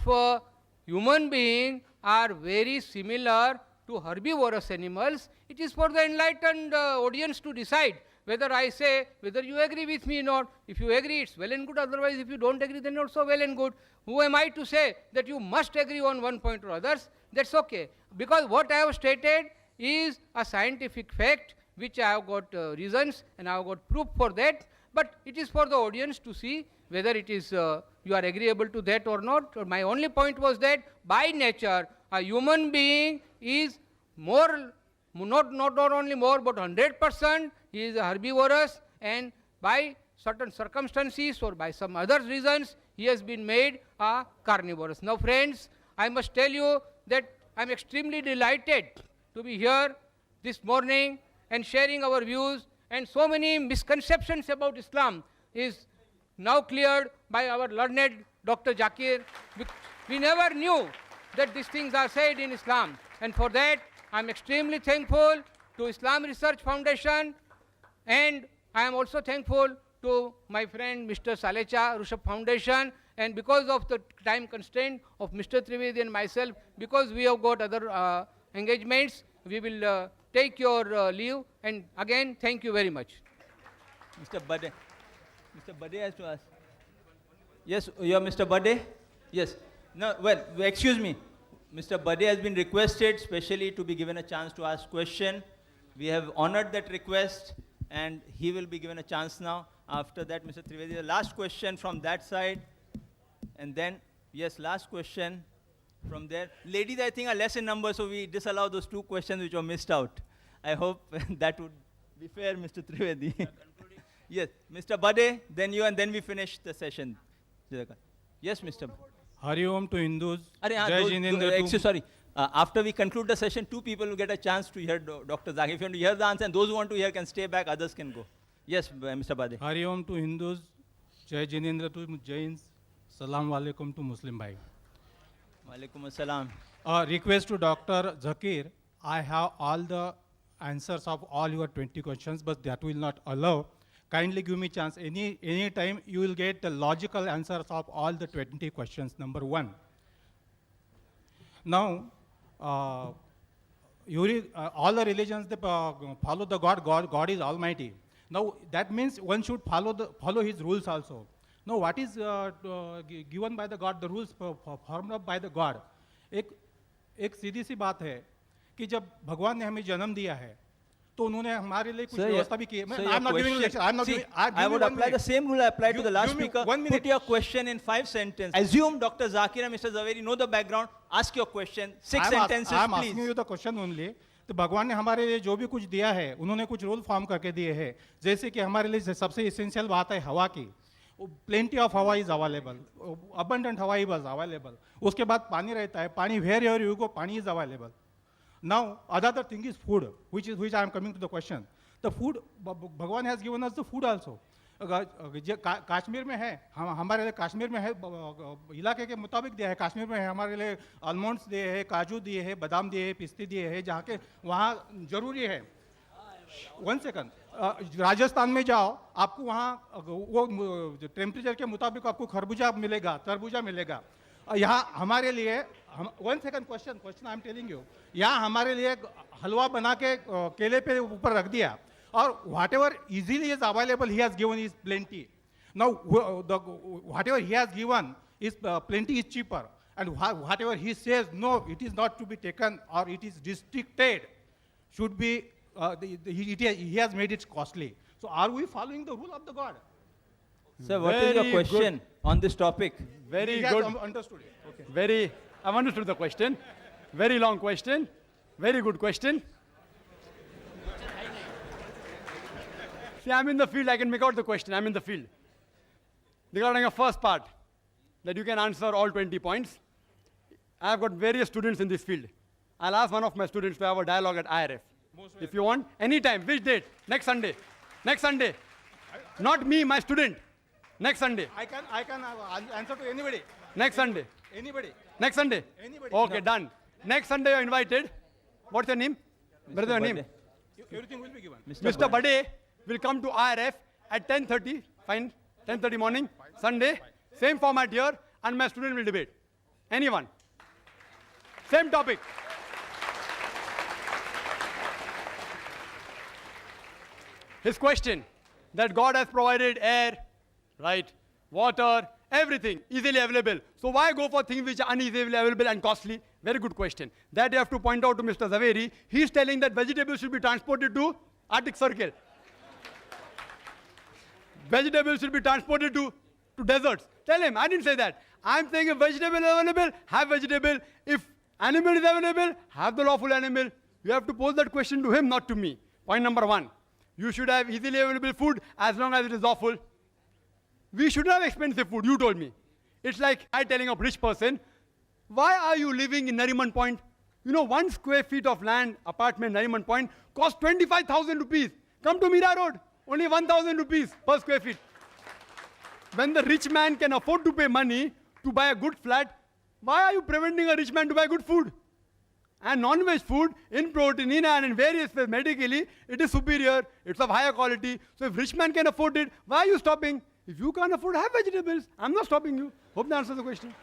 human being are very similar to herbivorous animals, it is for the enlightened audience to decide whether I say, whether you agree with me or not. If you agree, it's well and good. Otherwise, if you don't agree, then also well and good. Who am I to say that you must agree on one point or others? That's okay. Because what I have stated is a scientific fact, which I have got reasons and I have got proof for that. But it is for the audience to see whether it is you are agreeable to that or not. My only point was that by nature, a human being is more, not only more, but 100%. He is herbivorous, and by certain circumstances or by some other reasons, he has been made a carnivorous. Now, friends, I must tell you that I am extremely delighted to be here this morning and sharing our views, and so many misconceptions about Islam is now cleared by our learned Dr. Zakir. We never knew that these things are said in Islam, and for that I am extremely thankful to Islam Research Foundation, and I am also thankful to my friend Mr. Salecha Rushabh Foundation, and because of the time constraint of Mr. Trivedi and myself, because we have got other engagements, we will take your leave, and again thank you very much. Mr. Bade. Mr. Bade has to ask. Yes, you are Mr. Bade? Yes. No, well, excuse me. Mr. Bade has been requested specially to be given a chance to ask question. We have honored that request, and he will be given a chance now. After that, Mr. Trivedi, the last question from that side. And then, yes, last question from there. Ladies, I think, are less in number, so we disallow those 2 questions which were missed out. I hope that would be fair, Mr. Trivedi. Yes, Mr. Bade, then you, and then we finish the session. Yes, Mr. Hari Om to Hindus. Jai Jinendra to... Sorry. After we conclude the session, 2 people will get a chance to hear Dr. Zakir. If you want to hear the answer, and those who want to hear can stay back, others can go. Yes, Mr. Bade. Hari Om to Hindus. Jai Jinendra to Jains. Salam Alaikum to Muslim Bhai. Walaikum Assalam. Request to Dr. Zakir. I have all the answers of all your 20 questions, but that will not allow. Kindly give me chance. Any time you will get the logical answers of all the 20 questions. Number 1. Now, all the religions, they follow the God. God is Almighty. Now, that means one should follow His rules also. No, what is given by the God, the rules formed up by the God. एक सीधी सी बात है कि जब भगवान ने हमें जन्म दिया है तो उन्होंने हमारे लिए कुछ व्यवस्था भी की है. I'm not giving lecture. I'm not giving. I would apply the same rule I applied to the last speaker. Put your question in 5 sentences. Assume Dr. Zakir and Mr. Zaveri know the background. Ask your question. 6 sentences, I'm please. asking you the question only. तो भगवान ने हमारे लिए जो भी कुछ दिया है उन्होंने कुछ रूल फॉर्म करके दिए हैं. जैसे कि हमारे लिए सबसे इसेंशियल बात है हवा की. Plenty of hawa is available. Abundant hawa is available. उसके बाद पानी रहता है. पानी wherever you go, पानी is available. Now, other thing is food, which I am coming to the question. The food, Bhagwan has given us the food also. Kashmir में है, हमारे लिए कश्मीर में है, इलाके के मुताबिक दिया है. कश्मीर में है हमारे लिए आलमंड्स दिए हैं, काजू दिए हैं, बादाम दिए हैं, पिस्ते दिए हैं, जहाँ के वहाँ जरूरी है. 1 second. राजस्थान में जाओ, आपको वहाँ वो टेम्परेचर के मुताबिक आपको खरबूजा मिलेगा, तरबूजा मिलेगा. यहाँ हमारे लिए 1 second question I am telling you. यहाँ हमारे लिए हलवा बना के केले पे ऊपर रख दिया और whatever easily is available he has given is plenty. Now whatever he has given is plenty is cheaper, and whatever he says no, it is not to be taken or it is restricted, should be he has made it costly. So are we following the rule of the God? Sir, what is your question on this topic? Very He good. has understood it. Okay. Very, I've understood the question. Very long question. Very good question. See, I'm in the field. I can make out the question. I'm in the field. Regarding the first part, that you can answer all 20 points. I've got various students in this field. I'll ask one of my students to have a dialogue at IRF. If you want, anytime. Which date? Next Sunday. Next Sunday. Not me, my student. Next Sunday. I can answer to anybody. Next Sunday. Anybody. Next Sunday? Anybody. Okay, done. Next Sunday you're invited. What's your name? Brother, your name? Everything will be given. Mr. Bade will come to IRF at 10:30. Fine. 10:30 morning. Sunday. Same format here. And my student will debate. Anyone. Same topic. His question, that God has provided air, right, water, everything easily available. So why go for things which are uneasily available and costly? Very good question. That you have to point out to Mr. Zaveri. He is telling that vegetables should be transported to Arctic Circle. Vegetables should be transported to deserts. Tell him, I didn't say that. I'm saying if vegetable is available, have vegetable. If animal is available, have the lawful animal. You have to pose that question to him, not to me. Point number 1. You should have easily available food as long as it is lawful. We should have expensive food, you told me. It's like I telling a rich person, why are you living in Nariman Point? You know, 1 square feet of land, apartment, Nariman Point, costs 25,000 rupees. Come to Mira Road, only 1,000 rupees per square feet. When the rich man can afford to pay money to buy a good flat, why are you preventing a rich man to buy good food? And non-veg food, in protein, in iron, in various ways, medically, it is superior, it's of higher quality. So if rich man can afford it, why are you stopping? If you can't afford, have vegetables. I'm not stopping you. Hope that answers the question.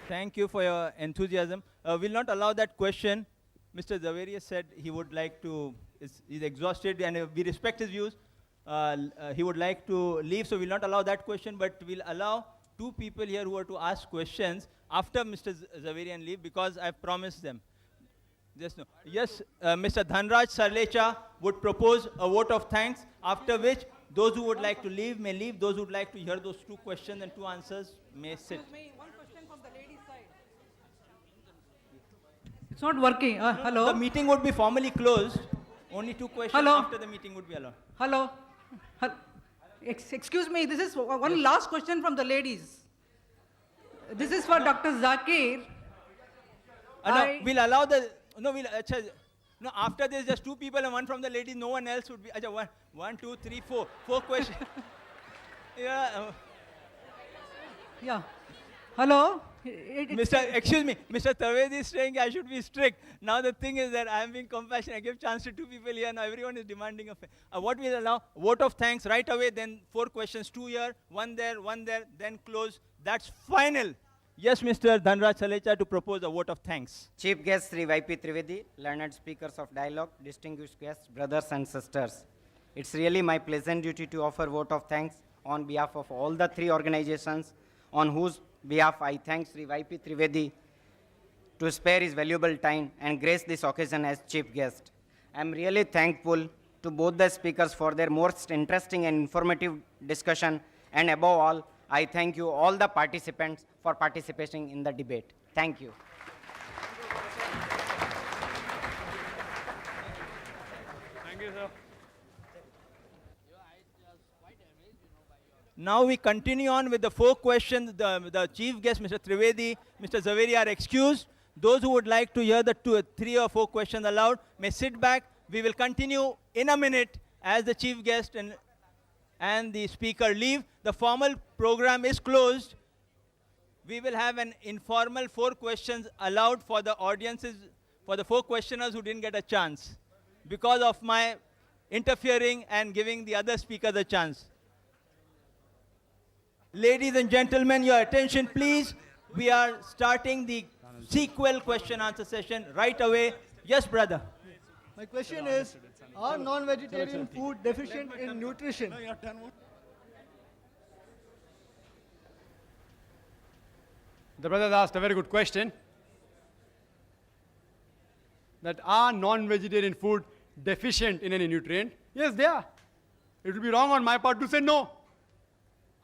Thank you for your enthusiasm. We'll not allow that question. Mr. Zaveri said he would like to, he's exhausted and we respect his views. He would like to leave, so we'll not allow that question, but we'll allow 2 people here who are to ask questions after Mr. Zaverian leave, because I've promised them. Just no. Yes, Mr. Dhanraj Sarlecha would propose a vote of thanks, after which those who would like to leave may leave, those who would like to hear those 2 questions and 2 answers may sit. One question from the ladies' side. It's not working. Hello? The meeting would be formally closed. Only 2 questions Hello? after the meeting would be allowed. Hello? Excuse me, this is one last question from the ladies. This is for Dr. Zakir. No, we'll allow the, no, after this just 2 people and 1 from the ladies, no one else would be, 1, 2, 3, 4 questions. Yeah. Yeah. Hello? Excuse me, Mr. Tavedi is saying I should be strict. Now the thing is that I am being compassionate. I give chance to 2 people here. Now everyone is demanding a what we'll allow? Vote of thanks right away. Then 4 questions, 2 here, 1 there, 1 there. Then close. That's final. Yes, Mr. Dhanraj Salecha to propose a vote of thanks. Chief guest Sri Y.P. Trivedi, learned speakers of dialogue, distinguished guests, brothers and sisters. It's really my pleasant duty to offer vote of thanks on behalf of all the three organizations on whose behalf I thank Sri Y.P. Trivedi to spare his valuable time and grace this occasion as chief guest. I'm really thankful to both the speakers for their most interesting and informative discussion, and above all, I thank you all the participants for participating in the debate. Thank you. Thank you, sir. Now we continue on with the 4 questions. The chief guest, Mr. Trivedi, Mr. Zaveri are excused. Those who would like to hear the 3 or 4 questions aloud may sit back. We will continue in a minute as the chief guest and the speaker leave. The formal program is closed. We will have an informal 4 questions allowed for the audiences, for the 4 questioners who didn't get a chance because of my interfering and giving the other speakers a chance. Ladies and gentlemen, your attention please. We are starting the sequel question answer session right away. Yes, brother. My question is, are non-vegetarian food deficient in nutrition? The brother asked a very good question. That are non-vegetarian food deficient in any nutrient? Yes, they are. It would be wrong on my part to say no.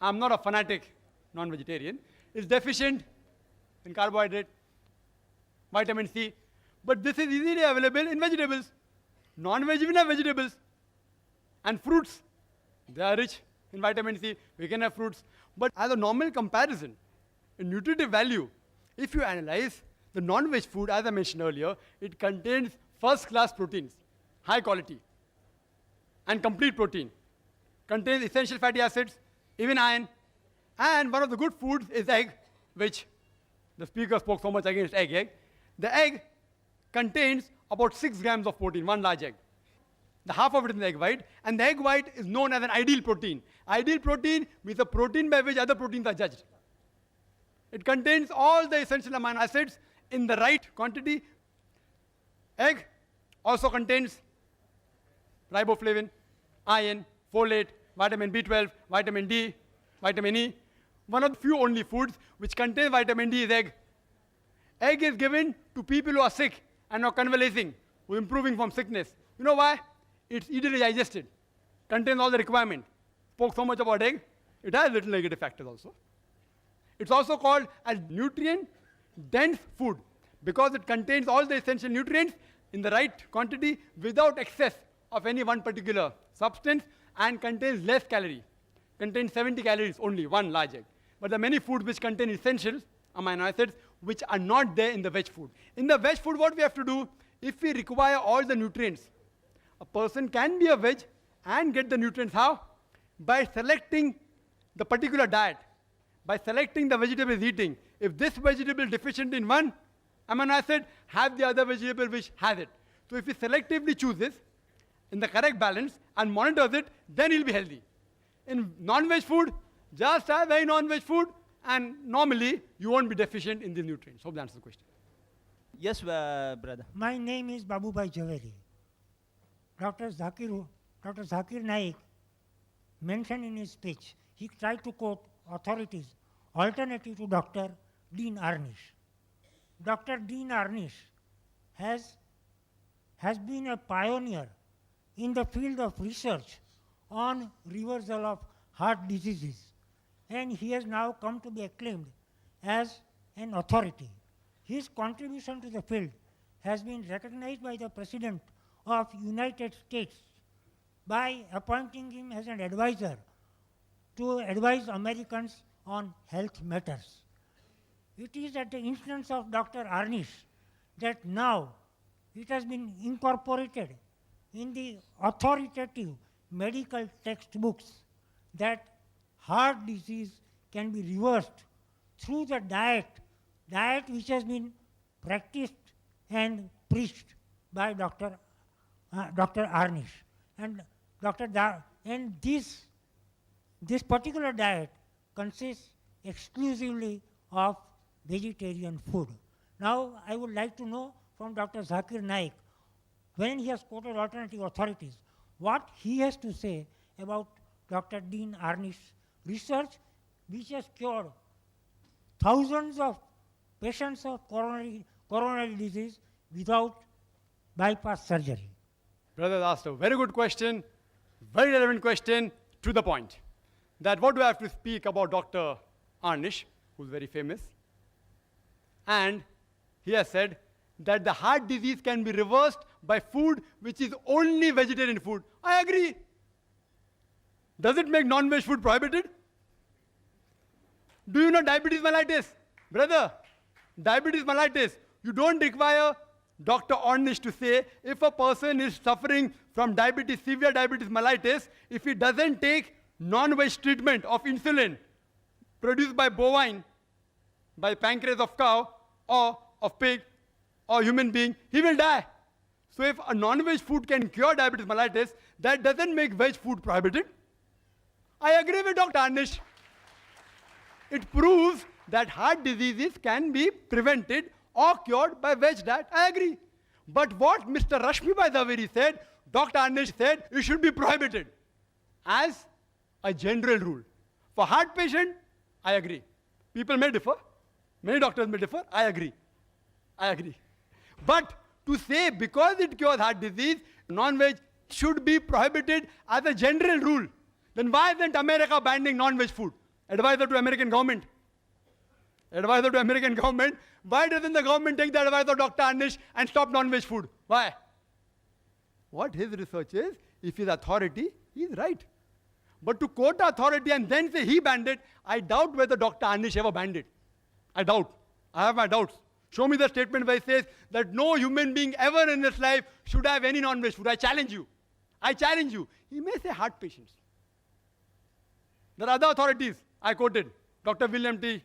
I'm not a fanatic non-vegetarian. It's deficient in carbohydrate, vitamin C, but this is easily available in vegetables. Non-veg, we have vegetables. And fruits, they are rich in vitamin C. We can have fruits. But as a normal comparison, in nutritive value, if you analyze the non-veg food, as I mentioned earlier, it contains first-class proteins, high quality, and complete protein. Contains essential fatty acids, even iron. And one of the good foods is egg, which the speaker spoke so much against egg. The egg contains about 6 grams of protein, one large egg. The half of it is in the egg white, and the egg white is known as an ideal protein. Ideal protein means a protein by which other proteins are judged. It contains all the essential amino acids in the right quantity. Egg also contains riboflavin, iron, folate, vitamin B12, vitamin D, vitamin E. One of the few only foods which contains vitamin D is egg. Egg is given to people who are sick and are convalescing, who are improving from sickness. You know why? It's easily digested, contains all the requirement. Spoke so much about egg. It has little negative factors also. It's also called a nutrient-dense food because it contains all the essential nutrients in the right quantity without excess of any one particular substance and contains less calorie. Contains 70 calories only, one large egg. But there are many foods which contain essential amino acids which are not there in the veg food. In the veg food, what we have to do, if we require all the nutrients, a person can be a veg and get the nutrients. How? By selecting the particular diet. By selecting the vegetable he's eating. If this vegetable is deficient in one amino acid, have the other vegetable which has it. So if he selectively chooses in the correct balance and monitors it, then he'll be healthy. In non-veg food, just have very non-veg food, and normally you won't be deficient in the nutrients. Hope that answers the question. Yes, brother. My name is Babubhai Javeri. Dr. Zakir Naik mentioned in his speech, he tried to quote authorities alternative to Dr. Dean Arnish. Dr. Dean Arnish has been a pioneer in the field of research on reversal of heart diseases, and he has now come to be acclaimed as an authority. His contribution to the field has been recognized by the President of United States by appointing him as an advisor to advise Americans on health matters. It is at the instance of Dr. Arnish that now it has been incorporated in the authoritative medical textbooks that heart disease can be reversed through the diet which has been practiced and preached by Dr. Arnish. And this particular diet consists exclusively of vegetarian food. Now, I would like to know from Dr. Zakir Naik, when he has quoted alternative authorities, what he has to say about Dr. Dean Arnish's research, which has cured thousands of patients of coronary disease without bypass surgery. Brother asked a very good question, very relevant question, to the point. That what do I have to speak about Dr. Arnish, who's very famous? And he has said that the heart disease can be reversed by food which is only vegetarian food. I agree. Does it make non-veg food prohibited? Do you know diabetes mellitus? Brother, diabetes mellitus, you don't require Dr. Ornish to say if a person is suffering from diabetes, severe diabetes mellitus, if he doesn't take non-veg treatment of insulin produced by bovine, by pancreas of cow or of pig or human being, he will die. So if a non-veg food can cure diabetes mellitus, that doesn't make veg food prohibited. I agree with Dr. Arnish. It proves that heart diseases can be prevented or cured by veg diet. I agree. But what Mr. Rashmibai Zaveri said, Dr. Arnish said, it should be prohibited as a general rule. For heart patient, I agree. People may differ. Many doctors may differ. I agree. I agree. But to say because it cures heart disease, non-veg should be prohibited as a general rule, then why isn't America banning non-veg food? Advisor to American government. Advisor to American government. Why doesn't the government take the advice of Dr. Arnish and stop non-veg food? Why? What his research is, if he's authority, he's right. But to quote authority and then say he banned it, I doubt whether Dr. Arnish ever banned it. I doubt. I have my doubts. Show me the statement where it says that no human being ever in his life should have any non-veg food. I challenge you. I challenge you. He may say heart patients. There are other authorities I quoted. Dr. William T.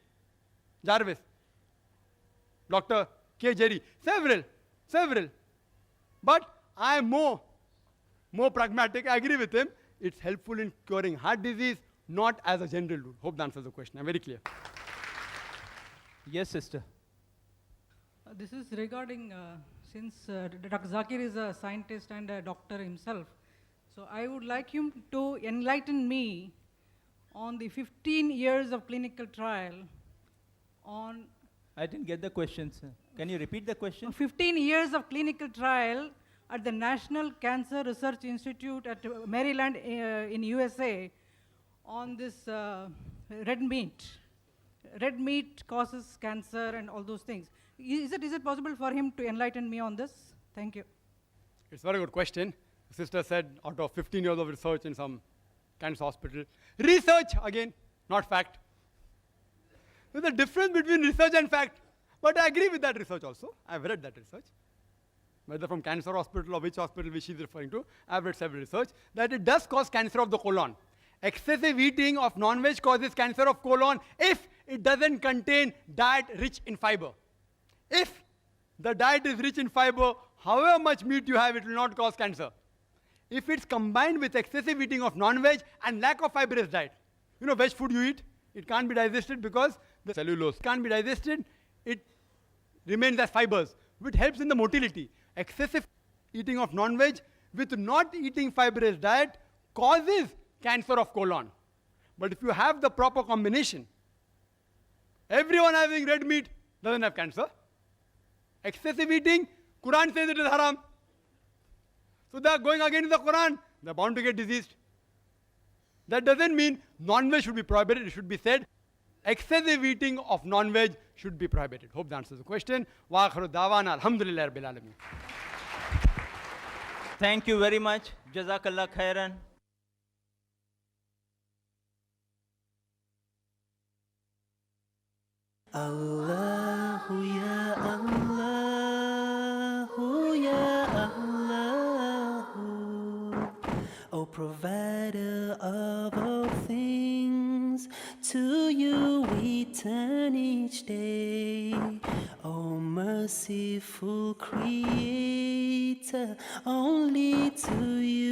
Jarvis, Dr. K. Jerry, several. But I am more pragmatic. I agree with him. It's helpful in curing heart disease, not as a general rule. Hope that answers the question. I'm very clear. Yes, sister. This is regarding, since Dr. Zakir is a scientist and a doctor himself, so I would like him to enlighten me on the 15 years of clinical trial on... I didn't get the question, sir. Can you repeat the question? 15 years of clinical trial at the National Cancer Research Institute at Maryland in USA on this red meat. Red meat causes cancer and all those things. Is it possible for him to enlighten me on this? Thank you. It's a very good question. The sister said out of 15 years of research in some cancer hospital. Research, again, not fact. There's a difference between research and fact. But I agree with that research also. I've read that research. Whether from cancer hospital or which hospital which she's referring to, I've read several research, that it does cause cancer of the colon. Excessive eating of non-veg causes cancer of colon if it doesn't contain diet rich in fiber. If the diet is rich in fiber, however much meat you have, it will not cause cancer. If it's combined with excessive eating of non-veg and lack of fibrous diet. You know, veg food you eat, it can't be digested because the cellulose can't be digested, it remains as fibers, which helps in the motility. Excessive eating of non-veg with not eating fibrous diet causes cancer of colon. But if you have the proper combination, everyone having red meat doesn't have cancer. Excessive eating, Quran says it is haram. So they are going against the Quran, they are bound to get diseased. That doesn't mean non-veg should be prohibited, it should be said excessive eating of non-veg should be prohibited. Hope that answers the question. Wa akhiru da'wana alhamdulillah rabbil alamin. Thank you very much. Jazakallah khairan. Allahu ya Allahu ya Allahu, O provider of all things, to you we turn each day. O merciful creator, only to you